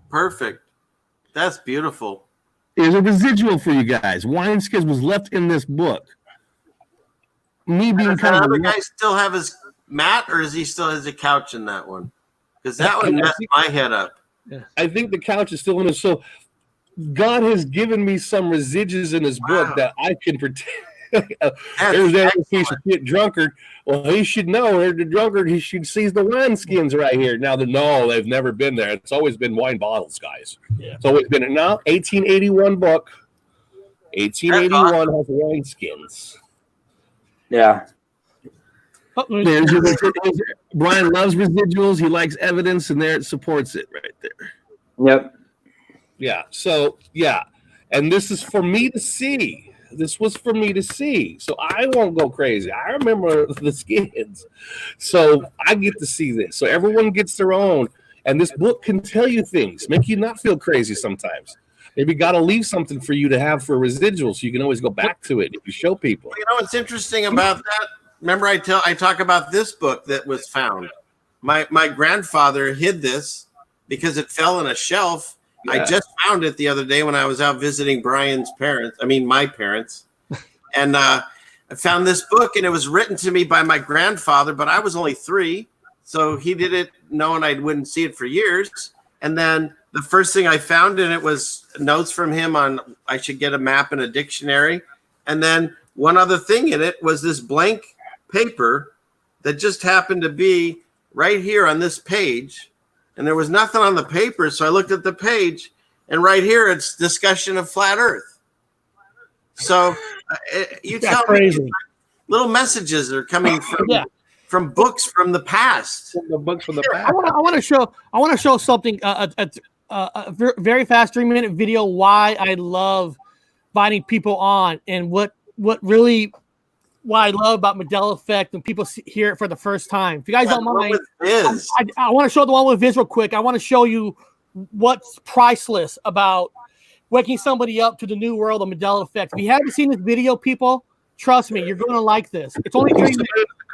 Perfect. That's beautiful. There's a residual for you guys. Wine skins was left in this book. Me being Does kind that of other guy still have his mat, or is he still has a couch in that one? Because that one messed my head up. I think the couch is still in it. So God has given me some residues in his book that I can pretend. There's that piece of shit drunkard. Well, he should know. The drunkard, he should see the wine skins right here. Now, no, they've never been there. It's always been wine bottles, guys. Yeah. It's always been. Now, 1881 book. 1881 has wine skins. Yeah. Brian loves residuals. He likes evidence, and there it supports it right there. Yep. Yeah. So, yeah. And this is for me to see. This was for me to see. So I won't go crazy. I remember the skins. So I get to see this. So everyone gets their own. And this book can tell you things, make you not feel crazy sometimes. Maybe got to leave something for you to have for residuals, so you can always go back to it if you show people. You know what's interesting about that? Remember, I talk about this book that was found. My grandfather hid this because it fell on a shelf. Yeah. I just found it the other day when I was out visiting Brian's parents. I mean, my parents, and I found this book, and it was written to me by my grandfather, but I was only 3, so he did it knowing I wouldn't see it for years. And then the first thing I found in it was notes from him on I should get a map and a dictionary. And then one other thing in it was this blank paper that just happened to be right here on this page. And there was nothing on the paper. So I looked at the page, and right here, it's discussion of flat Earth. So you tell crazy. Me little messages are coming from books from the past. The books from the past. I want to show something. A very fast 3-minute video. Why I love inviting people on, and what I love about Mandela Effect when people hear it for the first time. If you guys don't mind, I want to show the one with Viz real quick. I want to show you what's priceless about waking somebody up to the new world of Mandela Effect. If you haven't seen this video, people, trust me, you're going to like this. It's only 3 minutes.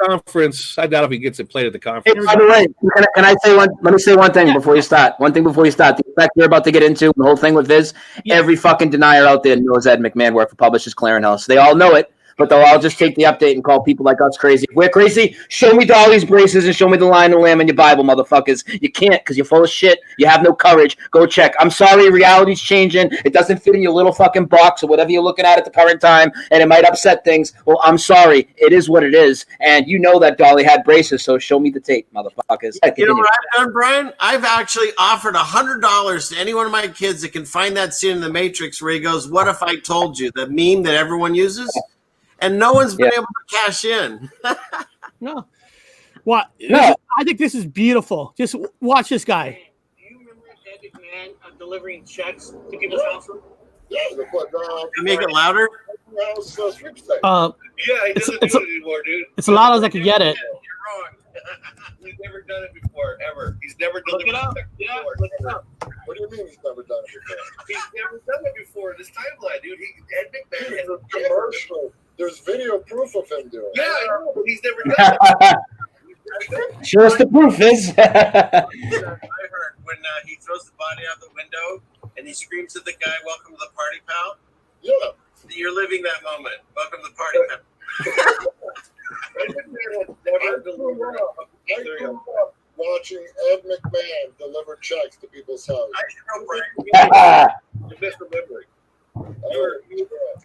Conference. I doubt if he gets it played at the conference. Hey, by the way, can I say one? Let me say one thing before you start. One thing before you start. The effect you're about to get into, the whole thing with Viz. Yeah. Every fucking denier out there knows Ed McMahon worked for Publishers Clearinghouse. They all know it. But they'll all just take the update and call people like us crazy. If we're crazy, show me Dolly's braces and show me the Lion and the Lamb in your Bible, motherfuckers. You can't because you're full of shit. You have no courage. Go check. I'm sorry, reality's changing. It doesn't fit in your little fucking box or whatever you're looking at the current time, and it might upset things. Well, I'm sorry. It is what it is. And you know that Dolly had braces, so show me the tape, motherfuckers. You know what I've done, Brian? I've actually offered $100 to any one of my kids that can find that scene in The Matrix where he goes, "What if I told you?" The meme that everyone uses. And no one's been able to cash in. No. Well, no. I think this is beautiful. Just watch this guy. Do you remember Ed McMahon delivering checks to people's houses? Yeah. Make it louder? Yeah, he doesn't do it anymore, dude. It's as loud as I could get it. You're wrong. He's never done it before, ever. He's never delivered a check before. Look it up. What do you mean he's never done it before? He's never done it before in this timeline, dude. Ed McMahon has a commercial. There's video proof of him doing it. Yeah, I know, but he's never done it. Show us the proof, Viz. I heard when he throws the body out the window and he screams at the guy, "Welcome to the party, pal." Yeah. You're living that moment. Welcome to the party, pal. I grew up watching Ed McMahon deliver checks to people's houses. You misremembering.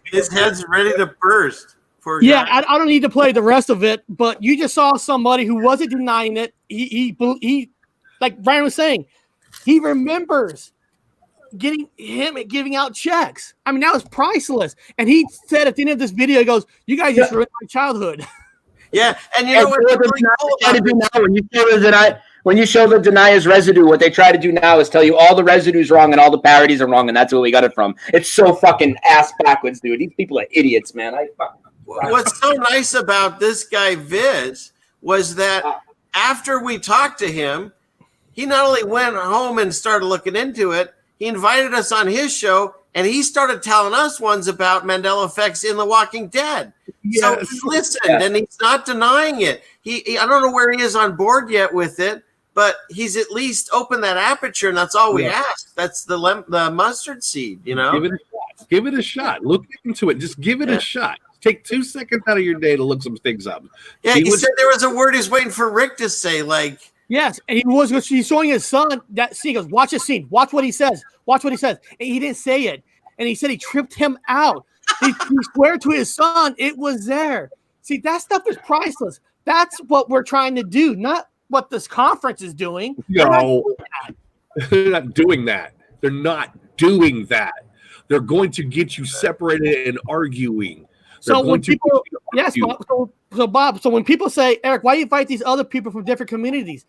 His head's ready to burst. I don't need to play the rest of it, but you just saw somebody who wasn't denying it. He like Brian was saying, he remembers giving out checks. I mean, that was priceless. And he said at the end of this video, he goes, "You guys just ruined my childhood." Yeah, and you know what? When you show the denier's residue, what they try to do now is tell you all the residue's wrong and all the parodies are wrong, and that's where we got it from. It's so fucking ass backwards, dude. These people are idiots, man. What's so nice about this guy, Viz, was that after we talked to him, he not only went home and started looking into it, he invited us on his show, and he started telling us ones about Mandela effects in The Walking Dead. So he listened, and he's not denying it. He I don't know where he is on board yet with it, but he's at least opened that aperture, and that's all we ask. That's the mustard seed, you know? Give it a shot. Look into it. Just give it a shot. Take 2 seconds out of your day to look some things up. Yeah, he said there was a word he's waiting for Rick to say, like... Yes, and he's showing his son that scene. He goes, watch the scene. Watch what he says. Watch what he says. And he didn't say it. And he said he tripped him out. He swear to his son it was there. See, that stuff is priceless. That's what we're trying to do, not what this conference is doing. No, they're not doing that. They're not doing that. They're going to get you separated and arguing. So when people, so Bob, so when people say, Eric, why do you invite these other people from different communities?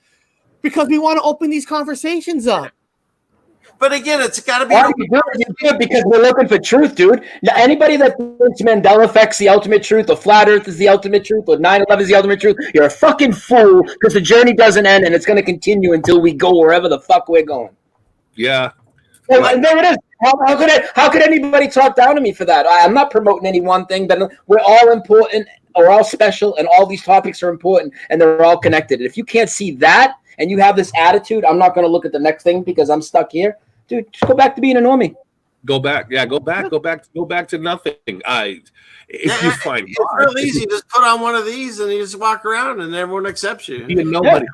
Because we want to open these conversations up. But again, it's got to be. You do it because we're looking for truth, dude. Now, anybody that thinks Mandela effect's the ultimate truth, or flat Earth is the ultimate truth, or 9/11 is the ultimate truth, you're a fucking fool. Because the journey doesn't end, and it's going to continue until we go wherever the fuck we're going. Yeah. Well, there it is. How could anybody talk down to me for that? I'm not promoting any one thing, but we're all important, we're all special, and all these topics are important, and they're all connected. And if you can't see that, and you have this attitude, I'm not going to look at the next thing because I'm stuck here. Dude, just go back to being a normie. Go back to nothing. If you find it's real easy. Just put on one of these and you just walk around, and everyone accepts you. Even nobody.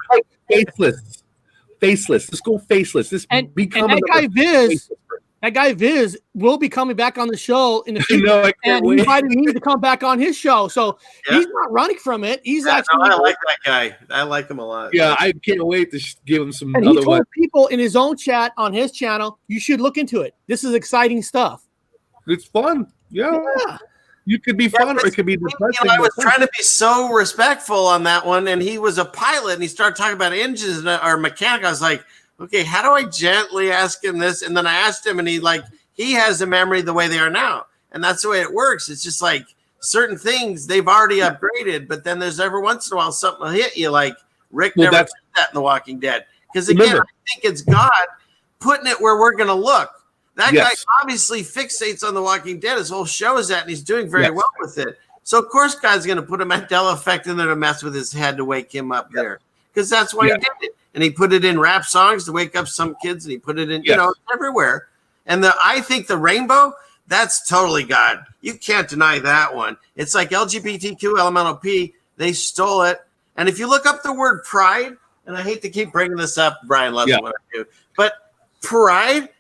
Faceless. Let's go faceless. That guy Viz will be coming back on the show in the future. I can't wait. He invited me to come back on his show. So he's not running from it. He's actually. I like that guy. I like him a lot. Yeah, I can't wait to give him some. And he told people in his own chat on his channel, you should look into it. This is exciting stuff. It's fun. Yeah. You could be fun or it could be depressing. I was trying to be so respectful on that one, and he was a pilot, and he started talking about engines or mechanic. I was like, okay, how do I gently ask him this? And then I asked him, and he has a memory the way they are now. And that's the way it works. It's just like certain things they've already upgraded, but then there's every once in a while something will hit you, like Rick never did that in The Walking Dead. Because again, I think it's God putting it where we're going to look. That guy obviously fixates on The Walking Dead. His whole show is that, and he's doing very well with it. So, of course, God's going to put a Mandela effect in there to mess with his head to wake him up there. Because that's why he did it. And he put it in rap songs to wake up some kids, and he put it in, everywhere. And I think the rainbow, that's totally God. You can't deny that one. It's like LGBTQ, elemental P, they stole it. And if you look up the word pride, and I hate to keep bringing this up, Brian loves what I do, but pride,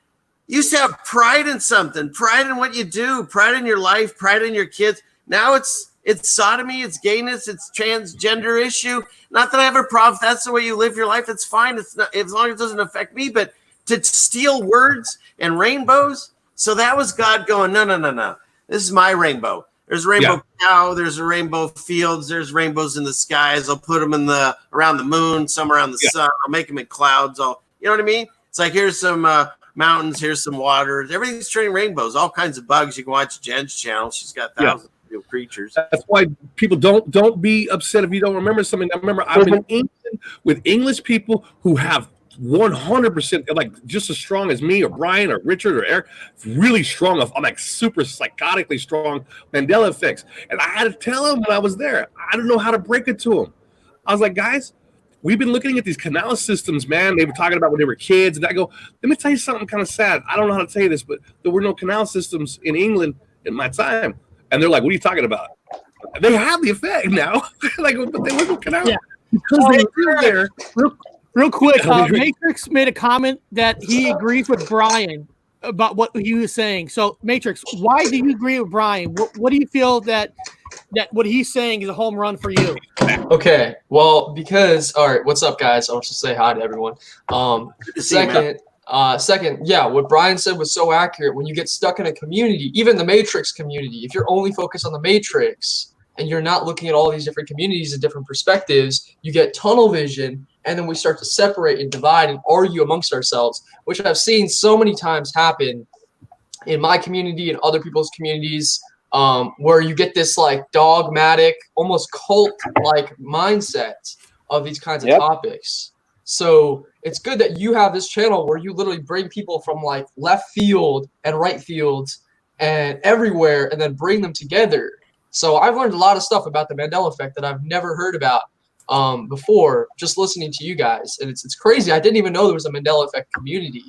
you used to have pride in something, pride in what you do, pride in your life, pride in your kids. Now it's sodomy, it's gayness, it's transgender issue. Not that I have a problem. If that's the way you live your life, it's fine. It's not, as long as it doesn't affect me. But to steal words and rainbows, so that was God going, no. This is my rainbow. There's a rainbow cow. There's a rainbow fields. There's rainbows in the skies. I'll put them around the moon, some around the sun. I'll make them in clouds. You know what I mean? It's like here's some mountains, here's some water. Everything's turning rainbows. All kinds of bugs. You can watch Jen's channel. She's got thousands. Creatures. That's why people don't be upset if you don't remember something. I remember I've been in England with English people who have 100% like just as strong as me or Brian or Richard or Eric, really strong. I'm like super psychotically strong Mandela effects, and I had to tell them when I was there. I don't know how to break it to them. I was like, guys, we've been looking at these canal systems, man. They were talking about when they were kids, and I go, let me tell you something kind of sad. I don't know how to tell you this, but there were no canal systems in England in my time. And they're like, what are you talking about? They have the effect now. Like, but they weren't looking out. Because they were there. Real quick, Matrix made a comment that he agrees with Brian about what he was saying. So, Matrix, why do you agree with Brian? What do you feel that what he's saying is a home run for you? Okay, well, because, all right, what's up, guys? I want to say hi to everyone. Second, what Brian said was so accurate. When you get stuck in a community, even the Matrix community, if you're only focused on the Matrix and you're not looking at all these different communities and different perspectives, you get tunnel vision, and then we start to separate and divide and argue amongst ourselves, which I've seen so many times happen in my community and other people's communities, where you get this like dogmatic, almost cult-like mindset of these kinds of topics. So it's good that you have this channel where you literally bring people from like left field and right field and everywhere and then bring them together. So I've learned a lot of stuff about the Mandela effect that I've never heard about before, just listening to you guys. And it's crazy. I didn't even know there was a Mandela effect community.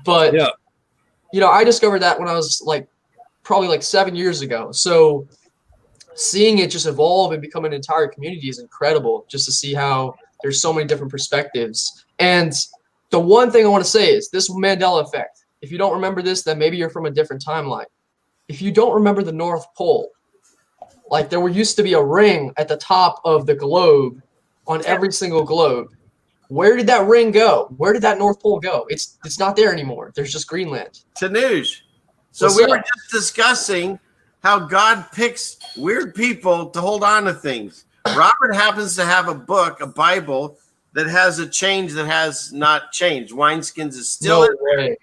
But, you know, I discovered that when I was like probably like 7 years ago. So seeing it just evolve and become an entire community is incredible, just to see how there's so many different perspectives. And the one thing I want to say is this Mandela effect. If you don't remember this, then maybe you're from a different timeline. If you don't remember the North Pole, like there used to be a ring at the top of the globe on every single globe. Where did that ring go? Where did that North Pole go? It's not there anymore. There's just Greenland. Tanuj. So we were just discussing how God picks weird people to hold on to things. Robert happens to have a book, a Bible, that has a change that has not changed. Wineskins is still in there.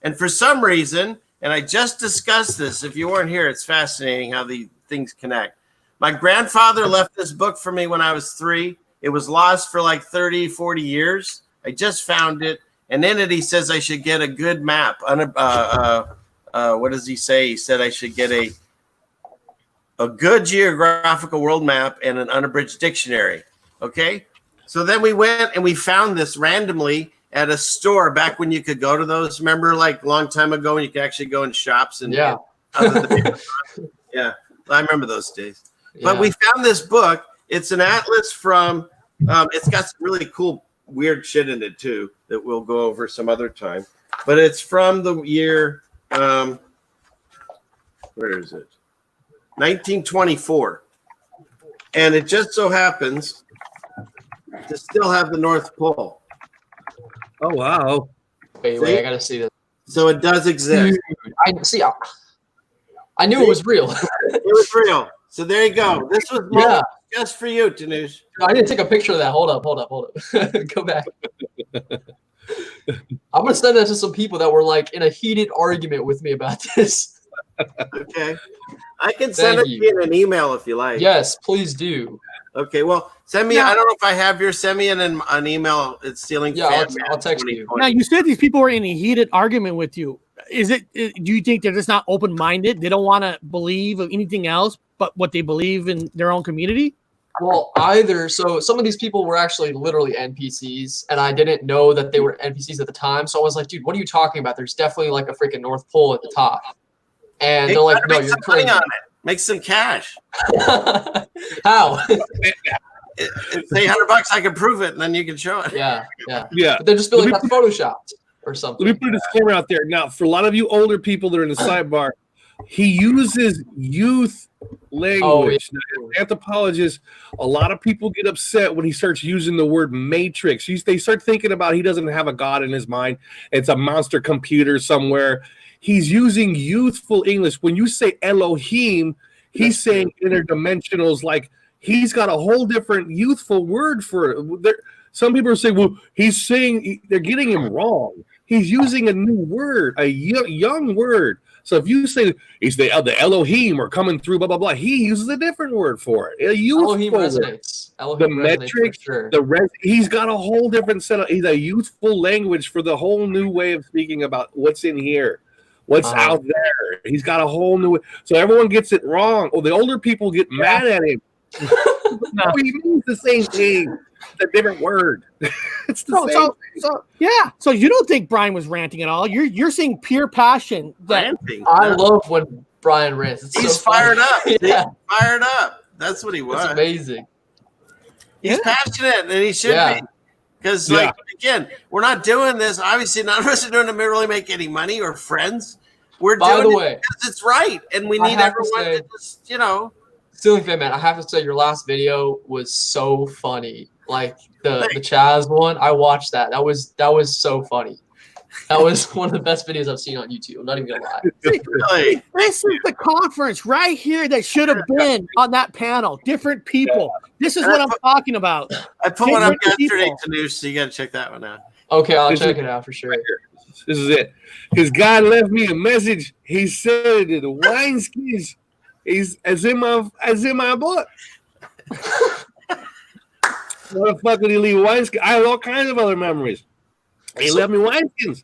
And for some reason, and I just discussed this, if you weren't here, it's fascinating how the things connect. My grandfather left this book for me when I was 3. It was lost for like 30, 40 years. I just found it. And in it, he says I should get a good map. What does he say? He said I should get a good geographical world map and an unabridged dictionary. Okay? So then we went and we found this randomly at a store back when you could go to those. Remember, like a long time ago when you could actually go in shops and yeah, I remember those days. But we found this book. It's an atlas from. It's got some really cool, weird shit in it too that we'll go over some other time. But it's from the year. Where is it? 1924, and it just so happens to still have the North Pole. Oh wow! Wait, I gotta see this. So it does exist. I see. I knew it was real. It was real. So there you go. This was just for you, Tanuj. I didn't take a picture of that. Hold up. Go back. I'm gonna send that to some people that were like in a heated argument with me about this. Okay. I can send it to you in an email if you like. Yes, please do. Okay, well, send me. I don't know if I have your. Send me an email. It's stealing. Yeah, I'll text you. Now you said these people were in a heated argument with you. Is it? Do you think they're just not open-minded? They don't want to believe of anything else but what they believe in their own community? Well, either. So some of these people were actually literally NPCs, and I didn't know that they were NPCs at the time. So I was like, dude, what are you talking about? There's definitely like a freaking North Pole at the top. And they're like, no, you're crazy. On it. Make some cash. How? Say $100, I can prove it, and then you can show it. Yeah. But they're just feeling that's photoshopped or something. Let me put a disclaimer out there. Now, for a lot of you older people that are in the sidebar, he uses youth language. Now, as anthropologists, a lot of people get upset when he starts using the word matrix. They start thinking about he doesn't have a god in his mind. It's a monster computer somewhere. He's using youthful English. When you say Elohim, he's saying interdimensionals. Like he's got a whole different youthful word for it. Some people are saying, well, he's saying they're getting him wrong. He's using a new word, a young word. So if you say he's the Elohim or coming through, blah, blah, blah, he uses a different word for it. A youthful Elohim resonates. The metric, sure. He's got a whole different set of, he's a youthful language for the whole new way of speaking about what's in here. What's out there? He's got a whole new. So everyone gets it wrong. Or the older people get mad at him. No, he means the same thing. It's a different word. It's the same. So you don't think Brian was ranting at all? You're saying pure passion. Ranting. I love when Brian rants. He's fired up. Yeah. Fired up. That's what he was. It's amazing. He's passionate, and he should be. Because, again, we're not doing this. Obviously, none of us are doing it to really make any money or friends. We're doing it because it's right, and we need everyone to just, Stealing Fan Man, I have to say your last video was so funny. Like the Chaz one, I watched that. That was so funny. That was one of the best videos I've seen on YouTube. I'm not even gonna lie. Really? This is the conference right here that should have been on that panel. Different people. This is what I'm talking about. I put one up yesterday to news, so you gotta check that one out. Okay, I'll check it out for sure. This is it. Because God left me a message. He said that the wineskins is as in my book. What the fuck did he leave wineskins? I have all kinds of other memories. He left me wineskins.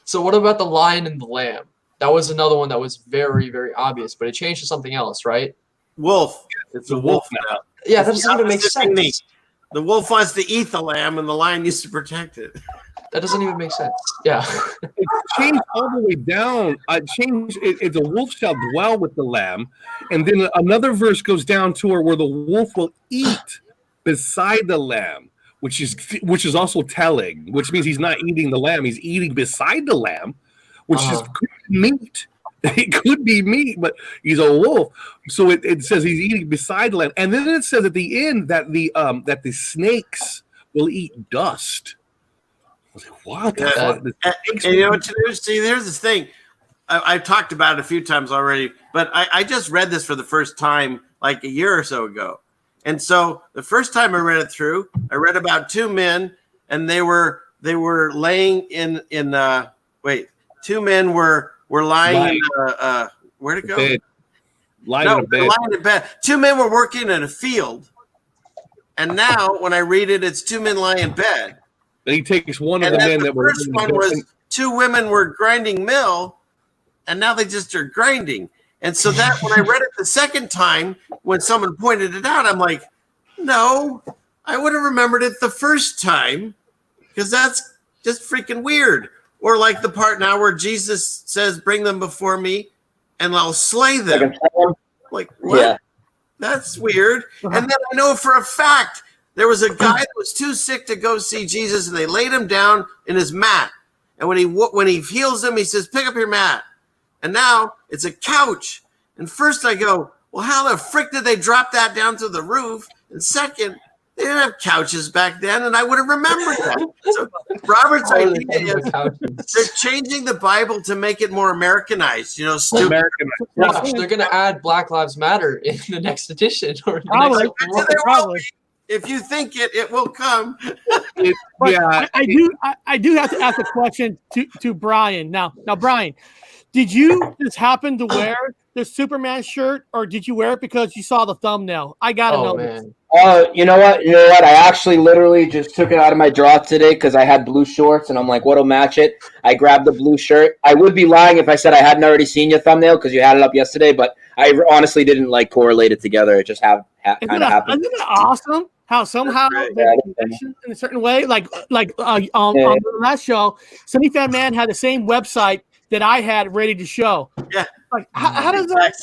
So what about the lion and the lamb? That was another one that was very, very obvious, but it changed to something else, right? Wolf. It's a wolf now. Yeah, that doesn't even make sense. The wolf wants to eat the lamb, and the lion used to protect it. That doesn't even make sense. Yeah. It changed all the way down. It's a wolf shall dwell with the lamb. And then another verse goes down to where the wolf will eat beside the lamb, which is also telling, which means he's not eating the lamb, he's eating beside the lamb, which is meat. It could be meat, but he's a wolf. So it says he's eating beside the lamb. And then it says at the end that the snakes will eat dust. I was like, what the fuck? And you know what to do? See, here's the thing. I've talked about it a few times already, but I just read this for the first time like a year or so ago. And so the first time I read it through, I read about two men, and they were laying in two men were lying in where'd it go? Bed. Lying in bed. Two men were working in a field. And now when I read it, it's two men lying in bed. And he takes one of the men that were. The first one was two women were grinding mill, and now they just are grinding. And so that when I read it the second time, when someone pointed it out, I'm like, no, I would have remembered it the first time because that's just freaking weird. Or like the part now where Jesus says, bring them before me and I'll slay them. Like, what? Yeah. That's weird. And then I know for a fact there was a guy that was too sick to go see Jesus, and they laid him down in his mat. And when he heals him, he says, pick up your mat. And now it's a couch. And first I go, well, how the frick did they drop that down to the roof? And second, they didn't have couches back then, and I would have remembered that. So Robert's idea is they're changing the Bible to make it more Americanized. You know, Americanized. They're going to add Black Lives Matter in the next edition. Or the next if you think it will come. I do have to ask a question to Brian. Now, Brian, did you just happen to wear the Superman shirt, or did you wear it because you saw the thumbnail? I gotta know. Man. You know what? I actually literally just took it out of my drawer today because I had blue shorts, and I'm like, what'll match it? I grabbed the blue shirt. I would be lying if I said I hadn't already seen your thumbnail because you had it up yesterday, but I honestly didn't correlate it together. It just kind of happened. Isn't it awesome how somehow in a certain way, on the last show, Sunny Fan Man had the same website that I had ready to show. Yeah. Like how does that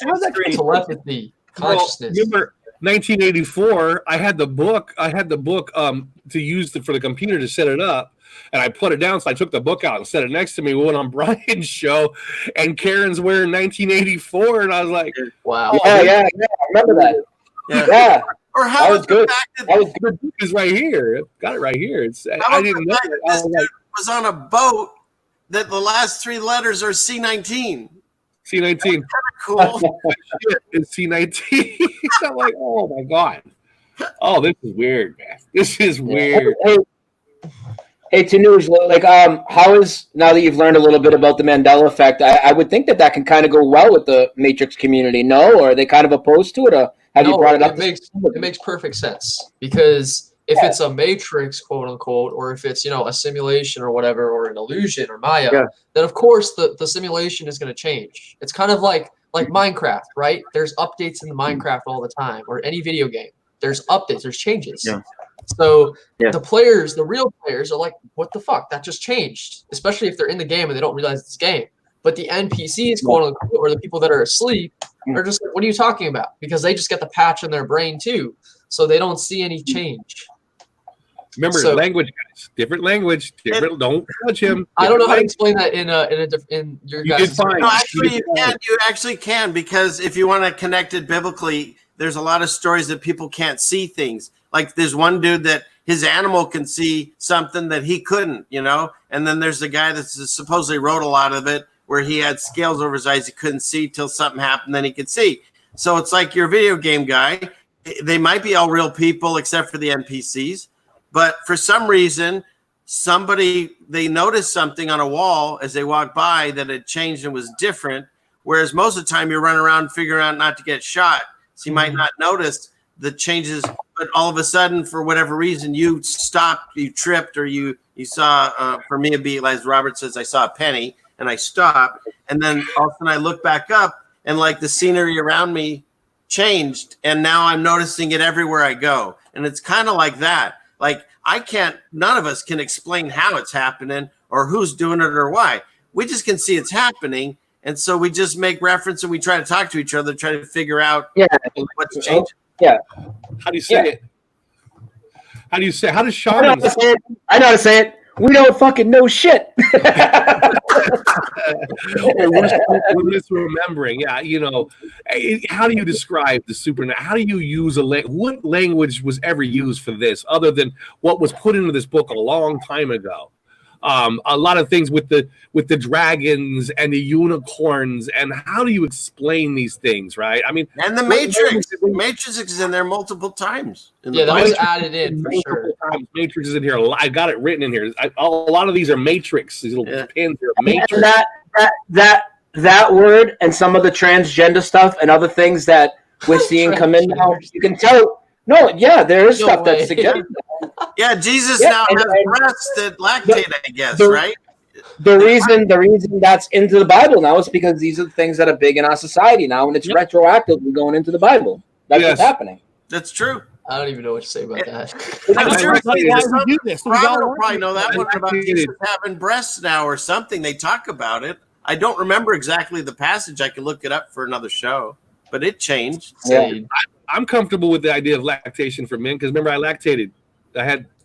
telepathy, consciousness? Remember 1984, I had the book to use for the computer to set it up, and I put it down, so I took the book out and set it next to me. We went on Brian's show, and Karen's wearing 1984, and I was like, wow. Yeah, I remember that. Yeah. Or how was good. That was good. The book is right here. Got it right here. I didn't know it. This dude was on a boat that the last three letters are C19. C19. Kind of cool. It's C19. I'm like, oh my god. Oh, this is weird, man. This is weird. Hey, Tanuj, how is, now that you've learned a little bit about the Mandela effect, I would think that can kind of go well with the Matrix community, no? Or are they kind of opposed to it? Or have you brought it up? It makes perfect sense because if it's a Matrix, quote unquote, or if it's, a simulation or whatever, or an illusion or Maya, then of course the simulation is going to change. It's kind of like Minecraft, right? There's updates in the Minecraft all the time, or any video game. There's updates, there's changes. Yeah. So the real players are like, what the fuck? That just changed. Especially if they're in the game and they don't realize it's a game. But the NPCs, quote unquote, or the people that are asleep, are just like, what are you talking about? Because they just get the patch in their brain too. So they don't see any change. Remember, language, guys. Different language. Don't touch him. I don't know how to explain that in your guys'. No, actually, you actually can, because if you want to connect it biblically, there's a lot of stories that people can't see things. Like there's one dude that his animal can see something that he couldn't, And then there's the guy that supposedly wrote a lot of it where he had scales over his eyes. He couldn't see till something happened, then he could see. So it's like your video game guy. They might be all real people except for the NPCs. But for some reason, they noticed something on a wall as they walked by that had changed and was different. Whereas most of the time you're running around figuring out not to get shot. So you might not notice the changes, but all of a sudden, for whatever reason, you stopped, you tripped, or you saw, for me, it'd be, as Robert says, I saw a penny and I stopped. And then all of a sudden I look back up and like the scenery around me changed. And now I'm noticing it everywhere I go. And it's kind of like that. Like none of us can explain how it's happening or who's doing it or why. We just can see it's happening. And so we just make reference and we try to talk to each other, try to figure out what's changing. Yeah. How do you say it? How do you say? How does Shaman? I know how to say it. We don't fucking know shit. We're misremembering. Yeah, you know. How do you describe the supernatural? How do you use what language was ever used for this, other than what was put into this book a long time ago? A lot of things with the dragons and the unicorns, and how do you explain these things, right? I mean, and the Matrix. The Matrix is in there multiple times. That was added in for sure. Matrix is in here. I got it written in here. A lot of these are Matrix. These little pins here. Matrix. And that word and some of the transgender stuff and other things that we're seeing come in now, you can tell. No, yeah, there is stuff that's suggested. Yeah, Jesus now has breasts that lactate, I guess, right? The reason that's into the Bible now is because these are the things that are big in our society now, and it's retroactively going into the Bible. That's what's happening. That's true. I don't even know what to say about that. I'm sure Robert will probably know that one about Jesus having breasts now or something. They talk about it. I don't remember exactly the passage. I can look it up for another show, but it changed. Yeah. I'm comfortable with the idea of lactation for men because remember I lactated.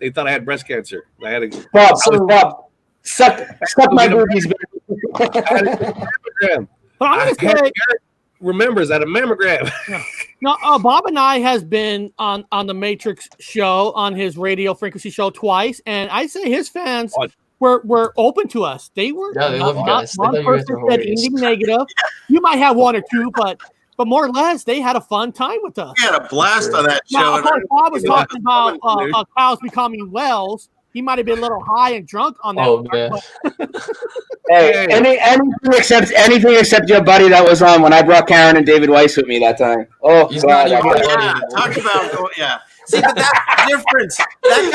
They thought I had breast cancer. I had Bob, suck my boobies. Remembers that a mammogram. Now, Bob and I has been on the Matrix show on his radio frequency show twice, and I say his fans were open to us. They were they love you guys. One person said anything negative. You might have one or two, but more or less, they had a fun time with us. We had a blast on that show. Now, of course, Bob was talking about cows becoming whales. He might have been a little high and drunk on that. Oh, man. Hey, anything except your buddy that was on when I brought Karen and David Weiss with me that time. Oh, he's not even talk about See, but that's the difference. That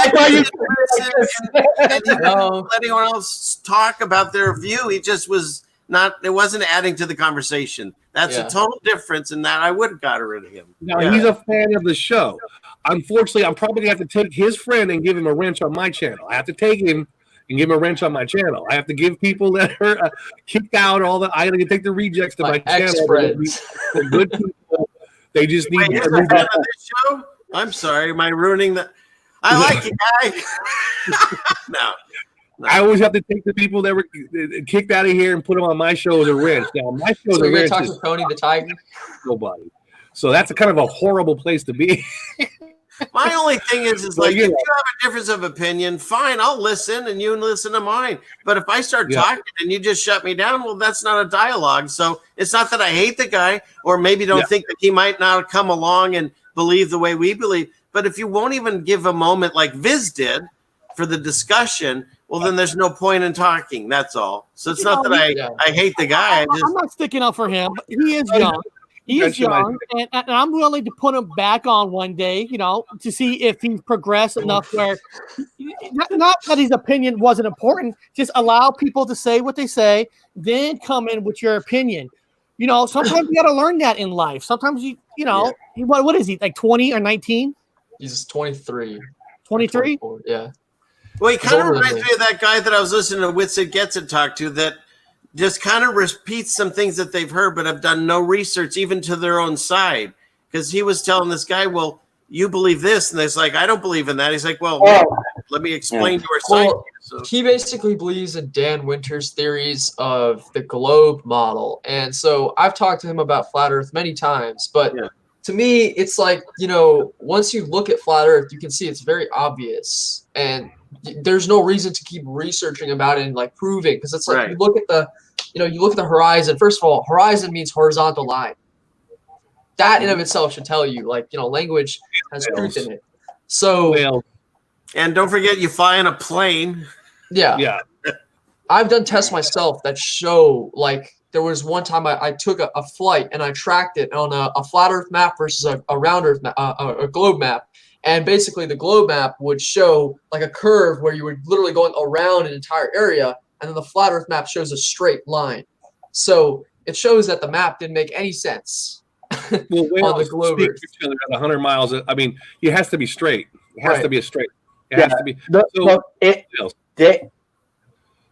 guy let anyone else talk about their view. He just was not. It wasn't adding to the conversation. That's a total difference in that I would have got rid of him. Now, he's a fan of the show. Unfortunately, I'm probably going to have to take his friend and give him a wrench on my channel. I have to take him and give him a wrench on my channel. I have to give people that are kicked out I got to take the rejects to my channel. They're good people. They just need to move on. This show? I'm sorry. Am I ruining that? I like you, guy. No. I always have to take the people that were kicked out of here and put them on my show as a wrench. Now, my show so is a wrench. Talk to Tony the Tiger? Nobody. So that's a kind of a horrible place to be. My only thing is like, if you have a difference of opinion, fine, I'll listen and you listen to mine. But if I start talking and you just shut me down, well, that's not a dialogue. So it's not that I hate the guy or maybe don't think that he might not come along and believe the way we believe. But if you won't even give a moment like Viz did for the discussion, well, then there's no point in talking. That's all. So it's not that I hate the guy. I'm not sticking up for him. But he is young. He is young, and I'm willing to put him back on one day, to see if he's progressed enough where, not that his opinion wasn't important, just allow people to say what they say, then come in with your opinion. Sometimes you got to learn that in life. Sometimes what is he, like 20 or 19? He's 23. 23? Yeah. Well, he kind of reminds me of that guy that I was listening to Witsit Gets It talk to that just kind of repeats some things that they've heard but have done no research even to their own side. Because he was telling this guy, well, you believe this. And it's like, I don't believe in that. He's like, well, let me explain to our side. So he basically believes in Dan Winter's theories of the globe model. And so I've talked to him about flat Earth many times. But to me, it's like, once you look at flat Earth, you can see it's very obvious. And there's no reason to keep researching about it and like proving, because it's like you look at the horizon. First of all, horizon means horizontal line. That in of itself should tell you, language has truth in it. So, and don't forget, you fly in a plane. Yeah. I've done tests myself that show there was one time I took a flight and I tracked it on a flat Earth map versus a round Earth a globe map. And basically the globe map would show like a curve where you were literally going around an entire area, and then the flat Earth map shows a straight line. So it shows that the map didn't make any sense well, on the globe Earth. Each other at 100 miles. I mean, it has to be straight. It has to be a straight. It has to be.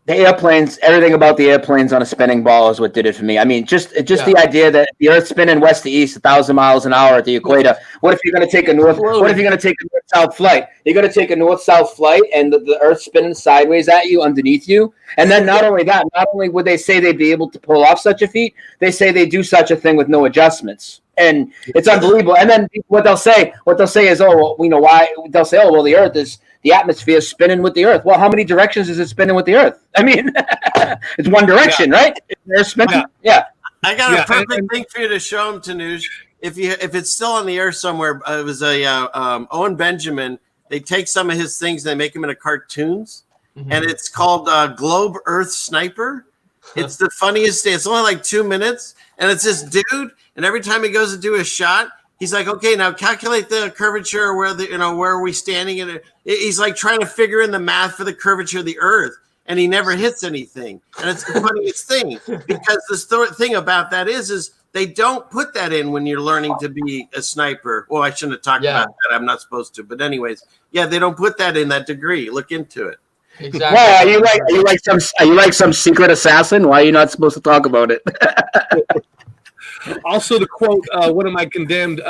The airplanes, everything about the airplanes on a spinning ball is what did it for me. I mean, just the idea that the Earth's spinning west to east, 1,000 miles an hour at the equator. What if you're going to take a north-south flight? You're going to take a north-south flight, and the Earth's spinning sideways at you, underneath you. And then not only would they say they'd be able to pull off such a feat, they say they do such a thing with no adjustments. And it's unbelievable. And then what they'll say is, oh, well, we know why. They'll say, oh, well, the atmosphere is spinning with the Earth. Well, how many directions is it spinning with the Earth? I mean, it's one direction, right? They're spinning. Yeah. I got a perfect thing for you to show them, Tanuj. If it's still on the Earth somewhere, it was Owen Benjamin. They take some of his things and they make them into cartoons, and it's called Globe Earth Sniper. It's the funniest thing. It's only like 2 minutes, and it's this dude. And every time he goes to do a shot, he's like, okay, now calculate the curvature where where are we standing? And he's like trying to figure in the math for the curvature of the Earth, and he never hits anything. And it's the funniest thing, because the thing about that is they don't put that in when you're learning to be a sniper. Well, I shouldn't have talked about that. I'm not supposed to. But anyways, they don't put that in that degree. Look into it. Exactly. Why are you like some secret assassin? Why are you not supposed to talk about it? Also, to quote one of my condemned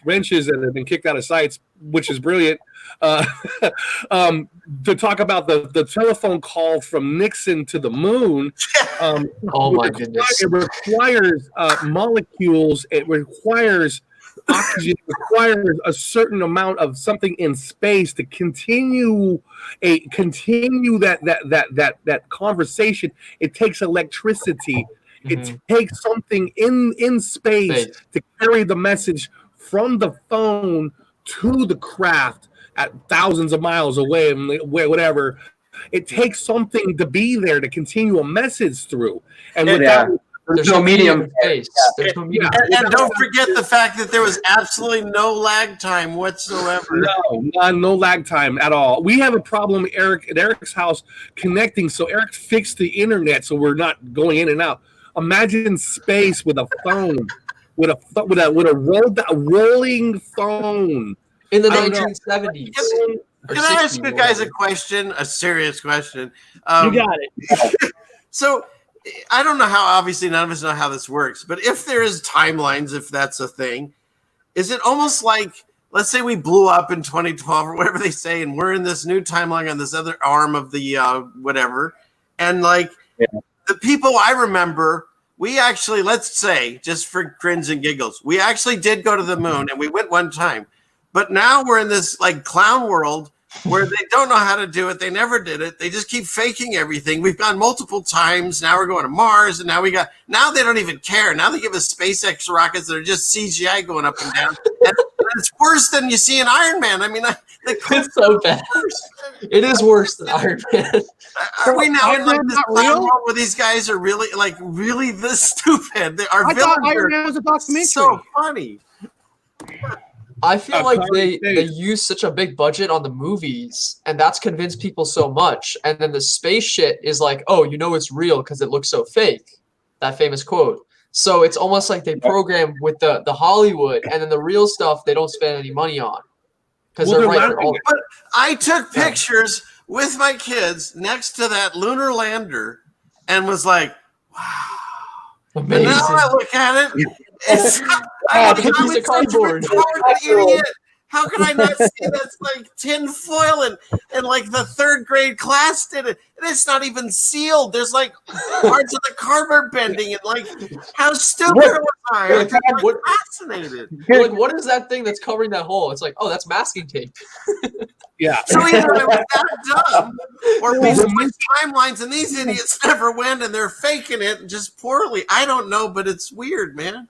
wrenches that have been kicked out of sites, which is brilliant, to talk about the telephone call from Nixon to the moon. Oh my goodness! It requires molecules. It requires oxygen. It requires a certain amount of something in space to continue that conversation. It takes electricity. It takes something in space to carry the message from the phone to the craft at thousands of miles away, whatever. It takes something to be there to continue a message through. And without there's no medium space. There's no medium. And don't forget the fact that there was absolutely no lag time whatsoever. No lag time at all. We have a problem, Eric, at Eric's house connecting. So Eric fixed the internet so we're not going in and out. Imagine space with a phone, with a rolling phone in the 1970s. Can I ask you guys a question? A serious question. You got it. So I don't know how. Obviously, none of us know how this works. But if there is timelines, if that's a thing, is it almost like, let's say we blew up in 2012 or whatever they say, and we're in this new timeline on this other arm of the whatever, and the people I remember, we actually, let's say, just for grins and giggles, we actually did go to the moon, and we went one time. But now we're in this like clown world where they don't know how to do it. They never did it. They just keep faking everything. We've gone multiple times. Now we're going to Mars, and now they don't even care. Now they give us SpaceX rockets that are just CGI going up and down. And it's worse than you see in Iron Man. I mean, it's so bad. It is worse than Iron Man. Are we now in like this clown world where these guys are really this stupid? Our villains Iron Man was a documentary. So funny. I feel like they use such a big budget on the movies, and that's convinced people so much. And then the space shit is like, oh, it's real because it looks so fake. That famous quote. So it's almost like they program with the Hollywood, and then the real stuff they don't spend any money on because they're right there. But I took pictures with my kids next to that lunar lander, and was like, wow. Amazing. And now I look at it. It's piece of cardboard. Idiot. How can I not see that's like tin foil and like the third grade class did it? And it's not even sealed. There's like parts of the cardboard bending and like how stupid was I? I'm fascinated. You're like, what is that thing that's covering that hole? It's like, oh, that's masking tape. Yeah. So either I was that dumb or we switch timelines and these idiots never went and they're faking it just poorly. I don't know, but it's weird, man.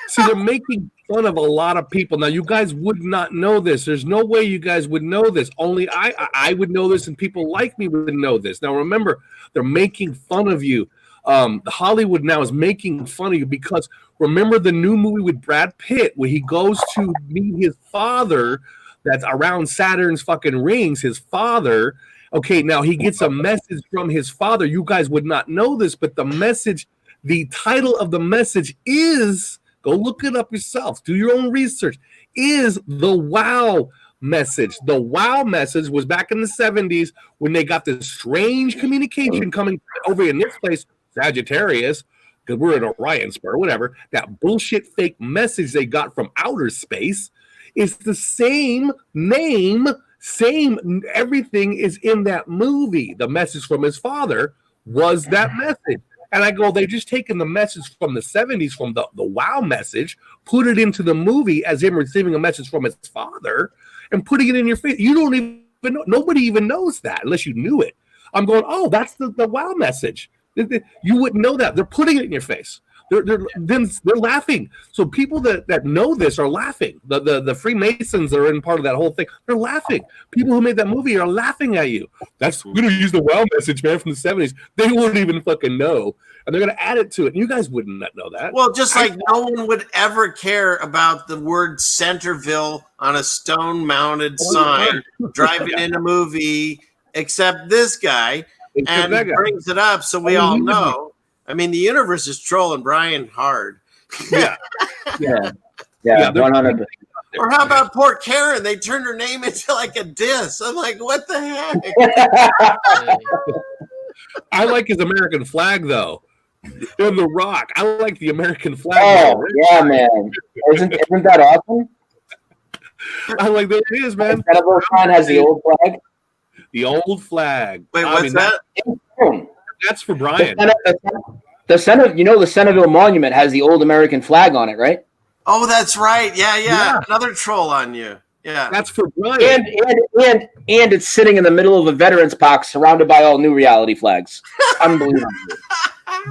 See, they're making fun of a lot of people. Now, you guys would not know this. There's no way you guys would know this. Only I would know this, and people like me would know this. Now, remember, they're making fun of you. Hollywood now is making fun of you because remember the new movie with Brad Pitt where he goes to meet his father that's around Saturn's fucking rings, his father. Okay, now he gets a message from his father. You guys would not know this, but the title of the message is, go look it up yourself, do your own research, is the Wow message. The Wow message was back in the 70s when they got this strange communication coming over in this place, Sagittarius, because we're in Orion Spur, whatever. That bullshit fake message they got from outer space is the same name, same everything is in that movie. The message from his father was that message. And I go, they've just taken the message from the 70s, from the Wow message, put it into the movie as him receiving a message from his father and putting it in your face. You don't even know. Nobody even knows that unless you knew it. I'm going, oh, that's the Wow message. You wouldn't know that. They're putting it in your face. They're laughing. So people that know this are laughing. The Freemasons that are in part of that whole thing. They're laughing. People who made that movie are laughing at you. We're gonna use the Wow message, man, from the 70s. They wouldn't even fucking know, and they're gonna add it to it. And you guys wouldn't know that. Well, just like no one would ever care about the word Centerville on a stone-mounted sign driving in a movie, except this guy, and he brings it up so we all know. I mean, the universe is trolling Brian hard. Yeah, 100%. Or how about poor Karen? They turned her name into like a diss. I'm like, what the heck? I like his American flag, though. And The Rock. I like the American flag. Oh, yeah, man. Isn't that awesome? I like that it is, man. Instead of our sign has the old flag. The old flag. Wait, what's that? That's for Brian. The Centerville Monument has the old American flag on it, right? Oh, that's right. Yeah. Another troll on you. Yeah. That's for Brian. And it's sitting in the middle of a veterans park surrounded by all new reality flags. Unbelievable.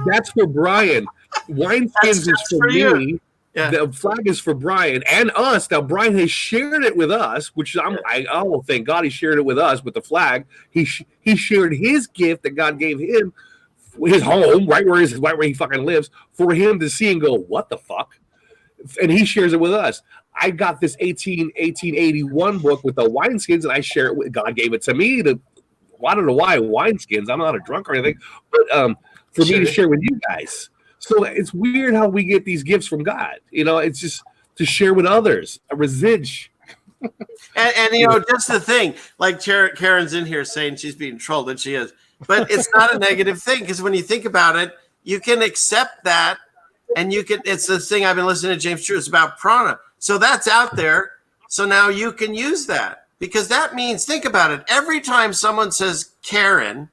That's for Brian. Wineskins is for me. Yeah. The flag is for Brian and us. Now, Brian has shared it with us, which thank God he shared it with us with the flag. He shared his gift that God gave him, his home, right where he fucking lives, for him to see and go, what the fuck? And he shares it with us. I got this 1881 book with the wineskins, and I share it with God. Gave it to me. I don't know why wineskins. I'm not a drunk or anything, but for me to share with you guys. So it's weird how we get these gifts from God. It's just to share with others, a residge. and just the thing, like Karen's in here saying she's being trolled, and she is. But it's not a negative thing, because when you think about it, you can accept that, and it's the thing I've been listening to James True. It's about prana. So that's out there. So now you can use that, because that means, think about it. Every time someone says Karen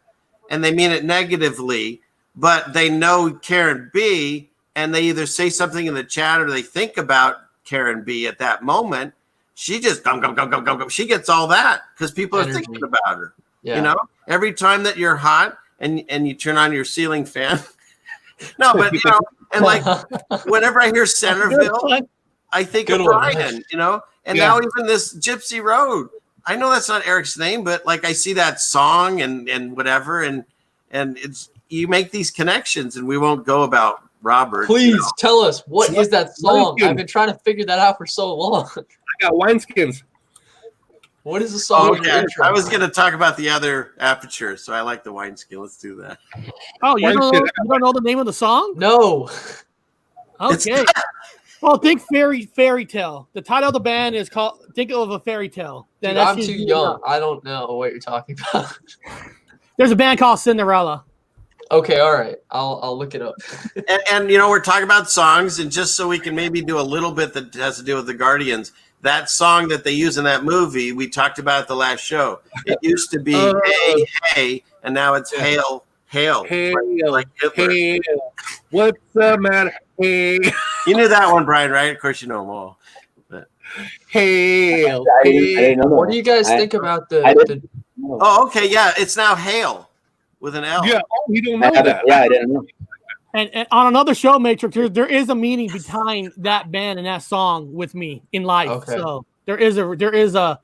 and they mean it negatively, but they know Karen B, and they either say something in the chat or they think about Karen B at that moment, she just gum. She gets all that because people are thinking about her. Yeah. Every time that you're hot and you turn on your ceiling fan. No, but and like whenever I hear Centerville, I think of Brian, and now even this Gypsy Road. I know that's not Eric's name, but like I see that song and whatever, and it's, you make these connections, and we won't go about Robert. Please tell us, what is that song? I've been trying to figure that out for so long. I got wineskins. What is the song? Okay, I was going to talk about the other Aperture, so I like the wineskin. Let's do that. Oh, you don't know the name of the song? No. Okay. Well, think fairy tale. The title of the band is called. Think of a fairy tale. Dude, I'm too young. I don't know what you're talking about. There's a band called Cinderella. Okay, all right. I'll look it up. and we're talking about songs, and just so we can maybe do a little bit that has to do with the Guardians. That song that they use in that movie, we talked about at the last show. It used to be hey, hey, and now it's hail, hail. Hail, like Hitler. Hail. What's the matter? Hey. You knew that one, Brian, right? Of course you know them all. But. Hail. What do you guys think about the Oh, okay, yeah. It's now hail with an L. Yeah, you don't know that. Yeah, I didn't know. And on another show, Matrix, there is a meaning behind that band and that song with me in life. Okay. So there is a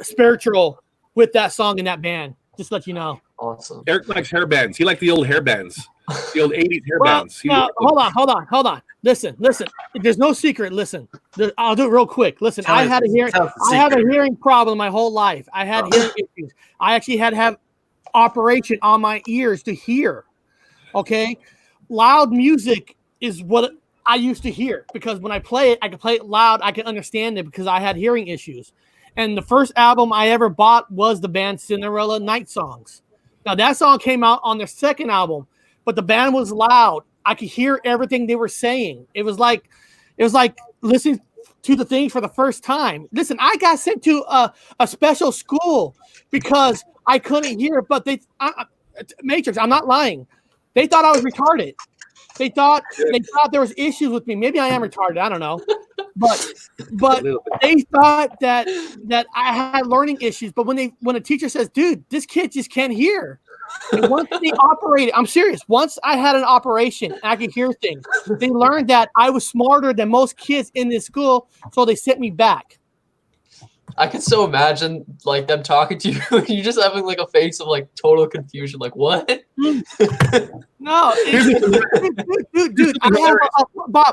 spiritual with that song and that band. Just to let you know. Awesome. Eric likes hair bands. He liked the old hair bands. the old 80s hair Well, bands. hold on. Listen. There's no secret. Listen, I'll do it real quick. Listen, I had a hearing problem my whole life. I had hearing issues. I actually had to have operation on my ears to hear. Okay, loud music is what I used to hear because when I play it, I can play it loud. I can understand it because I had hearing issues. And the first album I ever bought was the band Cinderella Night Songs. Now that song came out on their second album, but the band was loud. I could hear everything they were saying. It was like listening to the thing for the first time. Listen, I got sent to a special school because I couldn't hear. But Matrix, I'm not lying. They thought I was retarded. They thought there was issues with me. Maybe I am retarded. I don't know. But they thought that I had learning issues. But when a teacher says, "Dude, this kid just can't hear," and once they operated, I'm serious. Once I had an operation, and I could hear things. They learned that I was smarter than most kids in this school, so they sent me back. I can so imagine like them talking to you, you just having like a face of like total confusion, like what? No, dude. I have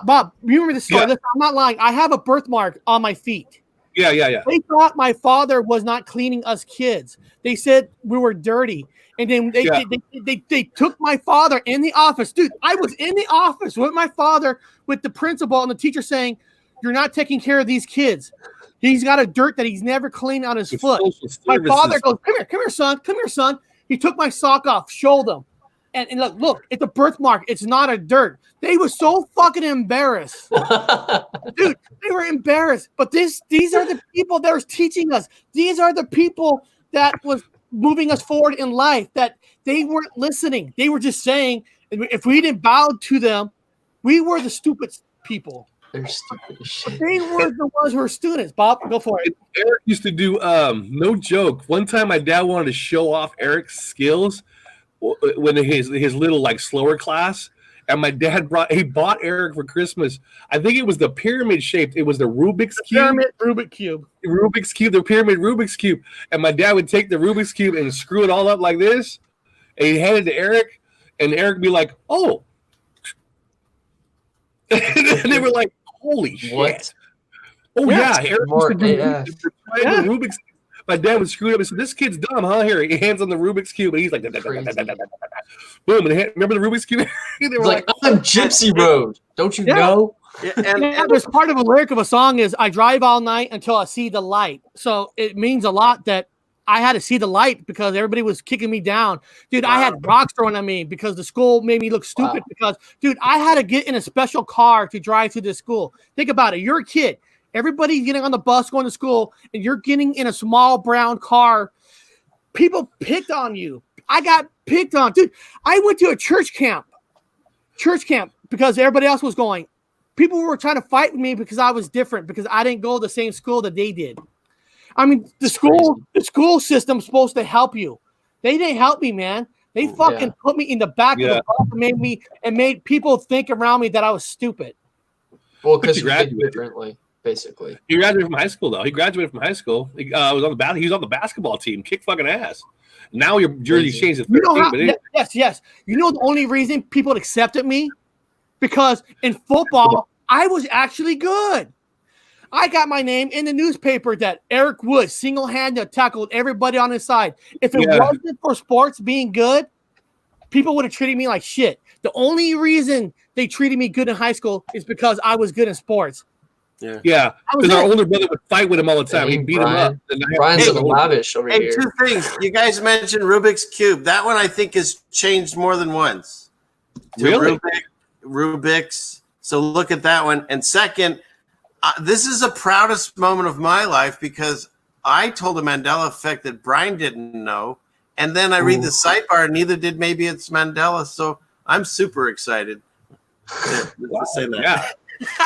Bob. You remember the story? Yeah. Listen, I'm not lying. I have a birthmark on my feet. Yeah. They thought my father was not cleaning us kids. They said we were dirty, and then they took my father in the office. Dude, I was in the office with my father, with the principal and the teacher saying, "You're not taking care of these kids. He's got a dirt that he's never cleaned on his foot." My father goes, come here, son. He took my sock off, showed them. And look, it's a birthmark. It's not a dirt. They were so fucking embarrassed. Dude, they were embarrassed. But these are the people that are teaching us. These are the people that was moving us forward in life, that they weren't listening. They were just saying, if we didn't bow to them, we were the stupid people. They're stupid as shit. They were the ones who were students. Bob, go for it. Eric used to do no joke. One time my dad wanted to show off Eric's skills when his little like slower class, and my dad bought Eric for Christmas. I think it was the pyramid shaped. It was the Rubik's Cube. The pyramid Rubik's Cube. And my dad would take the Rubik's Cube and screw it all up like this, and he'd hand it to Eric, and Eric would be like, "Oh." And they were like, "Holy shit!" What? Oh yeah, Eric More, used to do the Rubik's Cube. My dad would screw it up and said, "This kid's dumb, huh?" Here, he hands on the Rubik's Cube, and he's like, boom! And remember the Rubik's Cube? They were like, "I'm Gypsy Road. Don't you know?" Yeah, and there's part of a lyric of a song is, "I drive all night until I see the light." So it means a lot that I had to see the light because everybody was kicking me down. Dude, I had rocks thrown at me because the school made me look stupid because, dude, I had to get in a special car to drive to this school. Think about it. You're a kid. Everybody's getting on the bus going to school, and you're getting in a small brown car. People picked on you. I got picked on. Dude, I went to a church camp because everybody else was going. People were trying to fight with me because I was different, because I didn't go to the same school that they did. I mean, the school system's supposed to help you. They didn't help me, man. They fucking put me in the back of the bus and made people think around me that I was stupid. Well, because you did differently, basically. He graduated from high school, though. He was on the basketball team. Kicked fucking ass. Now your jersey changed to 13. Yes. You know the only reason people accepted me? Because in football, I was actually good. I got my name in the newspaper that Eric Wood single-handed tackled everybody on his side. If it wasn't for sports being good, people would have treated me like shit. The only reason they treated me good in high school is because I was good in sports. Yeah, because our older brother would fight with him all the time. He'd beat him up. Brian's a lavish over here. Two things. You guys mentioned Rubik's Cube. That one I think has changed more than once. Really? Rubik's. So look at that one. And second, this is the proudest moment of my life because I told the Mandela effect that Brian didn't know. And then I read the sidebar, and neither did Maybe It's Mandela. So I'm super excited. Let's say that. Yeah.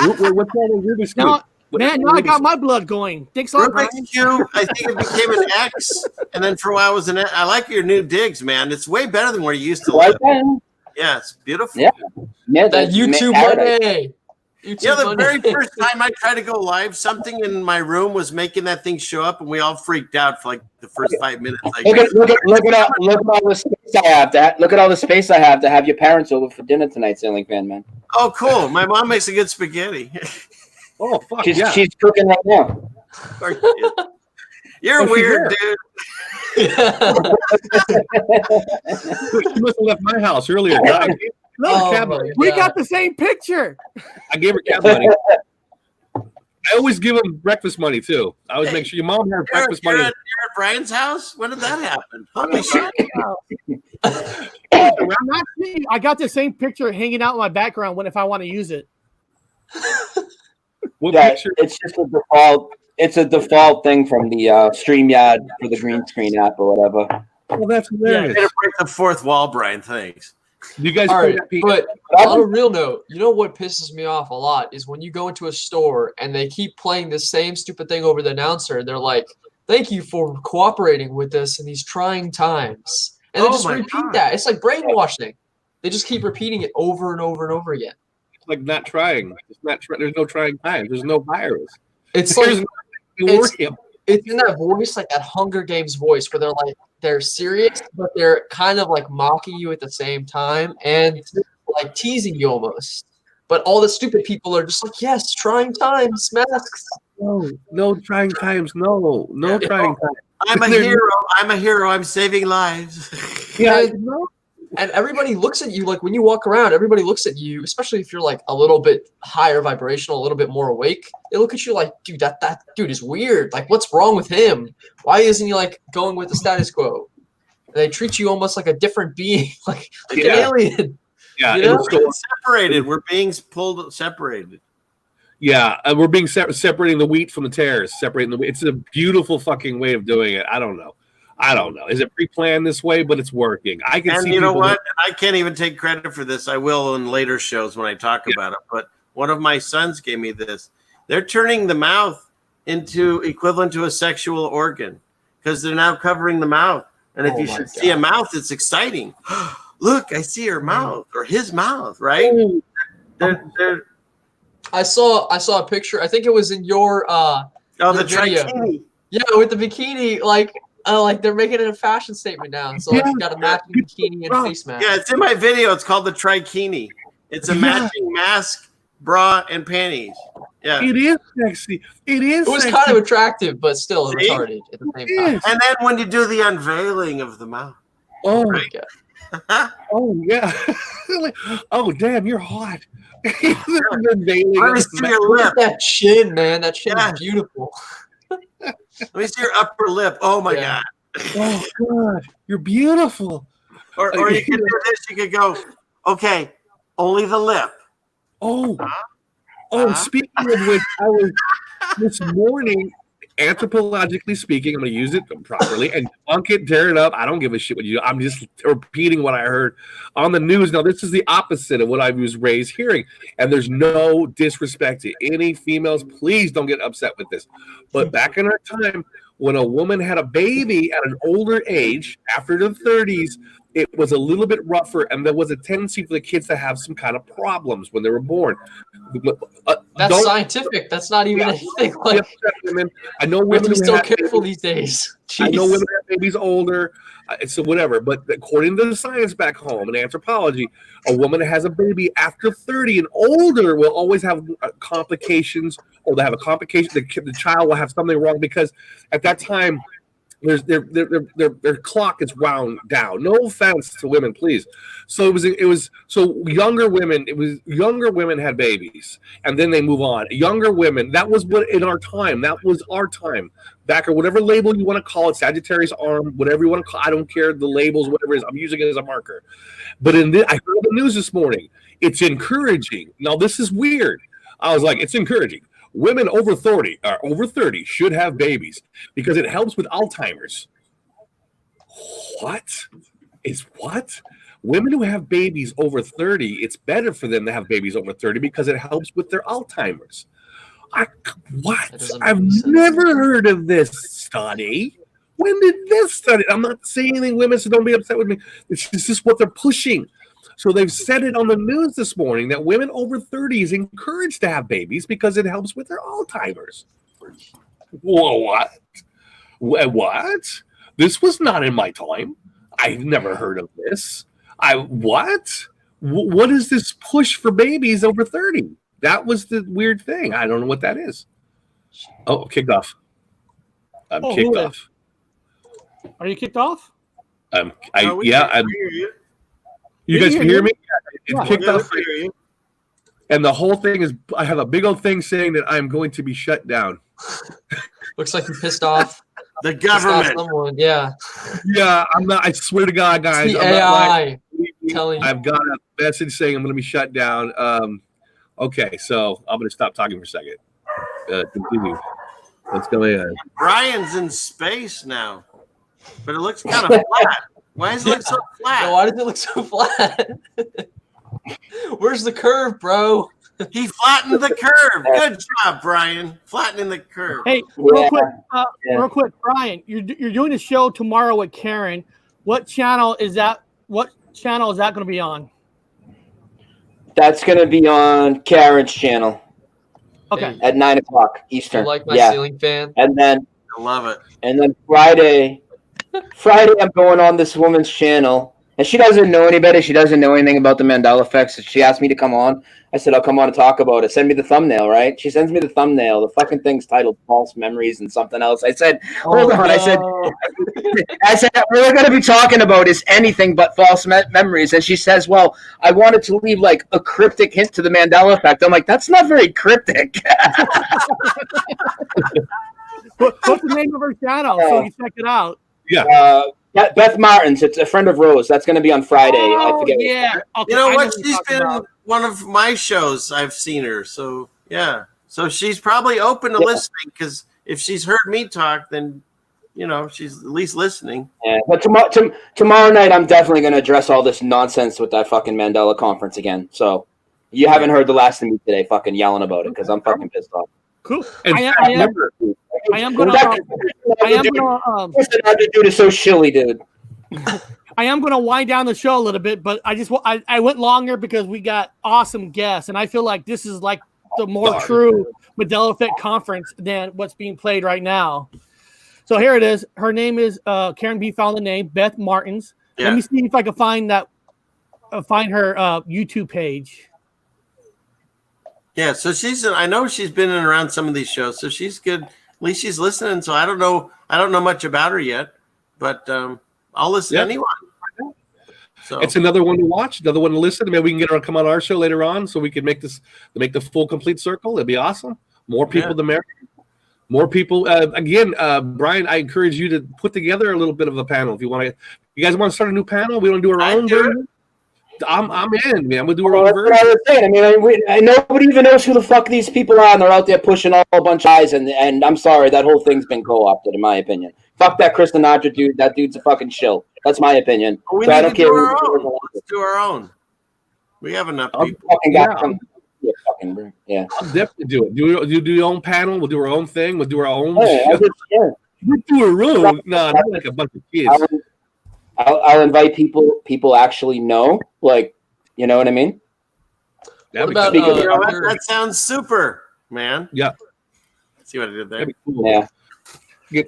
What's wrong with Rubik's Cube? Now I got my blood going. Thanks a lot, Brian. Rubik's Cube, I think it became an X, and then for a while it was an X. I like your new digs, man. It's way better than where you used to live. Yeah, it's beautiful. Yeah, that YouTube Monday. The very first time I tried to go live, something in my room was making that thing show up, and we all freaked out for like the first 5 minutes. Look at all the space I have to look at all the space I have to have your parents over for dinner tonight, Ceiling Fan Man. Oh, cool. My mom makes a good spaghetti. Oh fuck She's yeah! she's cooking right now. You're Oh, she's weird, there. dude. She must have left my house earlier. I gave her cab money. We got the same picture. I gave her cab money. I always give them breakfast money too. I always make sure your mom has breakfast money. You're at Brian's house? When did that happen? Holy shit. I got the same picture hanging out in my background if I want to use it. What Yeah, picture? it's just a default. It's a default thing from the StreamYard for the green screen app or whatever. Oh, that's Yeah, hilarious. to break the fourth wall, Brian. Thanks. You guys All play right, that piece? but on a real note, you know what pisses me off a lot is when you go into a store and they keep playing the same stupid thing over the announcer. And they're like, "Thank you for cooperating with us in these trying times," and they Oh just my repeat God. that. It's like brainwashing. They just keep repeating it over and over and over again. It's like not trying. It's not. There's no trying time. There's no virus. It's There's like no working. it's in that voice, like that Hunger Games voice, where they're serious, but they're kind of like mocking you at the same time and like teasing you almost. But all the stupid people are just like, yes, trying times, masks. No trying times. No trying times. I'm a hero. I'm a hero. I'm saving lives. Yeah. And everybody looks at you like when you walk around, everybody looks at you, especially if you're like a little bit higher vibrational, a little bit more awake. They look at you like, dude, that dude is weird. Like, what's wrong with him? Why isn't he like going with the status quo? And they treat you almost like a different being, like an alien. Yeah. You know? and so- Separated. We're being pulled separated. yeah. We're being separating the wheat from the tares. Separating the wheat. It's a beautiful fucking way of doing it. I don't know. Is it pre-planned this way? But it's working. I can And see. you know people what? I can't even take credit for this. I will in later shows when I talk about it. But one of my sons gave me this. They're turning the mouth into equivalent to a sexual organ because they're now covering the mouth. And if you should see a mouth, it's exciting. Look, I see her mouth or his mouth, right? They're I saw a picture. I think it was in your the video. trikini. Yeah, with the bikini, like they're making it a fashion statement now. So like, you got a matching bikini and face mask. Yeah, it's in my video. It's called the trikini. It's a matching mask, bra, and panties. Yeah. It is sexy. It was kind of attractive, but still See? retarded at the same time. And then when you do the unveiling of the mouth. Oh, Right. oh yeah. Oh damn, you're hot. Let me see your Look lip. at that chin, man. That chin Yeah. is beautiful. Let me see your upper lip. Oh my Yeah. God. Oh god, you're beautiful. Or you could do this. You could go, okay, only the lip. Oh, speaking of which, I was this morning, anthropologically speaking, I'm going to use it properly and dunk it, tear it up. I don't give a shit what you do. I'm just repeating what I heard on the news. Now, this is the opposite of what I was raised hearing, and there's no disrespect to any females. Please don't get upset with this. But back in our time, when a woman had a baby at an older age, after the 30s, it was a little bit rougher, and there was a tendency for the kids to have some kind of problems when they were born. That's scientific. That's not even anything like. I know We have women to be who so have careful babies, these days. I know Jeez. women have babies older, so whatever. But according to the science back home in anthropology, a woman that has a baby after 30 and older will always have complications, or they have a complication. The child will have something wrong because at that time, their clock is wound down. No offense to women, please. So younger women had babies and then they move on. Younger women, that was what in our time. That was our time. Back or whatever label you want to call it, Sagittarius arm, whatever you want to call it. I don't care the labels, whatever it is. I'm using it as a marker. But I heard the news this morning. It's encouraging. Now this is weird. I was like, it's encouraging. Women over 30 should have babies because it helps with Alzheimer's. What? Women who have babies over 30, it's better for them to have babies over 30 because it helps with their Alzheimer's. I've never heard of this study. When did this study? I'm not saying anything, women, so don't be upset with me. It's just what they're pushing. So they've said it on the news this morning that women over 30 is encouraged to have babies because it helps with their Alzheimer's. Whoa, what? What? This was not in my time. I've never heard of this. What? What is this push for babies over 30? That was the weird thing. I don't know what that is. Oh, kicked off. I'm kicked off. Are you kicked off? You guys can hear me? It's kicked off. And the whole thing is, I have a big old thing saying that I'm going to be shut down. Looks like you pissed off the government. Someone, yeah. Yeah, I'm not. I swear to God, guys. It's the I'm AI telling you. I've got a message saying I'm going to be shut down. Okay, so I'm going to stop talking for a second. Continue. Let's go ahead. Brian's in space now, but it looks kind of flat. Why does it look so flat? Why does it look so flat? Where's the curve, bro? He flattened the curve. Good job, Brian. Flattening the curve. Hey, real quick, Brian. You're doing a show tomorrow with Karen. What channel is that? What channel is that going to be on? That's going to be on Karen's channel. Okay. At 9:00 Eastern. You like my ceiling fan? And then I love it. And then Friday I'm going on this woman's channel, and she doesn't know any better. She doesn't know anything about the Mandela effect. So she asked me to come on. I said, I'll come on and talk about it. Send me the thumbnail, right? She sends me the thumbnail. The fucking thing's titled False Memories and something else. I said, hold on. No. I said, what we're going to be talking about is anything but false memories. And she says, well, I wanted to leave like a cryptic hint to the Mandela effect. I'm like, that's not very cryptic. What's the name of her channel so you check it out? Yeah. Beth Martins. It's a friend of Rose. That's going to be on Friday. I forget. Yeah. Okay, you know what? She's been one of my shows. I've seen her. So, yeah. So she's probably open to listening, because if she's heard me talk, then, you know, she's at least listening. Yeah. But tomorrow night, I'm definitely going to address all this nonsense with that fucking Mandela conference again. So you haven't heard the last of me today fucking yelling about it, because I'm fucking pissed off. Cool. And I am gonna dude is so shilly, dude. I am gonna wind down the show a little bit, but I went longer because we got awesome guests, and I feel like this is like the more true Mandela Effect conference than what's being played right now. So here it is. Her name is Karen B. Found the name Beth Martins. Yeah. Let me see if I can find her YouTube page. Yeah, so I know she's been in around some of these shows, so she's good. At least she's listening. So I don't know much about her yet, but I'll listen anyway. So it's another one to watch, another one to listen. Maybe we can get her to come on our show later on, so we can make the full complete circle. It'd be awesome. More people, the merrier. More people. Again, Brian, I encourage you to put together a little bit of a panel if you want to. You guys want to start a new panel? We want to do our own version. I'm in, man. We'll do our own version. That's what I was saying. I mean, nobody even knows who the fuck these people are, and they're out there pushing all a bunch of eyes. And I'm sorry, that whole thing's been co-opted, in my opinion. Fuck that Chris Sinatra dude. That dude's a fucking shill. That's my opinion. We need to do our own. Let's do our own. We have enough people. I'll definitely do it. You do your own panel. We'll do our own thing. We'll do our own. We'll do our own. No, not like a bunch of kids. I'll invite people actually know, like, you know what I mean? That sounds super, man. Yeah. See what I did there? That'd be cool. Yeah.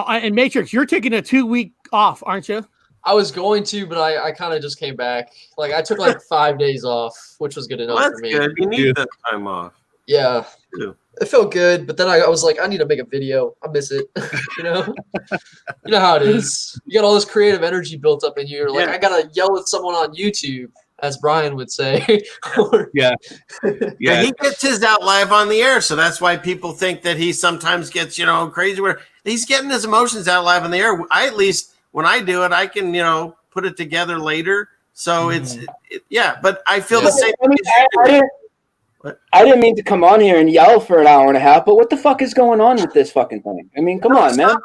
And Matrix, you're taking a 2-week off, aren't you? I was going to, but I kind of just came back. Like, I took like 5 days off, which was good enough for me. That's good. You need that time off. Yeah. It felt good, but then I was like, I need to make a video. I miss it. You know how it is. You got all this creative energy built up in you. You're like, I gotta yell at someone on YouTube, as Brian would say. Yeah. He gets his out live on the air, so that's why people think that he sometimes gets crazy. Where he's getting his emotions out live on the air. I, at least when I do it, I can put it together later. So but I feel the same. I didn't mean to come on here and yell for an hour and a half, but what the fuck is going on with this fucking thing? I mean, come on, man.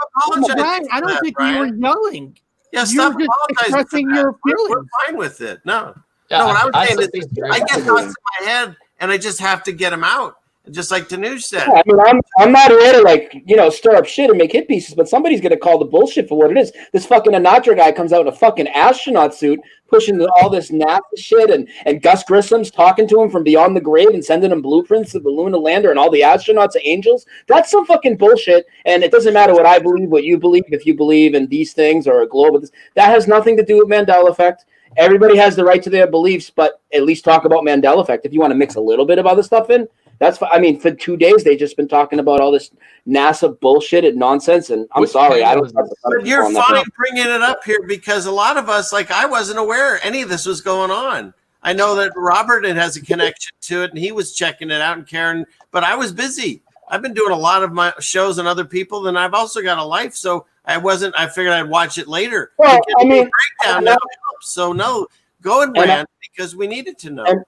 Brian, I don't think you were yelling. Yeah, stop just expressing your feelings. We're fine with it. No. Yeah, No, what I was saying is I I get thoughts in my head and I just have to get them out. just like Tanush said. Yeah, I mean, I'm not here to like stir up shit and make hit pieces, but somebody's gonna call the bullshit for what it is. This fucking Anatra guy comes out in a fucking astronaut suit, pushing all this NASA shit, and Gus Grissom's talking to him from beyond the grave and sending him blueprints of the lunar lander and all the astronauts are angels. That's some fucking bullshit. And it doesn't matter what I believe, what you believe, if you believe in these things or a globe. That has nothing to do with Mandela effect. Everybody has the right to their beliefs, but at least talk about Mandela effect. If you want to mix a little bit of other stuff in, that's fine. I mean, for 2 days they've just been talking about all this NASA bullshit and nonsense, and I'm sorry, I don't. But you're fine bringing it up here because a lot of us, like I wasn't aware any of this was going on. I know that Robert has a connection to it, and he was checking it out, and Karen, but I was busy. I've been doing a lot of my shows and other people, and I've also got a life, so I figured I'd watch it later. Well, I mean, breakdown now helps. So no, go and rant because we needed to know.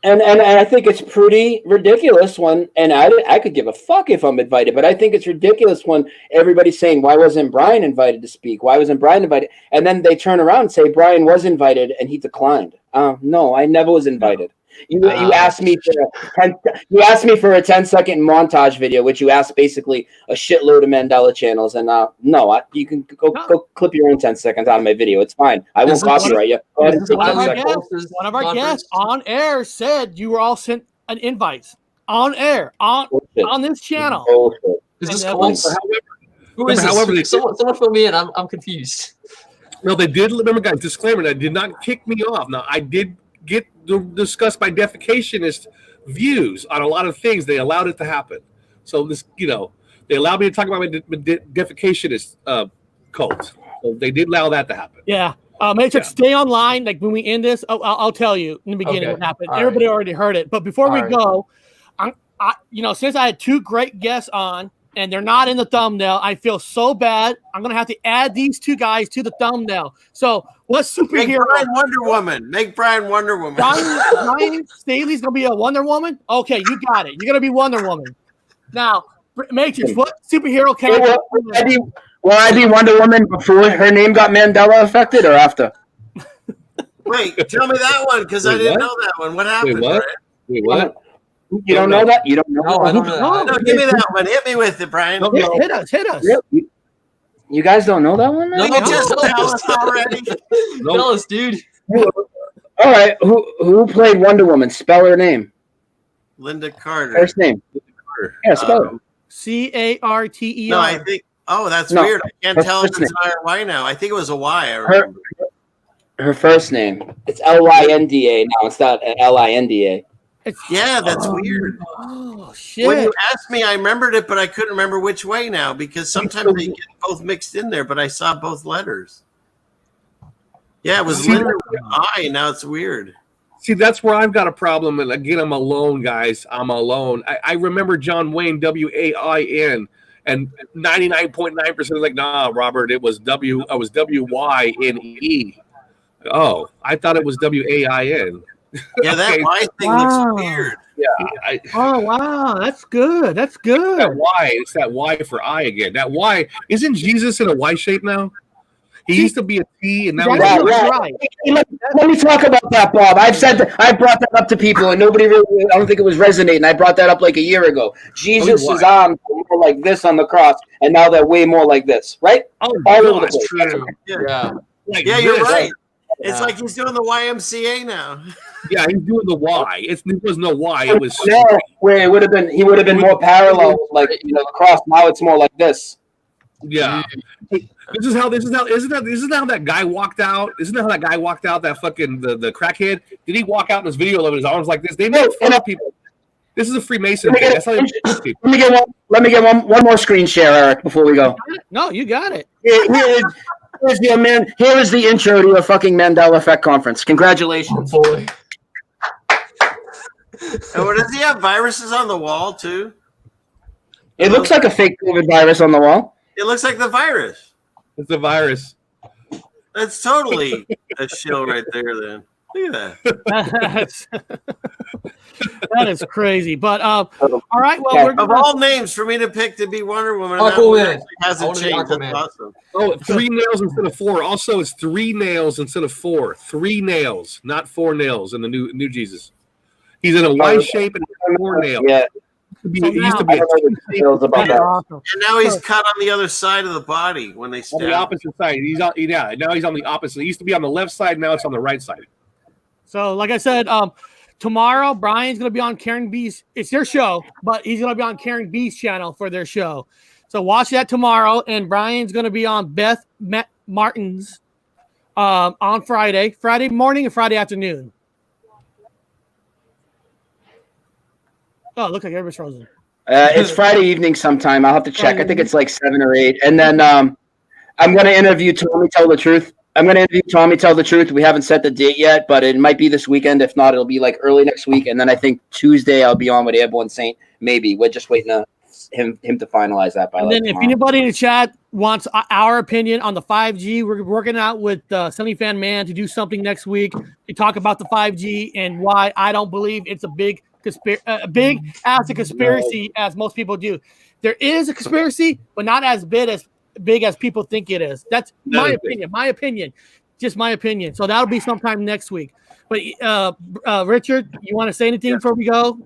And I think it's pretty ridiculous when, and I could give a fuck if I'm invited, but I think it's ridiculous when everybody's saying, why wasn't Brian invited to speak? Why wasn't Brian invited? And then they turn around and say, Brian was invited and he declined. No, I never was invited. You asked me for a 10-second montage video, which you asked basically a shitload of Mandela channels, and no, you can go clip your own 10 seconds out of my video. It's fine. I won't copyright you. Go ahead and take 10 seconds. One of our guests on air said you were all sent an invite on air on this channel. Is this close? Who is this? Someone fill me in. I'm confused. No, they did. Remember, guys, disclaimer: that did not kick me off. Now, I did get to discuss my defecationist views on a lot of things. They allowed it to happen. So this, they allowed me to talk about my defecationist cult. So they did allow that to happen. Yeah. Matrix, stay online. Like when we end this, I'll tell you in the beginning what happened. Everybody already heard it. But before we go, since I had 2 great guests on, and they're not in the thumbnail, I feel so bad. I'm gonna have to add these 2 guys to the thumbnail. So what superhero? Make Brian Wonder Woman. Make Brian Wonder Woman. Brian Staley's gonna be a Wonder Woman. Okay, you got it. You're gonna be Wonder Woman. Now, Matrix, what superhero character? Will I be Wonder Woman before her name got Mandela affected or after? Wait, tell me that one because I didn't know that one. What happened? Wait, what? You don't know that? You don't know? No, I don't know. No, give me that one. Hit me with it, Brian. Hit us. You guys don't know that one? No, you just tell us already. Tell us, dude. All right. Who played Wonder Woman? Spell her name. Linda Carter. First name. Yeah, spell it. Carter. No, I think. Oh, that's weird. I can't tell if it's an I or Y now. I think it was a Y. I remember. Her first name. It's Lynda now. It's not Linda. Yeah, that's weird. Oh shit! When you asked me, I remembered it, but I couldn't remember which way now because sometimes they get both mixed in there. But I saw both letters. Yeah, it was Linda with I. Now it's weird. See, that's where I've got a problem. And again, I'm alone, guys. I'm alone. I remember John Wayne, Wain, and 99.9% is like, nah, Robert, it was Wyne. Oh, I thought it was Wain. Yeah, that Y thing looks weird. Yeah. Oh wow, that's good. That's good. That Y, it's that Y for I again. That Y, isn't Jesus in a Y shape now? He used to be a T, and now he's right. Let me talk about that, Bob. I brought that up to people, and nobody really. I don't think it was resonating. I brought that up like a year ago. Jesus' arms were more like this on the cross, and now they're way more like this, right? Oh, that's true. Yeah, like you're this. right. It's like he's doing the YMCA now. Yeah, he's doing the Y. It was no Y. It was where he would have been more parallel, like the cross. Now it's more like this. Yeah. This is how that guy walked out. Isn't that how that guy walked out? That fucking the crackhead. Did he walk out in this video of his arms like this? They make fun of people. This is a Freemason thing. That's how they make people. Let me get one more screen share, Eric, before we go. No, you got it. Here is the intro to a fucking Mandela Effect conference. Congratulations. Oh, boy. And what does he have? Viruses on the wall too? It looks like a fake COVID virus on the wall. It looks like the virus. It's a virus. That's totally a shill right there. Then look at that. That is crazy. But all right. Well, we're of all names for me to pick to be Wonder Woman, Aquaman hasn't changed. That's awesome. Oh, 3 nails instead of 4. Also, it's 3 nails instead of 4. 3 nails, not 4 nails in the new Jesus. He's in a Y shape and 4 nails. Yeah. He used to be I don't know the details about That's that. awesome. And now he's cut on the other side of the body when they on stab. the opposite side. Now he's on the opposite. He used to be on the left side. Now it's on the right side. So, like I said, tomorrow Brian's going to be on Karen B's. It's their show, but he's going to be on Karen B's channel for their show. So watch that tomorrow, and Brian's going to be on Beth Martin's on Friday morning and Friday afternoon. Oh, look like everybody's frozen. It's Friday evening sometime. I'll have to check. I think it's like 7 or 8. And then I'm going to interview Tommy Tell the Truth. We haven't set the date yet, but it might be this weekend. If not, it'll be like early next week. And then I think Tuesday I'll be on with Airborne Saint. Maybe. We're just waiting to him to finalize that by And then if anybody in the chat wants our opinion on the 5G, we're working out with Sunny Fan Man to do something next week to talk about the 5G and why I don't believe it's a big as a conspiracy as most people do. There is a conspiracy, but not as big as people think it is. That's my opinion. Just my opinion. So that'll be sometime next week. But Richard, you want to say anything before we go?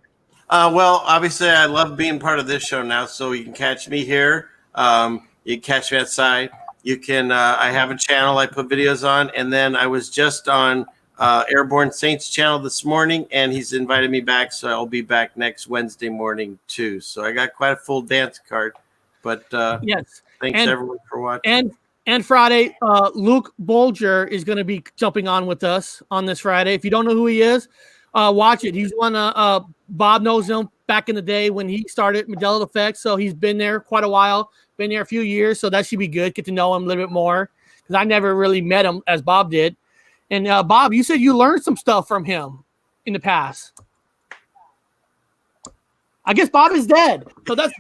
Well, obviously, I love being part of this show now, so you can catch me here. You can catch me outside. You can. I have a channel I put videos on, and then I was just on Airborne Saints channel this morning, and he's invited me back, so I'll be back next Wednesday morning too. So I got quite a full dance card. But yes, thanks everyone for watching. And Friday, Luke Bolger is going to be jumping on with us on this Friday. If you don't know who he is, watch it. He's one. Bob knows him back in the day when he started Mandela Effect, so he's been there quite a while. Been there a few years, so that should be good. Get to know him a little bit more because I never really met him as Bob did. And Bob, you said you learned some stuff from him in the past. I guess Bob is dead. So that's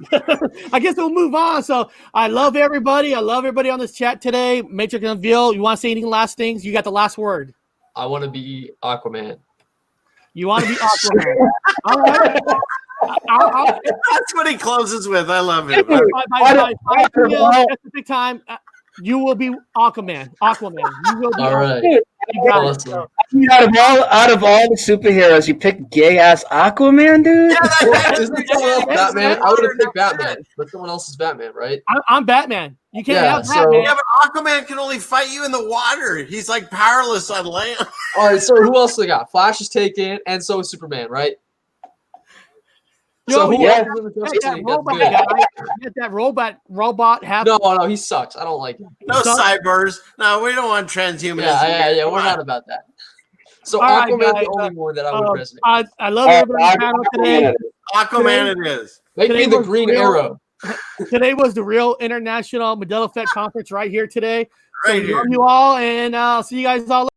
I guess we'll move on. So I love everybody. I love everybody on this chat today. Matrix and Ville, you want to say any last things? You got the last word. I want to be Aquaman. You want to be Aquaman. All right. That's what he closes with. I love it. By specific time, you will be Aquaman. You will be all right. Awesome. Out of all the superheroes, you pick gay ass Aquaman, dude. Isn't someone else Batman? I would have picked Batman, but someone else is Batman, right? I'm Batman. You can't have Batman. Yeah, but Aquaman can only fight you in the water. He's like powerless on land. All right, so who else we got? Flash is taken, and so is Superman, right? So who else is in the that Justice League? That's robot good. guy, get that robot have No, he sucks. I don't like him. No cybers. No, we don't want transhumanism. Yeah. We're not about that. So All right, Aquaman's guys, the only one that I would resonate. I love everybody on the panel today. Aquaman it is. Make me the Green Arrow. Today was the Real International Mandela Effect Conference right here today. So Right here. love you all, and I'll see you guys all later.